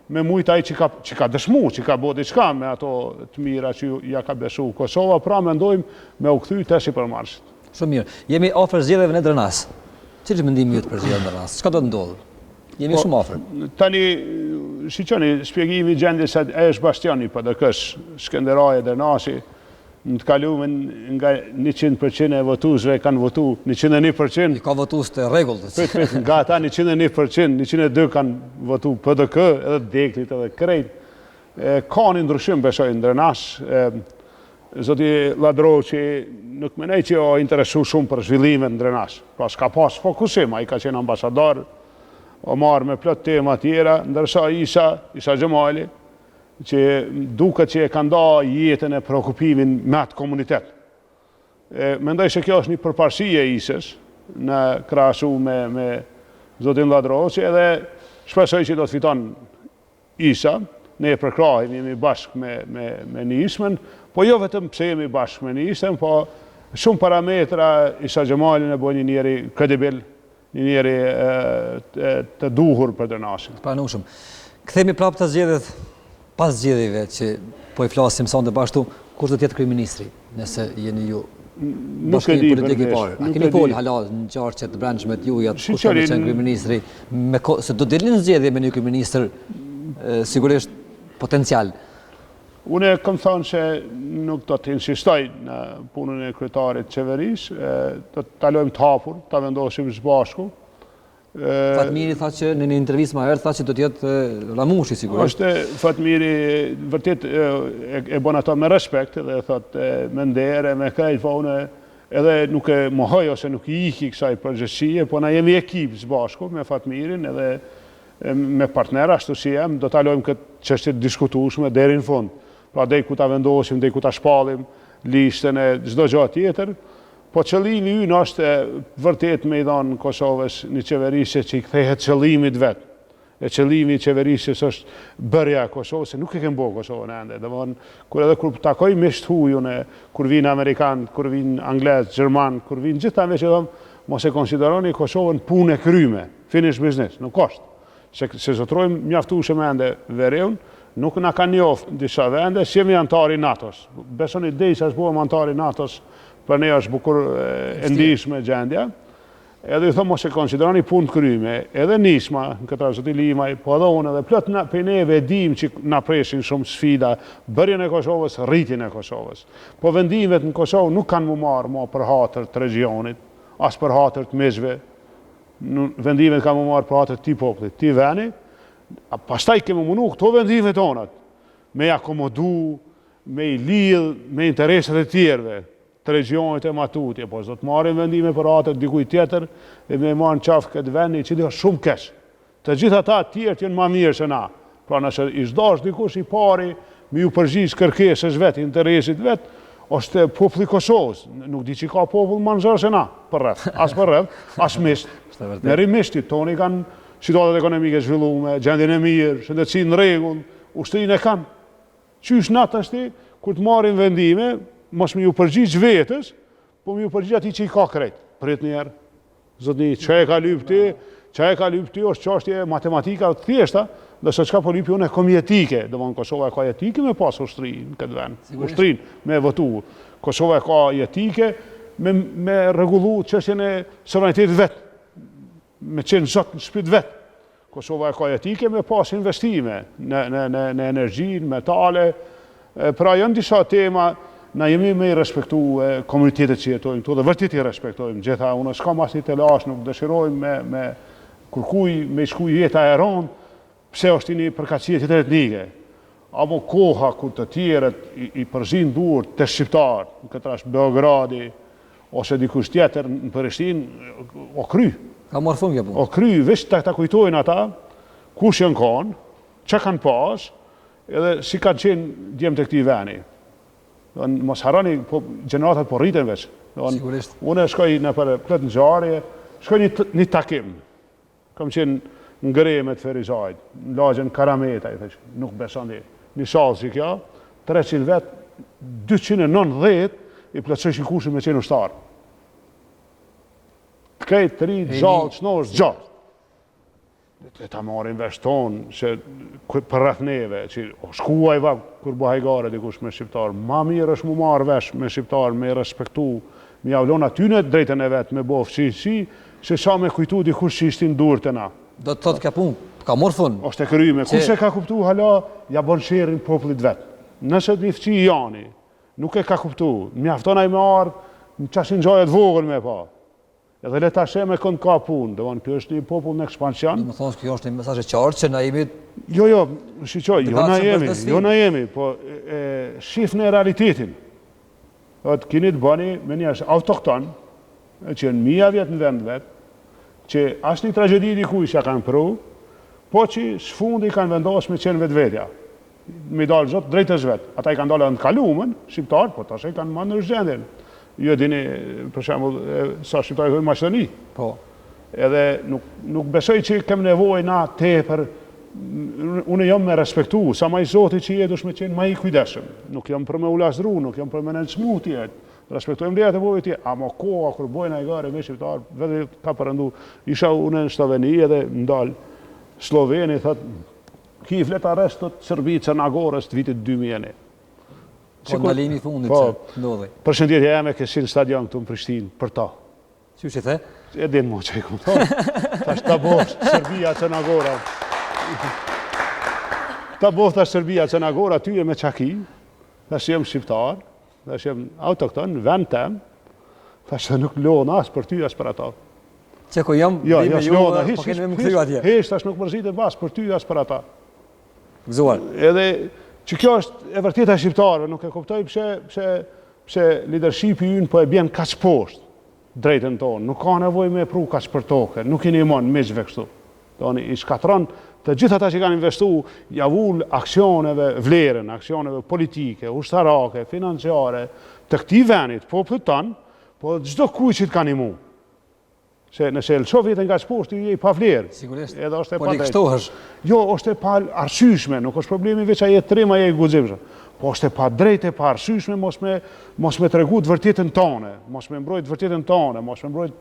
me mujt ai që ka dëshmu, që ka bo diçka me ato të mira që ja ka besu Kosova, pra mendojmë me u kthy tesh i përmarrshit. Shumë mirë. Jemi afër zgjedhjeve në Drenas. Cili është mendimi juaj për zgjedhjen në Drenas? Çka do të ndodhë? Jemi shumë afër. Tani, shiqoni, shpjegimi i gjendjes se është bastioni PDK-s, Skënderaj e Drenasi, në të kalumen nga 100% e votuesve kanë votu 101%. I ka votues të rregullt. Nga ata 101%, 102 kanë votu PDK, edhe Deklit edhe krejt. Ka një ndryshim besoj në Drenas. Zoti Ladroçi nuk menej që o interesu shumë për zhvillimet në Drenas. Pra s'ka pas fokusim, a i ka qenë ambasador, o marrë me plot tema tjera, ndërsa Isa Gjemali, që duket që e ka nda jetën e preokupimin me atë komunitet. Mendoj se kjo është një përparësi e Isës në krahasu me zotin Ladroçi, edhe shpresoj që do të fiton Isa, ne e përkrahim, jemi bashkë me Nismën, po jo vetëm pse jemi bashkë me Nismën, po shumë parametra Isa Gjemalin e bën një njeri kredibil, një njeri të duhur për Drenasin. Pranueshëm. Kthehemi prapë të zgjedhjet pas zgjedhjeve që po i flasim sonte bashkëtu, kush do të jetë kryeministri, nëse jeni ju bashkimi politik i parë. A keni folë hala në qarqe të brendshme të juja, kush do të qenë kryeministri, se do të dilin zgjedhje me një kryeministër sigurisht potencial. Unë kam thënë se nuk do të insistoj në punën e kryetarit qeverisë, do të talojmë të hapur, ta vendosim së bashku. Fatmiri tha që në një intervistë më herët tha që do të jetë Ramushi sigurisht. Fatmiri vërtet e bën ato me respekt dhe thotë me nder me krejt, po unë edhe nuk e mohoj ose nuk i iki kësaj përgjegjësie, po na jemi ekip së bashku me Fatmirin edhe me partnera ashtu si jam, do ta lojmë këtë çështje të diskutueshme deri në fund. Pra deri ku ta vendosim, deri ku ta shpallim listën e çdo gjë tjetër. Po qëllimi ynë është vërtet me i dhanë Kosovës një qeverisje që i kthehet qëllimit vetë. E qëllimi i qeverisjes është bërja e Kosovës, se nuk e kemë bo Kosovën ende. Kur takoj misht hujun, kur vinë Amerikanë, kur vinë Anglezë, Gjermanë, kur vinë gjitha me që mos e konsideroni Kosovën punë e kryme, finish business, nuk është. Se zotrojmë mjaftueshë me ende vereun, nuk na ka njoftë në disa vende, si jemi antari NATO-s. Besoni derisa s'bojmë antari NATO-s, për ne është bukur e ndihshme gjendja, edhe i thëmë mos e konsideroni punë të kryme, edhe Nisma, në këtë zoti Limaj, po edhe unë, edhe plot për neve dim që na preshin shumë sfida, bërjen e Kosovës, rritjen e Kosovës. Po vendimet në Kosovë nuk kanë mu marë për hatër të regionit, as për hatër të mezhve, vendimet kanë mu marë për hatër ti popullit, ti veni, pastaj kemi munu këto vendimet tonat, me akomodu, me i lidh, me interesat e tjerve, të regionit e matutje, po do të marrin vendime për atër dikuj tjetër dhe me marrin qafë këtë vendi që dhe shumë kesh. Të gjitha ta tjerë që jenë ma mirë se na. Pra nëse i zdash dikush i pari, me ju përgjigj kërkesës vetë, interesit vetë, është populli Kosovës. Nuk di që ka popull më nëzërë se na, për rreth. As për rreth, as misht. Me rimishtit, toni kanë situatat ekonomike zhvillume, gjendjen e mirë, shëndetësinë në rregull, ushtrinë e kanë. Qysh natë është kur të marrin vendime, mos me ju përgjigj vetës, po me ju përgjigj ati që i ka krejt. Prit njerë, zotni, që e ka lypti, është çështje matematika të thjeshta, dhe se çka po lypi unë e kom jetike, dhe mon Kosova e ka jetike me pas ushtrin në këtë vend, ushtrin me votu. Kosova e ka jetike me rregullu çështjen e sovranitetit vetë, me qenë zot në shpit vetë. Kosova e ka jetike me pas investime në energji, në metale, pra janë disa tema. Na jemi me i respektu komunitetet që jetojmë këtu dhe vërtit i respektojmë gjitha. Unë s'kam as një telash, nuk dëshirojmë me kërkuj, me shkuj jeta e ronë, pse është një përkatësie tjetër etnike. Apo koha ku të tjerët i përzin dur të shqiptarë, në këtë rast Beogradi, ose dikush tjetër në Prishtinë, o kry. Ka marrë fund kjo punë. O kry, veç ta kujtojnë ata, kush janë kanë, që kanë pas, edhe si kanë qenë djemë të këtij veni. Mos harroni, gjeneratat po rriten veç. Sigurisht. Unë shkoj në për plot ngjarje, shkoj një takim. Kam qenë në Gremet Ferizajt, në lagjen Karameta, nuk beson dhe. Një shalë si kjo, 300 vetë, 290 i plëtsoj kushën me qenë ushtarë. Të kejtë, të rritë, gjallë, qënosh, gjatë. E ta marim vesh tonë, që për rreth neve, që shkuaj va, kur bëhajgare dikush me shqiptarë, ma mirë është mu marrë vesh me shqiptarë, me respektu, me javlon atyne drejtën e vetë, me bo fëqi, që sa me kujtu dikush që ishtin dur të na. Do të thotë ka punë, ka morë fund. Oshte kryme, kush e ka kuptu hala, ja bon sherin popullit vetë. Nëse një fëqi jani, nuk e ka kuptu, mjafton ai me ardhë, në qashin gjajet vogël me pa. Edhe le tashe me kënd ka punë, dhe kjo është një popull në ekspansion. Më thonë, kjo është një mesazh i qartë që na jemi... Jo, shiqoj, jo na jemi, po shifni realitetin. Kini të bani me një është autokton, që në mija vjetë në vend vetë, që ashtë një tragedi dikuj që kanë pru, po që shfundi kanë vendosë me qenë vetë-vetja. Me dalë zotë drejtës vetë. Ata i kanë dalë në kalumën, shqiptarë, po tashe i kanë manë në rëshgjendin. Jo dini, për shembull, sa shqiptarë i thojnë Maqedoni. Po. Edhe nuk besoj që kem nevoj na tepër, unë jam me respektu, sa ma i zoti që jetë është me qenë ma i kujdeshëm. Nuk jam për me ulasdru, nuk jam për me nënçmu tjetë. Respektojmë lejet e bojë tje, ama koha kur bojnë a i gare me shqiptarë, vetë ka përëndu. Isha unë në Shtoveni edhe ndalë Sloveni, thëtë, ki flet arrest të Serbi Cernagorës të vitit 2001. Po ndalimi fundit që ndodhi. Përshëndetje jeme kësin stadion këtu në Prishtinë, për ta. Që që the? E din mo që i këmë thonë. Tash ta bosh Serbia Cernagora. Ta bosh tash Serbia Cernagora, ty e me qaki, tash jem shqiptar, tash jem autokton, vend tem, tash nuk lona as për ty as për ata. Që ku jam, jo, me ju, lona, po keni me më këthyru atje. Hesh, tash nuk mërzit e bas për ty as për ata. Gëzuar. Edhe që kjo është e vërteta e shqiptarëve, nuk e kuptoj pse leadershipi ynë po e bjen kaq poshtë drejtën tonë. Nuk ka nevojë me pru kaq për tokë, nuk keni mon miqve kështu. Doni i shkatron të gjithë ata që kanë investu javull aksioneve vlerën, aksioneve politike, ushtarake, financiare, të këtij venit, popullit tanë, po çdo kujt që të kanë imu. Se nëse e lësho vetën nga poshtë, i pa vlerë. Sigurisht, edhe është e po likështohesh. Jo, është e pa arsyeshme, nuk është problemi veç a jetë trim, a jetë guximshme. Po është e pa drejtë, e pa arsyeshme, mos me tregu të vërtetën tonë, mos me mbrojt vërtetën tonë, mos me mbrojt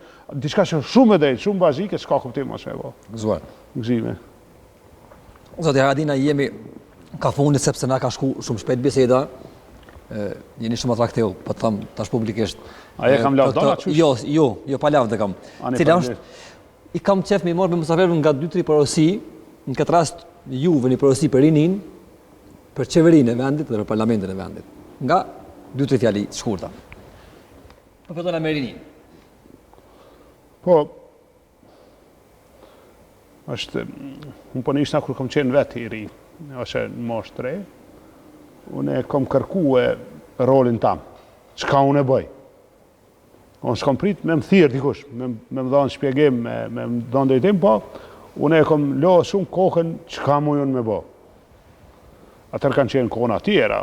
diçka që shumë e drejtë, shumë bazike, s'ka kuptim mos me bo. Gëzuar. Gëzime. Zotë Haradina, jemi ka fundit sepse na ka shku shumë shpejt biseda. Jeni shumë atraktiv, po të thëmë tash publikisht. A je kam lavdona qysh? Jo, pa lavdë kam. Cila është, i kam qef me marrë me mësaferve nga 2-3 porosi, në këtë rast juve një porosi për rinin, për qeverinë e vendit dhe për parlamentin e vendit. Nga 2-3 fjali shkurta. Po fillon me rinin. Po, është, unë po nishna kur kom qenë vetë i ri, ose në moshë 3, unë e kom kërku e rolin tam, çka unë e bëj. Unë s'kom prit me më thirë dikush, me më dhonë shpjegim, me më dhonë drejtim, po, unë e kom lo shumë kohën çka mu unë me bo. Atër kanë qenë kohëna tjera,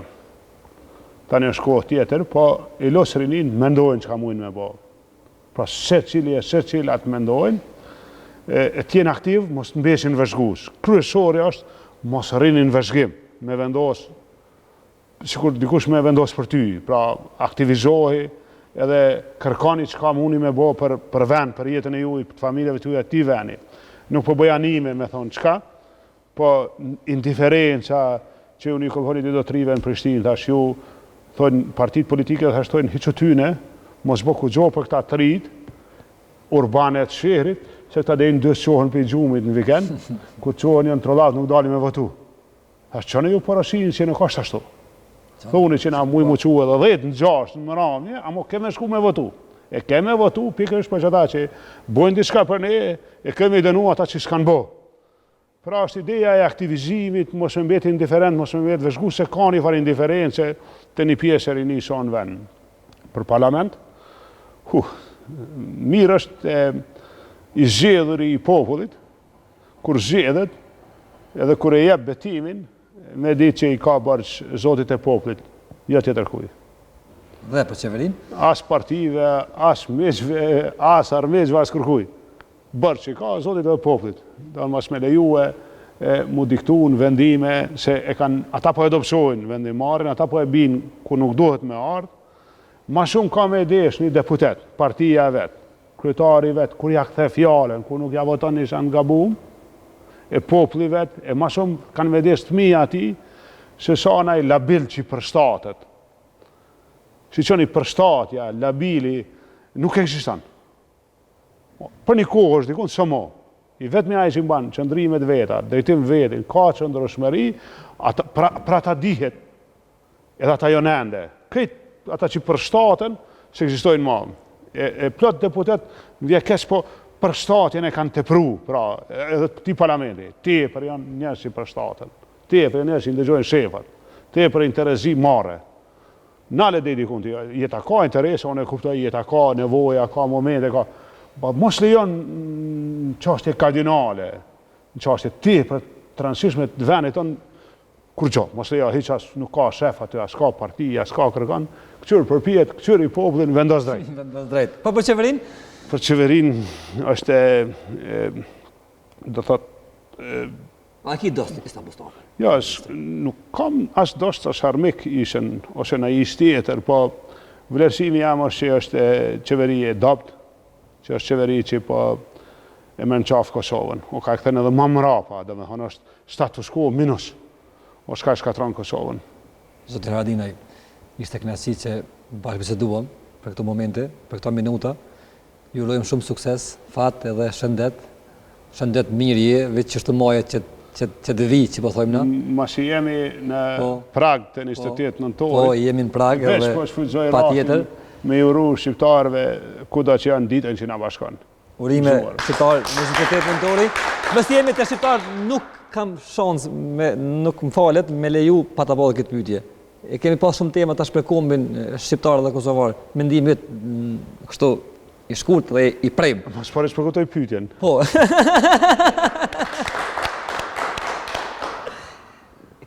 tani është kohë tjetër, po i losë rinin mendojnë çka mu unë me bo. Pra se cili atë mendojnë, e tjenë aktiv, mos të mbeshin vëzhgus. Kryesori është mos rinin vëzhgim, me vendosë, sikur dikush me vendos për ty, pra aktivizohi, edhe kërkani që ka muni me bo për vend, për jetën e juj, për familjeve të juj e ti veni. Nuk po bëj anime me thonë qka, po indiferenca që unë i kom thoni do trive në Prishtinë, thash ju, thonë partit politike dhe thashtojnë hiqëtyne, mos bo ku gjo për këta të rritë, urbanet shehrit, që këta dhejnë dësë qohën për i gjumit në vikend, ku të qohën janë trollat nuk dali me votu. Thash qënë ju parashinë që nuk është ashtu. Thoni që na muj mu quë edhe 10 në 6 në mëramje, amo keme shku me votu. E keme votu, pikër është për që ata që bojnë diçka për ne, e keme i dënu ata që s'kanë bo. Pra është ideja e aktivizimit, mos më mbet indiferent, mos më mbet vëzhgu se ka një farë indiferencë të një pjesë e rini son vend. Për parlament, mirë është i zgjedhur i popullit, kur zgjedhet, edhe kur e jep betimin, me ditë që i ka bërë zotit e popullit, jo tjetër kuj. Dhe për qeverin? As partive, as mezhve, as armezhve, as kërkuj. Bërë që i ka zotit e popullit. Do në mas me lejue, mu diktu në vendime, se ata po e dopsojnë vendimarin, ata po e binë ku nuk duhet me ardhë. Ma shumë ka me desh një deputet, partia vetë, kryetari vetë, kur ja kthe fjallën, kur nuk ja voton një shanë gabum, e populli vetë, e ma shumë kanë me desh të mija ati, se sa na i labil që i përshtatet. Si që një përshtatja, labili, nuk eksistan. Për një kohë është dikun, së mo. I vetëmi ajë që i banë qëndrimet veta, drejtim vetin, ka qëndroshmëri, pra ta dihet, edhe ata jo nende. Këtë ata që përshtaten, që eksistojnë ma. E plot deputet, në vje kes po përshtatjen e kanë të pru, pra, edhe ti parlamenti, ti për janë njës që përshtaten, ti për njës që ndëgjojnë shefat, ti për interesi mare. Nale dhe dikun të jeta ka interese, unë e kuptoj jeta ka nevoja, ka momente, ka... Mos lejon në qashtje kardinale, në qashtje ti për transishme të venit tonë, kur gjo, mos lejon, hiqas nuk ka shef aty, as ka partija, as ka kërkan, këqyrë përpijet, këqyrë i popullin, vendos drejt. Vendos drejt. Po për qeverin? Për qeverin është, do thot... A ki dost në Istanbul? Ja, nuk kam as dost as armik ishen, ose në is tjetër, po vlerësimi jam është që është qeveri e dopt, që është qeveri që po e mërë në qafë Kosovën. O ka këthen edhe më mrapa, dhe me thonë është status quo minus, o shka shkatron Kosovën. Zotë Haradinaj, ishte knasi që bashkëbiseduam për këto momente, për këto minuta. Ju urojmë shumë sukses, fat edhe shëndet mirë je, veç që shtë majet që të vi, që po thojmë na. Masi jemi në Prag të 28 nëntori. Po, jemi në Prag edhe pa tjetër. Me uru shqiptarëve kuda që janë ditën që na bashkon. Urime shqiptarë në 28 nëntori. Mësë jemi të shqiptarë nuk kam shans, nuk më falet me leju pa të bëllë këtë pyetje. E kemi pas shumë tema tash për kombin shqiptarë dhe kosovarë. Mendimit kështu i shkurt dhe i prejmë. Mas pare që përkutoj pyetjen. Po.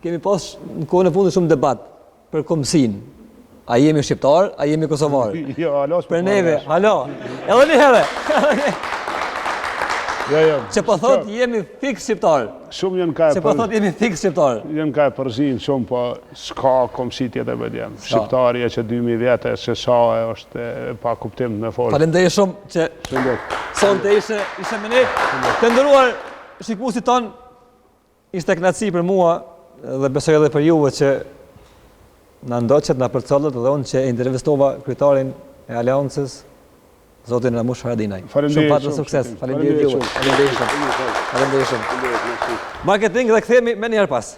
Kemi pas në kohën e fundit shumë debat për komësin. A jemi shqiptar, a jemi kosovar? Jo, alo s'po. Për neve, alo. Edhe një herë. Jo. Që po thot jemi fix shqiptar. Shumë janë ka Që po thot jemi fix shqiptar. Janë ka përzin shumë, po s'ka komësi tjetër për djemë. Shqiptari e që 2000 vjetë, se sa e është pa kuptim në folë. Falenderoj shumë që sonte ishe me ne. Të ndëruar shikuesit ton, ishte kënaqësi për mua dhe besoj edhe për juve që na ndoqet, na përcollët dhe unë që intervistova kryetarin e Aleancës, zotin Ramush Haradinaj. Shumë patë dhe sukses. Faleminderit juve. Faleminderit shumë. Marketing dhe kthehemi me njerë pas.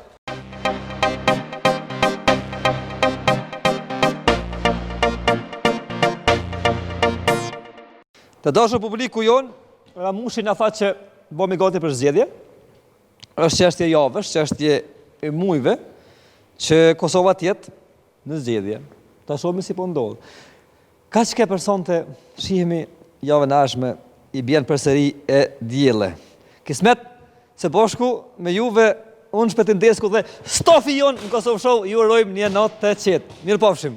Të dashur publiku jon, Ramushi na tha që bëmi gati për zgjedhje. Është çështje javësh, çështje e muajve që Kosova të jetë në zgjedhje. Ta shohim si po ndodh. Kaq ke personte shihemi javën e ardhshme i bjen përsëri e dielle. Kismet se bashku me juve unë Shpetindesku dhe stafi jon në Kosovë Show ju urojmë një natë të qetë. Mirupafshim.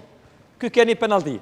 Ky keni penallti.